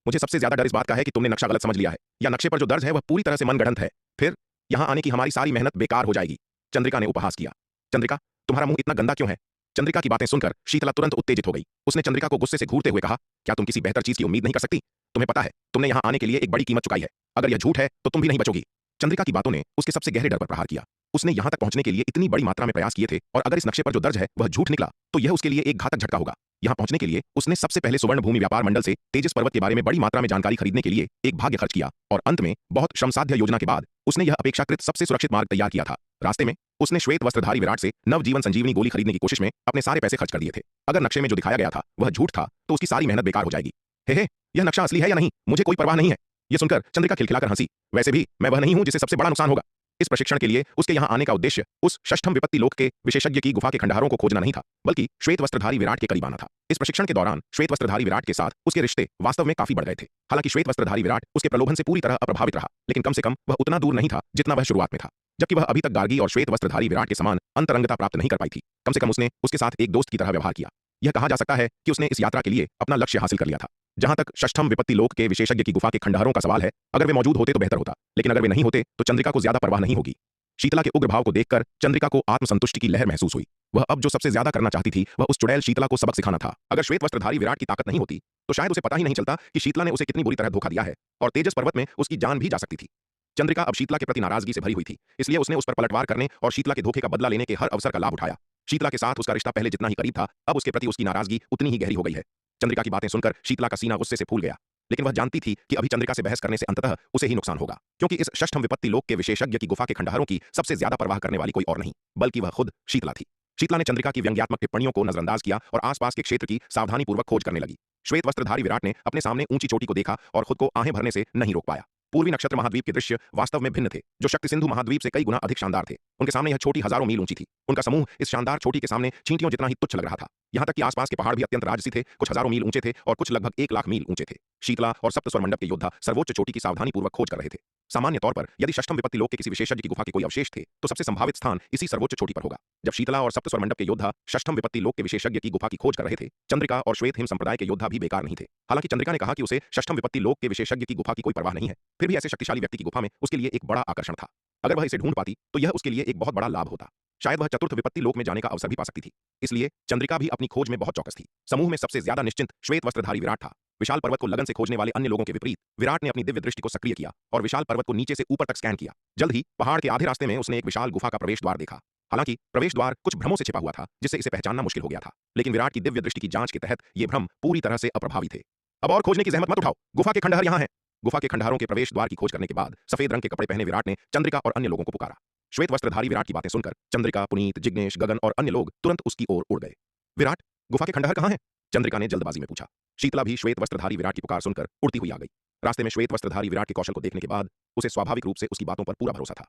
मुझे सबसे ज्यादा डर इस बात का है कि तुमने नक्शा गलत समझ लिया है, या नक्शे पर जो दर्ज है वह पूरी तरह से मनगढ़ंत है। फिर यहाँ आने की हमारी सारी मेहनत बेकार हो जाएगी। चंद्रिका ने उपहास किया। चंद्रिका, तुम्हारा मुंह इतना गंदा क्यों है? चंद्रिका की बातें सुनकर शीतला तुरंत उत्तेजित हो गई। उसने चंद्रिका को गुस्से से घूरते हुए कहा, क्या तुम किसी बेहतर चीज की उम्मीद नहीं कर सकती? तुम्हें पता है तुमने यहाँ आने के लिए एक बड़ी कीमत चुकाई है। अगर यह झूठ है तो तुम भी नहीं बचोगी। चंद्रिका की बातों ने उसके सबसे गहरे डर पर प्रहार किया। उसने यहाँ तक पहुंचने के लिए इतनी बड़ी मात्रा में प्रयास किए थे और अगर इस नक्शे पर जो दर्ज है वह झूठ निकला तो यह उसके लिए एक घातक झटका होगा। यहाँ पहुंचने के लिए उसने सबसे पहले सुवर्ण भूमि व्यापार मंडल से तेजस पर्वत के बारे में बड़ी मात्रा में जानकारी खरीदने के लिए एक भाग्य खर्च किया और अंत में बहुत श्रमसाध्य योजना के बाद उसने यह अपेक्षाकृत सबसे सुरक्षित मार्ग तैयार किया था। रास्ते में उसने श्वेत वस्त्रधारी विराट से नवजीवन संजीवनी गोली खरीदने की कोशिश में अपने सारे पैसे खर्च कर दिए थे। अगर नक्शे में जो दिखाया गया था वह झूठ था तो उसकी सारी मेहनत बेकार हो जाएगी। हे, यह नक्शा असली है या नहीं, मुझे कोई परवाह नहीं है। यह सुनकर चंद्रिका खिलखिलाकर हंसी। वैसे भी मैं वह नहीं हूं जिसे सबसे बड़ा नुकसान होगा। इस प्रशिक्षण के लिए उसके यहाँ आने का उद्देश्य उस षष्ठम विपत्ति लोक के विशेषज्ञ की गुफा के खंडहरों को खोजना नहीं था, बल्कि श्वेत वस्त्रधारी विराट के करीब आना था। इस प्रशिक्षण के दौरान श्वेत वस्त्रधारी विराट के साथ उसके रिश्ते वास्तव में काफी बढ़ गए थे। हालांकि श्वेत वस्त्रधारी विराट उसके प्रलोभन से पूरी तरह अप्रभावित रहा, लेकिन कम से कम वह उतना दूर नहीं था जितना वह शुरुआत में था। जबकि वह अभी तक गार्गी और श्वेत वस्त्रधारी विराट के समान अंतरंगता प्राप्त नहीं कर पाई थी, कम से कम उसने उसके साथ एक दोस्त की तरह व्यवहार किया। यह कहा जा सकता है कि उसने इस यात्रा के लिए अपना लक्ष्य हासिल कर लिया था। जहां तक षष्ठम विपत्ति लोक के विशेषज्ञ की गुफा के खंडहरों का सवाल है, अगर वे मौजूद होते तो बेहतर होता, लेकिन अगर वे नहीं होते तो चंद्रिका को ज्यादा परवाह नहीं होगी। शीतला के उग्र भाव को देखकर चंद्रिका को आत्मसंतुष्टि की लहर महसूस हुई। वह अब जो सबसे ज्यादा करना चाहती थी वह उस चुड़ैल शीतला को सबक सिखाना था। अगर श्वेत वस्त्रधारी विराट की ताकत नहीं होती तो शायद उसे पता ही नहीं चलता कि शीतला ने उसे कितनी बुरी तरह धोखा दिया है, और तेजस पर्वत में उसकी जान भी जा सकती थी। चंद्रिका अब शीतला के प्रति नाराजगी से भरी हुई थी, इसलिए उसने उस पर पलटवार करने और शीतला के धोखे का बदला लेने के हर अवसर का लाभ उठाया। शीतला के साथ उसका रिश्ता पहले जितना ही करीब था, अब उसके प्रति उसकी नाराजगी उतनी ही गहरी हो गई है। चंद्रिका की बातें सुनकर शीतला का सीना गुस्से से फूल गया, लेकिन वह जानती थी कि अभी चंद्रिका से बहस करने से अंततः उसे ही नुकसान होगा, क्योंकि इस षष्ठम विपत्ति लोक के विशेषज्ञ की गुफा के खंडहरों की सबसे ज्यादा परवाह करने वाली कोई और नहीं, बल्कि वह खुद शीतला थी। शीतला ने चंद्रिका की व्यंग्यात्मक टिप्पणियों को नजरअंदाज किया और आसपास के क्षेत्र की सावधानीपूर्वक खोज करने लगी। श्वेत वस्त्रधारी विराट ने अपने सामने ऊंची चोटी को देखा और खुद को आहें भरने से नहीं रोक पाया। पूर्वी नक्षत्र महाद्वीप के दृश्य वास्तव में भिन्न थे, जो शक्ति सिंधु महाद्वीप से कई गुना अधिक शानदार थे। उनके सामने यह छोटी हजारों मील ऊंची थी। उनका समूह इस शानदार छोटी के सामने चींटियों जितना ही तुच्छ लग रहा था। यहाँ तक कि आसपास के पहाड़ भी अत्यंत राजसी थे, कुछ हजारों मील ऊंचे थे और कुछ लगभग 1 लाख मील ऊंचे थे। शीतला और सप्त स्वर मंडप के योद्धा सर्वोच्च चोटी की सावधानीपूर्वक खोज कर रहे थे। सामान्य तौर पर यदि षष्ठम विपत्ति लोक के किसी विशेषज्ञ की गुफा के कोई अवशेष थे तो सबसे संभावित स्थान इसी सर्वोच्च चोटी पर होगा। जब शीतला और सप्त स्वर मंडप के योद्धा षष्ठम विपत्ति लोक के विशेषज्ञ की गुफा की खोज कर रहे थे, चंद्रिका और श्वेत हिम संप्रदाय के योद्धा भी बेकार नहीं थे। हालांकि चंद्रिका ने कहा कि उसे षष्ठम विपत्ति लोक के विशेषज्ञ की गुफा की कोई परवाह नहीं है, फिर भी ऐसे शक्तिशाली व्यक्ति की गुफा में उसके लिए एक बड़ा आकर्षण था। अगर वह इसे ढूंढ पाती तो यह उसके लिए एक बहुत बड़ा लाभ होता। शायद वह चतुर्थ विपत्ति लोक में जाने का अवसर भी पा सकती थी। इसलिए चंद्रिका भी अपनी खोज में बहुत चौकस थी। समूह में सबसे ज्यादा निश्चिंत श्वेत वस्त्रधारी विराट था। विशाल पर्वत को लगन से खोजने वाले अन्य लोगों के विपरीत विराट ने अपनी दिव्य दृष्टि को सक्रिय किया और विशाल पर्वत को नीचे से ऊपर तक स्कैन किया। जल्द ही पहाड़ के आधे रास्ते में उसने एक विशाल गुफा का प्रवेश द्वार देखा। हालांकि प्रवेश द्वार कुछ भ्रमों से छिपा हुआ था, जिससे इसे पहचानना मुश्किल हो गया था, लेकिन विराट की दिव्य दृष्टि की जांच के तहत ये भ्रम पूरी तरह से अप्रभावी थे। अब और खोजने की जहमत मत उठाओ, गुफा के खंडहर यहाँ हैं। गुफा के खंडहरों के प्रवेश द्वार की खोज करने के बाद सफेद रंग के कपड़े पहने विराट ने चंद्रिका और अन्य लोगों को पुकारा। श्वेत वस्त्रधारी विराट की बातें सुनकर चंद्रिका, पुनीत, जिग्नेश, गगन और अन्य लोग तुरंत उसकी ओर उड़ गए। विराट, गुफा के खंडहर कहाँ हैं? चंद्रिका ने जल्दबाजी में पूछा। शीतला भी श्वेत वस्त्रधारी विराट की पुकार सुनकर उड़ती हुई आ गई। रास्ते में श्वेत वस्त्रधारी विराट के कौशल को देखने के बाद उसे स्वाभाविक रूप से उसकी बातों पर पूरा भरोसा था।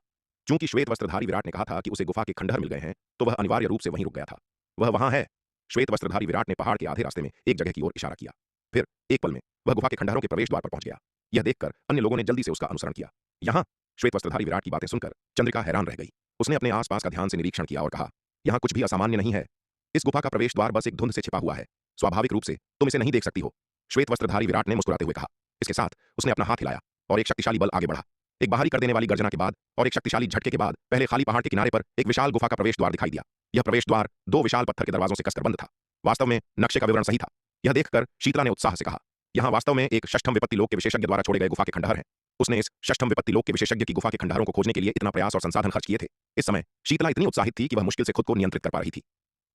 चूंकि श्वेत वस्त्रधारी विराट ने कहा था कि उसे गुफा के खंडहर मिल गए हैं, तो वह अनिवार्य रूप से वहीं रुक गया था। वह वहां है। श्वेत वस्त्रधारी विराट ने पहाड़ के आधे रास्ते में एक जगह की ओर इशारा किया। फिर एक पल में वह गुफा के खंडहरों के प्रवेश द्वार पर पहुंच गया। यह देखकर अन्य लोगों ने जल्दी से उसका अनुसरण किया। यहाँ? श्वेत वस्त्रधारी विराट की बातें सुनकर चंद्रिका हैरान रह गई। उसने अपने आसपास का ध्यान से निरीक्षण किया और कहा, यहाँ कुछ भी असामान्य नहीं है। इस गुफा का प्रवेश द्वार बस एक धुंध से छिपा हुआ है। स्वाभाविक रूप से तुम इसे नहीं देख सकती हो। श्वेत वस्त्रधारी विराट ने मुस्कुराते हुए कहा। इसके साथ उसने अपना हाथ हिलाया और एक शक्तिशाली बल आगे बढ़ा। एक बाहरी कर देने वाली गर्जना के बाद और एक शक्तिशाली झटके के बाद पहले खाली पहाड़ के किनारे पर एक विशाल गुफा का प्रवेश द्वार दिखाई दिया। यह प्रवेश द्वार 2 विशाल पत्थर के दरवाजों से कसकर बंद था। वास्तव में नक्शे का विवरण सही था। यह देखकर शीतला ने उत्साह से कहा, यहाँ वास्तव में एक षष्ठम विपत्ति लोक के विशेषज्ञ द्वारा छोड़े गए गुफा के खंडहर हैं। उसने इस षष्ठम विपत्ति लोक के विशेषज्ञ की गुफा के खंडहरों को खोजने के लिए इतना प्रयास और संसाधन खर्च किए थे। इस समय शीतला इतनी उत्साहित थी कि वह मुश्किल से खुद को नियंत्रित कर पा रही थी।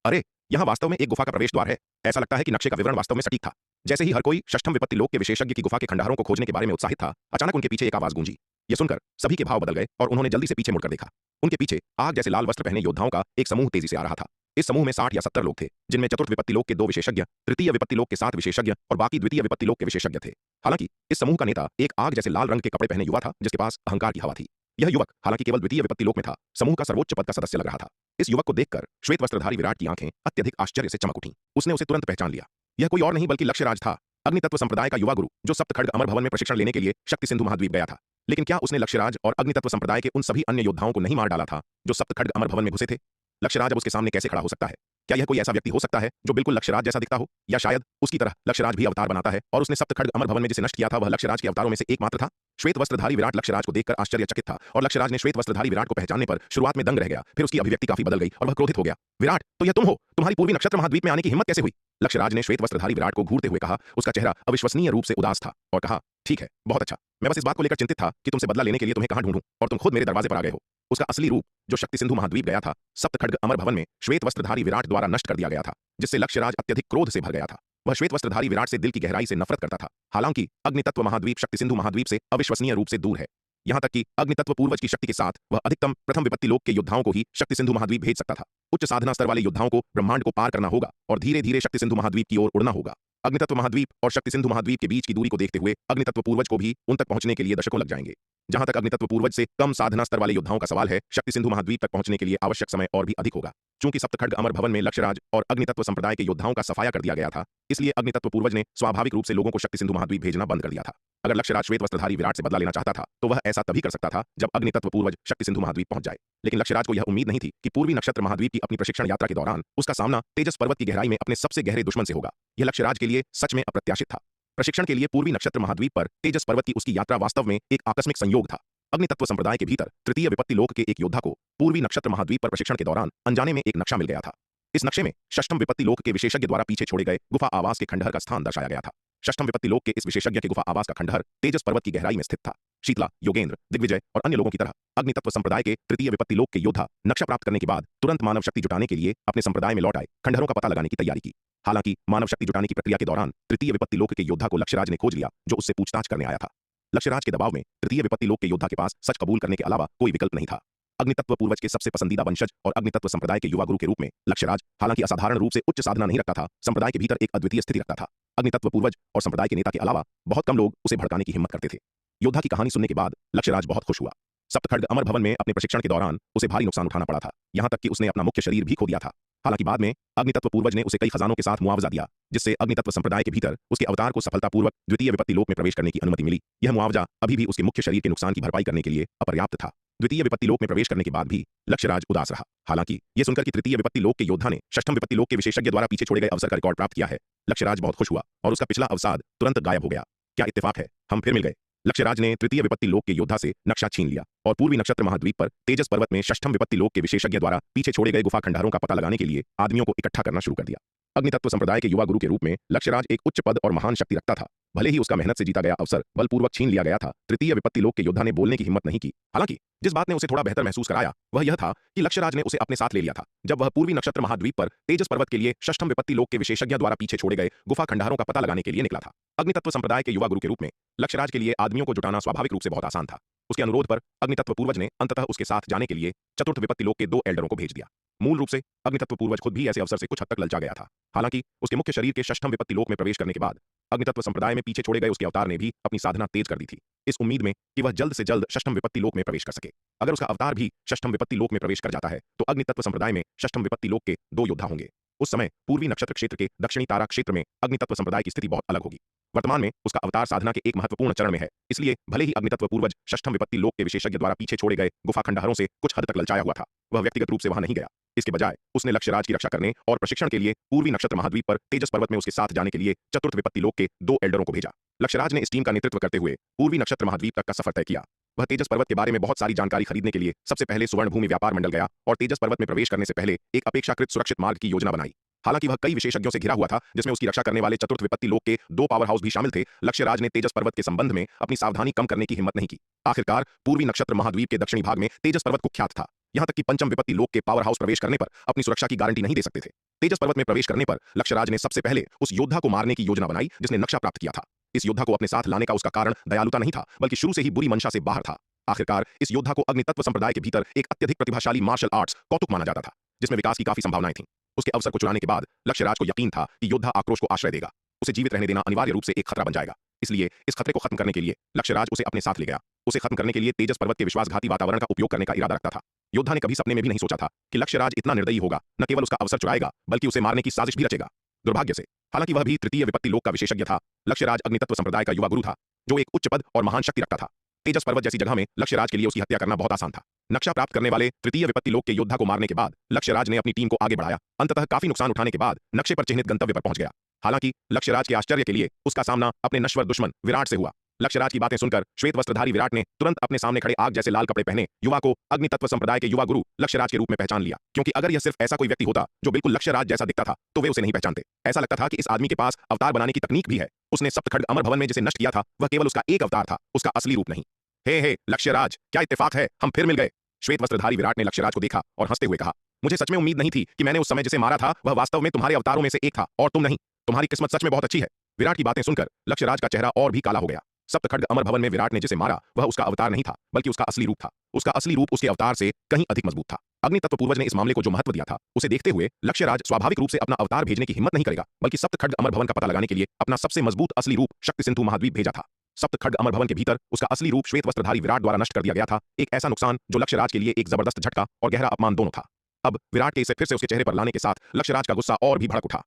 अरे, यहाँ वास्तव में एक गुफा का प्रवेश द्वार है। ऐसा लगता है कि नक्शे का विवरण वास्तव में सटीक था। जैसे ही हर कोई षष्ठम विपत्ति लोक के विशेषज्ञ की गुफा के खंडहरों को खोजने के बारे में उत्साहित था, अचानक उनके पीछे एक आवाज गूंजी। यह सुनकर सभी के भाव बदल गए और उन्होंने जल्दी से पीछे मुड़कर देखा। उनके पीछे आग जैसे लाल वस्त्र पहने योद्धाओं का एक समूह तेजी से आ रहा था। इस समूह में 60 या 70 लोग थे, जिनमें चतुर्थ विपत्ति लोक के 2 विशेषज्ञ, तृतीय विपत्ति लोक के 7 विशेषज्ञ और बाकी द्वितीय विपत्ति लोक के विशेषज्ञ थे। हालांकि इस समूह का नेता एक आग जैसे लाल रंग के कपड़े पहने युवा था, जिसके पास अहंकार की हवा थी। यह युवक हालांकि केवल द्वितीय विपत्ति लोक में था, समूह का सर्वोच्च पद का सदस्य लग रहा था। इस युवक को देखकर श्वेत वस्त्रधारी विराट की आंखें अत्यधिक आश्चर्य से चमक उठीं। उसने उसे तुरंत पहचान लिया। यह कोई और नहीं बल्कि लक्ष्यराज था, अग्नितत्व संप्रदाय का युवा गुरु, जो सप्तखड्ग अमर भवन में प्रशिक्षण लेने के लिए शक्ति सिंधु महाद्वीप गया था। लेकिन क्या उसने लक्ष्यराज और अग्नितत्व संप्रदाय के उन सभी अन्य योद्धाओं को नहीं मार डाला था जो सप्तखड्ग अमर भवन में घुसे थे? लक्ष्यराज अब उसके सामने कैसे खड़ा हो सकता है? क्या यह कोई ऐसा व्यक्ति हो सकता है जो बिल्कुल लक्ष्यराज जैसा दिखता हो, या शायद उसकी तरह लक्ष्यराज भी अवतार बनाता है और उसने सप्तखड्ग अमर भवन में जिसे नष्ट किया था वह लक्ष्यराज के अवतारों में से एकमात्र था? श्वेत वस्त्रधारी विराट लक्ष्यराज को देखकर आश्चर्यचकित था और लक्ष्यराज ने श्वेत वस्त्रधारी विराट को पहचानने पर शुरुआत में दंग रह गया, फिर उसकी अभिव्यक्ति काफी बदल गई और वह क्रोधित हो गया। विराट, तो यह तुम हो? तुम्हारी पूर्वी नक्षत्र महाद्वीप में आने की हिम्मत कैसे हुई? लक्ष्यराज ने श्वेत वस्त्रधारी विराट को घूरते हुए कहा। उसका चेहरा अविश्वसनीय रूप से उदास था और कहा, ठीक है, बहुत अच्छा। मैं बस इस बात को लेकर चिंतित था कि तुमसे बदला लेने के लिए तुम्हें कहां ढूंढूं, और तुम खुद मेरे दरवाजे पर आ गए हो। उसका असली रूप, जो शक्ति सिंधु महाद्वीप गया था, सप्तखड्ग अमर भवन में श्वेत वस्त्रधारी विराट द्वारा नष्ट कर दिया गया था, जिससे लक्ष्यराज अत्यधिक क्रोध से भर गया था। वह श्वेत वस्त्रधारी विराट से दिल की गहराई से नफरत करता था। हालांकि अग्नितत्व महाद्वीप शक्ति सिंधु महाद्वीप से अविश्वसनीय रूप से दूर है। यहाँ तक कि अग्नितत्व पूर्वज की शक्ति के साथ वह अधिकतम प्रथम विपत्ति लोक के योद्धाओं को ही शक्ति सिंधु महाद्वीप भेज सकता था। उच्च साधना स्तर वाले योद्धाओं को ब्रह्मांड को पार करना होगा और धीरे धीरे शक्ति सिंधु महाद्वीप की ओर उड़ना होगा। अग्नितत्व महाद्वीप और शक्ति सिंधु महाद्वीप के बीच की दूरी को देखते हुए अग्नितत्व पूर्वज को भी उन तक पहुंचने के लिए दशकों लग जाएंगे। जहां तक अग्नितत्व पूर्वज से कम साधना स्तर वाले योद्धाओं का सवाल है, शक्ति सिंधु महाद्वीप तक पहुंचने के लिए आवश्यक समय और भी अधिक होगा। चूंकि सप्तखड्ग अमर भवन में लक्ष्यराज और अग्नितत्व संप्रदाय के योद्धाओं का सफाया कर दिया गया था, इसलिए अग्नितत्व पूर्वज ने स्वाभाविक रूप से लोगों को शक्ति सिंधु महाद्वीप भेजना बंद कर दिया था। अगर लक्ष्यराज श्वेत वस्त्रधारी विराट से बदला लेना चाहता था तो वह ऐसा तभी कर सकता था जब अग्नितत्व पूर्वज शक्ति सिंधु महाद्वीप पहुंच जाए। लेकिन लक्ष्यराज को यह उम्मीद नहीं थी कि पूर्वी नक्षत्र महाद्वीप की अपनी प्रशिक्षण यात्रा के दौरान उसका सामना तेजस पर्वत की गहराई में अपने सबसे गहरे दुश्मन से होगा। यह लक्ष्यराज के लिए सच में अप्रत्याशित था। प्रशिक्षण के लिए पूर्वी नक्षत्र महाद्वीप पर तेजस पर्वत की उसकी यात्रा वास्तव में एक आकस्मिक संयोग था। अग्नि तत्व संप्रदाय के भीतर तृतीय विपत्ति लोक के एक योद्धा को पूर्वी नक्षत्र महाद्वीप पर प्रशिक्षण के दौरान अनजाने में एक नक्शा मिल गया था। इस नक्शे में षष्ठम विपत्ति लोक के विशेषज्ञ द्वारा पीछे छोड़े गए गुफा आवास के खंडहर का स्थान दर्शाया गया था। षष्ठम विपत्ति लोक के इस विशेषज्ञ के गुफा आवास का खंडहर तेजस पर्वत की गहराई में स्थित था। शीतला, योगेंद्र, दिग्विजय और अन्य लोगों की तरह अग्नि तत्व संप्रदाय के तृतीय विपत्ति लोक के योद्धा नक्शा प्राप्त करने के बाद तुरंत मानव शक्ति जुटाने के लिए अपने संप्रदाय में लौट आए खंडहरों का पता लगाने की तैयारी की। हालांकि मानव शक्ति जुटाने की प्रक्रिया के दौरान तृतीय विपत्ति लोक के योद्धा को लक्ष्यराज ने खोज लिया, जो उससे पूछताछ करने आया था। लक्ष्यराज के दबाव में तृतीय विपत्ति लोक के योद्धा के पास सच कबूल करने के अलावा कोई विकल्प नहीं था। अग्नितत्व पूर्वज के सबसे पसंदीदा वंशज और अग्नितत्व संप्रदाय के युवा गुरु के रूप में लक्ष्यराज हालांकि असाधारण रूप से उच्च साधना नहीं रखता था, संप्रदाय के भीतर एक अद्वितीय स्थिति रखता था। अग्नितत्व पूर्वज और संप्रदाय के नेता के अलावा बहुत कम लोग उसे भड़काने की हिम्मत करते थे। योद्धा की कहानी सुनने के बाद लक्ष्यराज बहुत खुश हुआ। सप्तखड्ग अमर भवन में अपने प्रशिक्षण के दौरान उसे भारी नुकसान उठाना पड़ा था, यहां तक कि उसने अपना मुख्य शरीर भी खो दिया था। हालांकि बाद में अग्नितत्व पूर्वज ने उसे कई खजानों के साथ मुआवजा दिया, जिससे अग्नितत्व संप्रदाय के भीतर उसके अवतार को सफलतापूर्वक द्वितीय विपत्ति लोक में प्रवेश करने की अनुमति मिली। यह मुआवजा अभी भी उसके मुख्य शरीर के नुकसान की भरपाई करने के लिए अपर्याप्त था। द्वितीय विपत्ति लोक में प्रवेश करने के बाद भी लक्ष्यराज उदास रहा। हालांकि यह सुनकर कि तृतीय विपत्ति लोक के योद्धा ने षष्ठम विपत्ति लोक के विशेषज्ञ द्वारा पीछे छोड़े गए अवसर का रिकॉर्ड प्राप्त किया है, लक्ष्यराज बहुत खुश हुआ और उसका पिछला अवसाद तुरंत गायब हो गया। क्या इत्तेफाक है, हम फिर मिल गए। लक्ष्यराज ने तृतीय विपत्ति लोक के योद्धा से नक्शा छीन लिया और पूर्वी नक्षत्र महाद्वीप पर तेजस पर्वत में षष्ठम विपत्ति लोक के विशेषज्ञ द्वारा पीछे छोड़े गए गुफा खंडहरों का पता लगाने के लिए आदमियों को इकट्ठा करना शुरू कर दिया। अग्नितत्व संप्रदाय के युवा गुरु के रूप में लक्ष्यराज एक उच्च पद और महान शक्ति रखता था। भले ही उसका मेहनत से जीता गया अवसर बलपूर्वक छीन लिया गया था, तृतीय विपत्ति लोक के योद्धा ने बोलने की हिम्मत नहीं की। हालांकि जिस बात ने उसे थोड़ा बेहतर महसूस कराया वह यह था कि लक्ष्यराज ने उसे अपने साथ ले लिया था जब वह पूर्वी नक्षत्र महाद्वीप पर तेजस पर्वत के लिए षष्ठम विपत्ति लोक के विशेषज्ञ द्वारा पीछे छोड़े गए गुफा खंडहरों का पता लगाने के लिए निकला था। अग्नितत्व संप्रदाय के युवा गुरु के रूप में लक्ष्यराज के लिए आदमियों को जुटाना स्वाभाविक रूप से बहुत आसान था। उसके अनुरोध पर अग्नितत्व पूर्वज ने अंततः उसके साथ जाने के लिए चतुर्थ विपत्ति लोक के 2 एल्डरों को भेज दिया। मूल रूप से अग्नितत्व पूर्वज खुद भी ऐसे अवसर से कुछ हद तक ललचा गया था। हालांकि उसके मुख्य शरीर के षष्ठम विपत्ति लोक में प्रवेश करने के बाद अग्नितत्व संप्रदाय में पीछे छोड़े गए उसके अवतार ने भी अपनी साधना तेज कर दी थी, इस उम्मीद में कि वह जल्द से जल्द षष्ठम विपत्ति लोक में प्रवेश कर सके। अगर उसका अवतार भी षष्ठम विपत्ति लोक में प्रवेश कर जाता है तो अग्नितत्व संप्रदाय में षष्ठम विपत्ति लोक के 2 योद्धा होंगे। उस समय पूर्वी नक्षत्र क्षेत्र के दक्षिणी तारा क्षेत्र में अग्नितत्व संप्रदाय की स्थिति बहुत अलग होगी। वर्तमान में उसका अवतार साधना के एक महत्वपूर्ण चरण में है, इसलिए भले ही अग्नितत्व पूर्वज षष्ठम विपत्ति लोक के विशेषज्ञ द्वारा पीछे छोड़े गए गुफा खंडहरों से कुछ हद तक ललचाया हुआ था, वह व्यक्तिगत रूप से वहां नहीं गया। इसके बजाय उसने लक्ष्यराज की रक्षा करने और प्रशिक्षण के लिए पूर्वी नक्षत्र महाद्वीप पर तेजस पर्वत में उसके साथ जाने के लिए चतुर्थ विपत्ति लोक के 2 एल्डरों को भेजा। लक्ष्यराज ने इस टीम का नेतृत्व करते हुए पूर्वी नक्षत्र महाद्वीप तक का सफर तय किया। वह तेजस पर्वत के बारे में बहुत सारी जानकारी खरीदने के लिए सबसे पहले सुवर्ण भूमि व्यापार मंडल गया और तेजस पर्वत में प्रवेश करने से पहले एक अपेक्षाकृत सुरक्षित मार्ग की योजना बनाई। हालांकि वह कई विशेषज्ञों से घिरा हुआ था, जिसमें उसकी रक्षा करने वाले चतुर्थ विपत्ति लोक के 2 पावर हाउस भी शामिल थे। लक्ष्यराज ने तेजस पर्वत के संबंध में अपनी सावधानी कम करने की हिम्मत नहीं की। आखिरकार पूर्वी नक्षत्र महाद्वीप के दक्षिणी भाग में तेजस पर्वत कुख्यात था, यहां तक कि पंचम विपत्ति लोक के पावर हाउस प्रवेश करने पर अपनी सुरक्षा की गारंटी नहीं दे सकते थे। तेजस पर्वत में प्रवेश करने पर लक्ष्यराज ने सबसे पहले उस योद्धा को मारने की योजना बनाई जिसने नक्शा प्राप्त किया था। इस योद्धा को अपने साथ लाने का उसका कारण दयालुता नहीं था, बल्कि शुरू से ही बुरी मंशा से बाहर था। आखिरकार इस योद्धा को अग्नितत्व संप्रदाय के भीतर एक अत्यधिक प्रतिभाशाली मार्शल आर्ट्स कौतुक माना जाता था, जिसमें विकास की काफी संभावनाएं थीं। उसके अवसर को चुराने के बाद लक्ष्यराज को यकीन था कि योद्धा आक्रोश को आश्रय देगा, उसे जीवित रहने देना अनिवार्य रूप से एक खतरा बन जाएगा। इसलिए इस खतरे को खत्म करने के लिए लक्ष्यराज उसे अपने साथ ले गया। उसे खत्म करने के लिए तेजस पर्वत के विश्वासघाती वातावरण का उपयोग करने का इरादा रखता था। योद्धा ने कभी सपने में भी नहीं सोचा था कि लक्ष्यराज इतना निर्दयी होगा, न केवल उसका अवसर चुराएगा बल्कि उसे मारने की साजिश भी रचेगा। दुर्भाग्य से हालांकि वह भी तृतीय विपत्ति लोक का विशेषज्ञ था। लक्ष्यराज अग्नितत्व संप्रदाय का युवा गुरु था, जो एक उच्च पद और महान शक्ति रखता था। तेजस पर्वत जैसी जगह में लक्ष्यराज के लिए उसकी हत्या करना बहुत आसान था। नक्शा प्राप्त करने वाले तृतीय विपत्ति लोक के योद्धा को मारने के बाद लक्ष्यराज ने अपनी टीम को आगे बढ़ाया। अंततः काफी नुकसान उठाने के बाद नक्शे पर चिह्नित गंतव्य पर पहुंच गया। हालांकि लक्ष्यराज के आश्चर्य के लिए उसका सामना अपने नश्वर दुश्मन विराट से हुआ। लक्ष्यराज की बातें सुनकर श्वेत वस्त्रधारी विराट ने तुरंत अपने सामने खड़े आग जैसे लाल कपड़े पहने युवा को अग्नितत्व संप्रदाय के युवा गुरु लक्ष्यराज के रूप में पहचान लिया, क्योंकि अगर यह सिर्फ ऐसा कोई व्यक्ति होता जो बिल्कुल लक्ष्यराज जैसा दिखता था तो वे उसे नहीं पहचानते। ऐसा लगता था कि इस आदमी के पास अवतार बनाने की तकनीक भी है। उसने सप्तखड्ग अमर भवन में जिसे नष्ट किया था वह केवल उसका एक अवतार था, उसका असली रूप नहीं। हे लक्ष्यराज, क्या इत्तेफाक है, हम फिर मिल गए। श्वेत वस्त्रधारी विराट ने लक्ष्यराज को देखा और हंसते हुए कहा, मुझे सच में उम्मीद नहीं थी कि मैंने उस समय जिसे मारा था वह वास्तव में तुम्हारे अवतारों में से एक था और तुम नहीं। तुम्हारी किस्मत सच में बहुत अच्छी है। विराट की बातें सुनकर लक्ष्यराज का चेहरा और भी काला हो गया। सप्तखड्ग अमर भवन में विराट ने जिसे मारा वह उसका अवतार नहीं था, बल्कि उसका असली रूप था। उसका असली रूप उसके अवतार से कहीं अधिक मजबूत था। अग्नितत्व पूर्वज ने इस मामले को जो महत्व दिया था उसे देखते हुए लक्ष्यराज स्वाभाविक रूप से अपना अवतार भेजने की हिम्मत नहीं करेगा, बल्कि सप्तखड्ग अमर भवन का पता लगाने के लिए अपना सबसे मजबूत असली रूप शक्ति सिंधु महाद्वीप भेजा था। सप्तखड्ग अमर भवन के भीतर उसका असली रूप श्वेत वस्त्रधारी विराट द्वारा नष्ट कर दिया गया था। एक ऐसा नुकसान जो लक्ष्यराज के लिए एक जबरदस्त झटका और गहरा अपमान दोनों था। अब विराट के इसे फिर से उसके चेहरे पर लाने के साथ लक्ष्यराज का गुस्सा और भी भड़क उठा।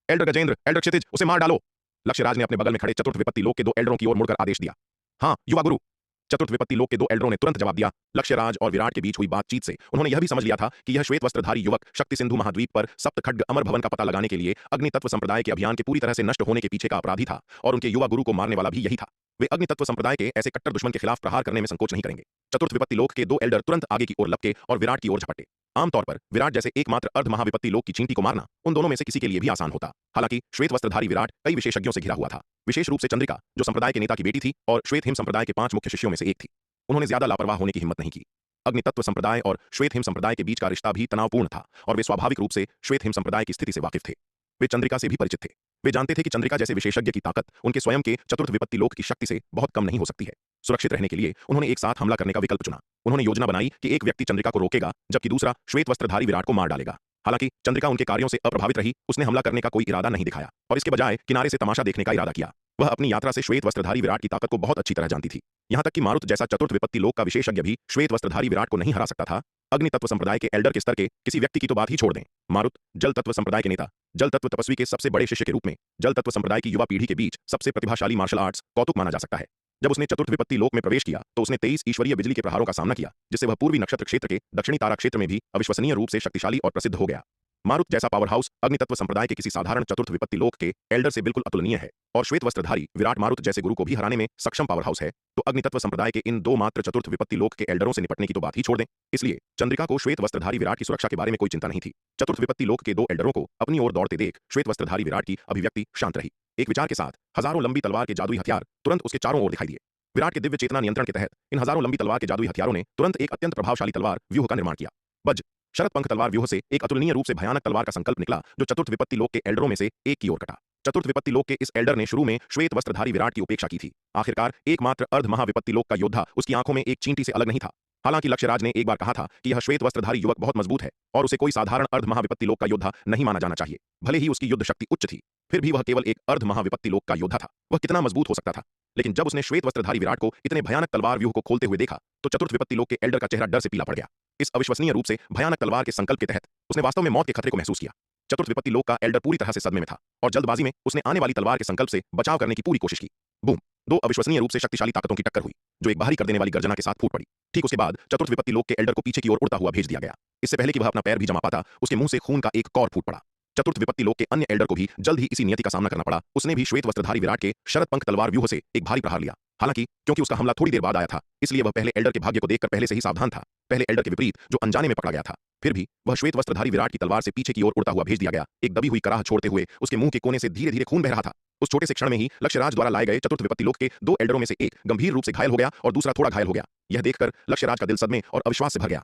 एल्डर गजेंद्र, एल्डर क्षितिज, उसे मार डालो। लक्ष्यराज ने अपने बगल में खड़े चतुर्थ विपत्ति लोक के 2 एल्डरों की ओर मुड़कर आदेश दिया। हाँ युवा गुरु। चतुर्थ विपत्ति लोक के दो एल्डरों ने तुरंत जवाब दिया। लक्ष्यराज और विराट के बीच हुई बातचीत से उन्होंने यह भी समझ लिया था कि यह श्वेत वस्त्रधारी युवक शक्ति सिंधु महाद्वीप पर सप्त खड्ग अमर भवन का पता लगाने के लिए अग्नि तत्व संप्रदाय के अभियान के पूरी तरह से नष्ट होने के पीछे का अपराधी था और उनके युवा गुरु को मारने वाला भी यही था। वे अग्नि तत्व संप्रदाय के ऐसे कट्टर दुश्मन के खिलाफ प्रहार करने में संकोच नहीं करेंगे। चतुर्थ विपत्ति लोक के दो एल्डर तुरंत आगे की ओर लपके और विराट की ओर झपटे। आमतौर पर विराट जैसे एकमात्र अर्ध महाविपत्ति लोक की चींटी को मारना उन दोनों में से किसी के लिए भी आसान होता। हालांकि श्वेत वस्त्रधारी विराट कई विशेषज्ञों से घिरा हुआ था, विशेष रूप से चंद्रिका जो संप्रदाय के नेता की बेटी थी और श्वेत हिम संप्रदाय के 5 मुख्य शिष्यों में से एक थी। उन्होंने ज्यादा लापरवाह होने की हिम्मत नहीं की। अग्नि तत्व संप्रदाय और श्वेत हिम संप्रदाय के बीच का रिश्ता भी तनावपूर्ण था और वे स्वाभाविक रूप से श्वेत हिम संप्रदाय की स्थिति से वाकिफ थे। वे चंद्रिका से भी परिचित थे। वे जानते थे कि चंद्रिका जैसे विशेषज्ञ की ताकत उनके स्वयं के चतुर्थ विपत्ति लोक की शक्ति से बहुत कम नहीं हो सकती है। सुरक्षित रहने के लिए उन्होंने एक साथ हमला करने का विकल्प चुना। उन्होंने योजना बनाई कि एक व्यक्ति चंद्रिका को रोकेगा जबकि दूसरा श्वेत वस्त्रधारी विराट को मार डालेगा। हालांकि चंद्रिका उनके कार्यों से अप्रभावित रही, उसने हमला करने का कोई इरादा नहीं दिखाया और इसके बजाय किनारे से तमाशा देखने का इरादा किया। वह अपनी यात्रा से श्वेत वस्त्रधारी विराट की ताकत को बहुत अच्छी तरह जानती थी। यहां तक कि मारुत जैसा चतुर्थ विपत्ति लोक का विशेषज्ञ भी श्वेत वस्त्रधारी विराट को नहीं हरा सकता था। अग्नि तत्व संप्रदाय के एल्डर के स्तर के किसी व्यक्ति की तो बात ही छोड़ दें। मारुत जल तत्व संप्रदाय के नेता, जल तत्व तपस्वी के सबसे बड़े शिष्य के रूप में जल तत्व संप्रदाय की युवा पीढ़ी के बीच सबसे प्रतिभाशाली मार्शल आर्ट्स कौतुक माना जा सकता है। जब उसने चतुर्थ विपत्ति लोक में प्रवेश किया तो उसने 23 ईश्वरीय बिजली के प्रहारों का सामना किया, जिससे वह पूर्वी नक्षत्र क्षेत्र के दक्षिणी तारा क्षेत्र में भी अविश्वसनीय रूप से शक्तिशाली और प्रसिद्ध हो गया। मारुत जैसा पावर हाउस अग्नि तत्व संप्रदाय के किसी साधारण चतुर्थ विपत्ति लोक के एल्डर से बिल्कुल अतुलनीय है और श्वेत वस्त्रधारी विराट मारुत जैसे गुरु को भी हराने में सक्षम पावर हाउस है, तो अग्नि तत्व संप्रदाय के इन दो मात्र चतुर्थ विपत्ति लोक के एल्डरों से निपटने की तो बात ही छोड़ दें। इसलिए चंद्रिका को श्वेत वस्त्रधारी विराट की सुरक्षा के बारे में कोई चिंता नहीं थी। चतुर्थ विपत्ति लोक के दो एल्डरों को अपनी ओर दौड़ते देख श्वेत वस्त्रधारी विराट की अभिव्यक्ति शांत रही। एक विचार के साथ हजारों लंबी तलवार के जादुई हथियार तुरंत उसके चारों ओर दिखाई दिए। विराट के दिव्य चेतना नियंत्रण के तहत इन हजारों लंबी तलवार के जादुई हथियारों ने तुरंत एक अत्यंत प्रभावशाली तलवार व्यूह का निर्माण किया। बज शरद पंख तलवार व्यूह से एक अतुलनीय रूप से भयानक तलवार का संकल्प निकला जो चतुर्थ विपत्ति लोक के एल्डरों में से एक की ओर कटा। चतुर्थ विपत्ति लोक के इस एल्डर ने शुरू में श्वेत वस्त्रधारी विराट की उपेक्षा की थी। आखिरकार एकमात्र अर्ध महाविपत्ति लोक का योद्धा उसकी आंखों में एक चींटी से अलग नहीं था। हालांकि लक्ष्यराज ने एक बार कहा था कि यह श्वेत वस्त्रधारी युवक बहुत मजबूत है और उसे कोई साधारण अर्ध महाविपत्ति लोक का योद्धा नहीं माना जाना चाहिए। भले ही उसकी युद्ध शक्ति उच्च थी, फिर भी वह केवल एक अर्ध महाविपत्ति लोक का योद्धा था। वह कितना मजबूत हो सकता था? लेकिन जब उसने श्वेत वस्त्रधारी विराट को इतने भयानक तलवार व्यूह को खोलते हुए देखा तो चतुर्थ विपत्ति लोक के एल्डर का चेहरा डर से पीला पड़ गया। इस अविश्वसनीय रूप से भयानक तलवार के संकल्प के तहत उसने वास्तव में मौत के खतरे को महसूस किया। चतुर्थ विपत्ति लोक का एल्डर पूरी तरह से सदमे में था और जल्दबाजी में उसने आने वाली तलवार के संकल्प से बचाव करने की पूरी कोशिश की। बूम! दो अविश्वसनीय रूप से शक्तिशाली ताकतों की टक्कर हुई जो एक बाहरी कर देने वाली गर्जना के साथ फूट पड़ी। ठीक उसके बाद चतुर्थ विपत्ति लोक के एल्डर को पीछे की ओर उड़ता हुआ भेज दिया गया। इससे पहले कि वह अपना पैर भी जमा पाता, उसके मुंह से खून का एक कौर फूट पड़ा। चतुर्थ विपत्ति लोक के अन्य एल्डर को भी जल्द ही इसी नियति का सामना करना पड़ा। उसने भी श्वेत वस्त्रधारी विराट के शरद पंख तलवार व्यूह से एक भारी प्रहार लिया। हालांकि क्योंकि उसका हमला थोड़ी देर बाद आया था, इसलिए वह पहले एल्डर के भाग्य को देखकर पहले से ही सावधान था। पहले एल्डर के विपरीत जो अनजाने में पकड़ा गया था, फिर भी वह श्वेत वस्त्रधारी विराट की तलवार से पीछे की ओर उड़ता हुआ भेज दिया गया। एक दबी हुई कराह छोड़ते हुए उसके मुंह के कोने से धीरे धीरे खून बह रहा था। उस छोटे से क्षण में ही लक्ष्यराज द्वारा लाए गए चतुर्थ विपत्ति लोक के दो एल्डरों में से एक गंभीर रूप से घायल हो गया और दूसरा थोड़ा घायल हो गया। यह देखकर लक्ष्यराज का दिल सदमे और अविश्वास से भर गया।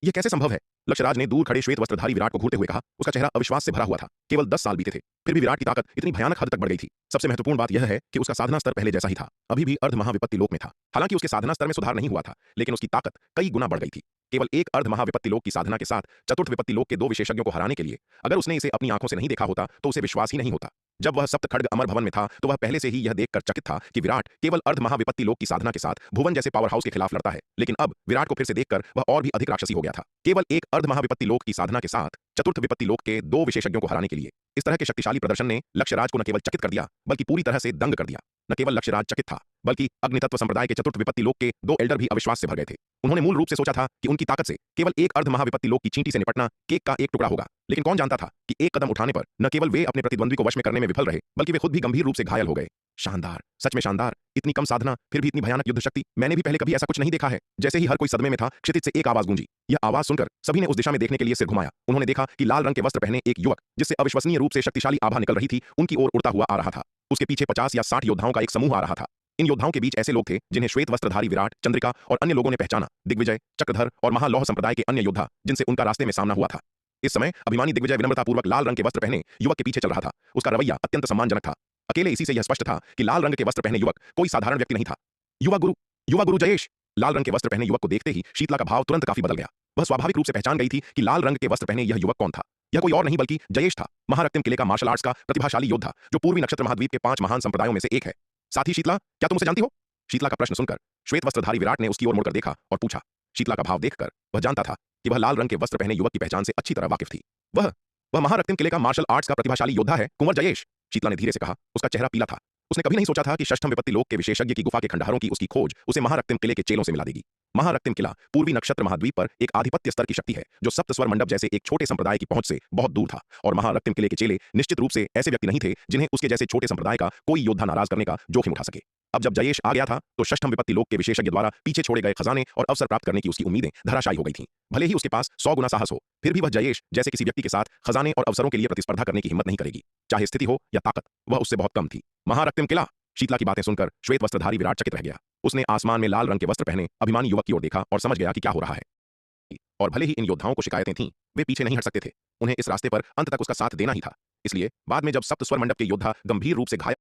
यह कैसे संभव है? लक्ष्यराज ने दूर खड़े श्वेत वस्त्रधारी विराट को घूरते हुए कहा। उसका चेहरा अविश्वास से भरा हुआ था। केवल 10 साल बीते थे, फिर भी विराट की ताकत इतनी भयानक हद तक बढ़ गई थी। सबसे महत्वपूर्ण बात यह है कि उसका साधना स्तर पहले जैसा ही था, अभी भी अर्ध महाविपत्ति लोक में था। हालांकि उसके साधना स्तर में सुधार नहीं हुआ था, लेकिन उसकी ताकत कई गुना बढ़ गई थी। केवल एक अर्ध महाविपत्ति लोक की साधना के साथ चतुर्थ विपत्ति लोक के दो विशेषज्ञों को हराने के लिए अगर उसने इसे अपनी आंखों से नहीं देखा होता तो उसे विश्वास ही नहीं होता। जब वह सप्त खड्ग अमर भवन में था तो वह पहले से ही यह देखकर चकित था कि विराट केवल अर्ध महाविपत्ति लोक की साधना के साथ भुवन जैसे पावर हाउस के खिलाफ लड़ता है। लेकिन अब विराट को फिर से देखकर वह और भी अधिक राक्षसी हो गया था। केवल एक अर्ध महाविपत्ति लोक की साधना के साथ चतुर्थ विपत्ति लोक के दो विशेषज्ञों को हराने के लिए इस तरह के शक्तिशाली प्रदर्शन ने लक्ष्यराज को न केवल चकित कर दिया बल्कि पूरी तरह से दंग कर दिया। न केवल लक्ष्यराज चकित था, बल्कि अग्नितत्व संप्रदाय के चतुर्थ विपत्ति लोक के दो एल्डर भी अविश्वास से भर गए थे। उन्होंने मूल रूप से सोचा था कि उनकी ताकत से केवल एक अर्ध महाविपत्ति लोक की चींटी से निपटना केक का एक टुकड़ा होगा, लेकिन कौन जानता था कि एक कदम उठाने पर न केवल वे अपने प्रतिद्वंद्वी को वश में करने में विफल रहे, बल्कि वे खुद भी गंभीर रूप से घायल हो गए। शानदार, सच में शानदार। इतनी कम साधना, फिर भी इतनी भयानक युद्ध शक्ति। मैंने भी पहले कभी ऐसा कुछ नहीं देखा है। जैसे ही हर कोई सदमे में था, क्षितिज से एक आवाज गूंजी। यह आवाज सुनकर सभी ने उस दिशा में देखने के लिए सिर घुमाया। उन्होंने देखा कि लाल रंग के वस्त्र पहने एक युवक, जिससे अविश्वसनीय रूप से शक्तिशाली आभा निकल रही थी, उनकी ओर उड़ता हुआ आ रहा था। उसके पीछे 50 या 60 योद्धाओं का एक समूह आ रहा था। इन योद्धाओं के बीच ऐसे लोग थे जिन्हें श्वेत वस्त्रधारी विराट, चंद्रिका और अन्य लोगों ने पहचाना। दिग्विजय, चक्रधर और महालौह संप्रदाय के अन्य योद्धा जिनसे उनका रास्ते में सामना हुआ था। इस समय अभिमानी दिग्विजय विनम्रतापूर्वक लाल रंग के वस्त्र पहने युवक के पीछे चल रहा था। उसका रवैया अत्यंत सम्मानजनक था। अकेले इसी से यह स्पष्ट था कि लाल रंग के वस्त्र पहने युवक कोई साधारण व्यक्ति नहीं था। युवा गुरु जयेश। लाल रंग के वस्त्र पहने युवक को देखते ही शीतला का भाव तुरंत काफी बदल गया। वह स्वाभाविक रूप से पहचान गई थी कि लाल रंग के वस्त्र पहने यह युवक कौन था। यह कोई और नहीं बल्कि जयेश था, महारक्तिम किले का मार्शल आर्ट्स का प्रतिभाशाली योद्धा, जो पूर्वी नक्षत्र महाद्वीप के 5 महान संप्रदायों में से एक है। साथी शीतला, क्या तुम उसे जानती हो? शीतला का प्रश्न सुनकर श्वेत वस्त्रधारी विराट ने उसकी ओर मुड़कर देखा और पूछा। शीतला का भाव देखकर वह जानता था कि वह लाल रंग के वस्त्र पहने युवक की पहचान से अच्छी तरह वाकिफ थी। वह महारक्तिम किले का मार्शल आर्ट्स का प्रतिभाशाली योद्धा है, कुंवर जयेश। शीतला ने धीरे से कहा। उसका चेहरा पीला था। उसने कभी नहीं सोचा था कि षष्ठम विपत्ति लोक के विशेषज्ञ की गुफा के खंडहरों की उसकी खोज उसे महारक्तिम किले के चेलों से मिला देगी। महारक्तिम किला पूर्वी नक्षत्र महाद्वीप पर एक आधिपत्य स्तर की शक्ति है जो सप्त स्वर मंडप जैसे एक छोटे संप्रदाय की पहुंच से बहुत दूर था, और महारक्तिम किले के चेले निश्चित रूप से ऐसे व्यक्ति नहीं थे जिन्हें उसके जैसे छोटे संप्रदाय का कोई योद्धा नाराज करने का जोखिम उठा सके। अब जब जयेश आ गया था तो षष्ठम विपत्ति लोक के विशेषज्ञ द्वारा पीछे छोड़े गए खजाने और अवसर प्राप्त करने की उसकी उम्मीदें धराशायी हो गई थीं। भले ही उसके पास 100 गुना साहस हो, फिर भी वह जयेश जैसे किसी व्यक्ति के साथ खजाने और अवसरों के लिए प्रतिस्पर्धा करने की हिम्मत नहीं करेगी, चाहे स्थिति हो या ताकत, वह उससे बहुत कम थी। महारक्तिम किला। शीतला की बातें सुनकर श्वेत वस्त्रधारी विराट चकित रह गया। उसने आसमान में लाल रंग के वस्त्र पहने अभिमानी युवक की ओर देखा और समझ गया कि क्या हो रहा है। और भले ही इन योद्धाओं को शिकायतें थीं, वे पीछे नहीं हट सकते थे। उन्हें इस रास्ते पर अंत तक उसका साथ देना ही था। इसलिए बाद में जब सप्त स्वर मंडप के योद्धा गंभीर रूप से घायल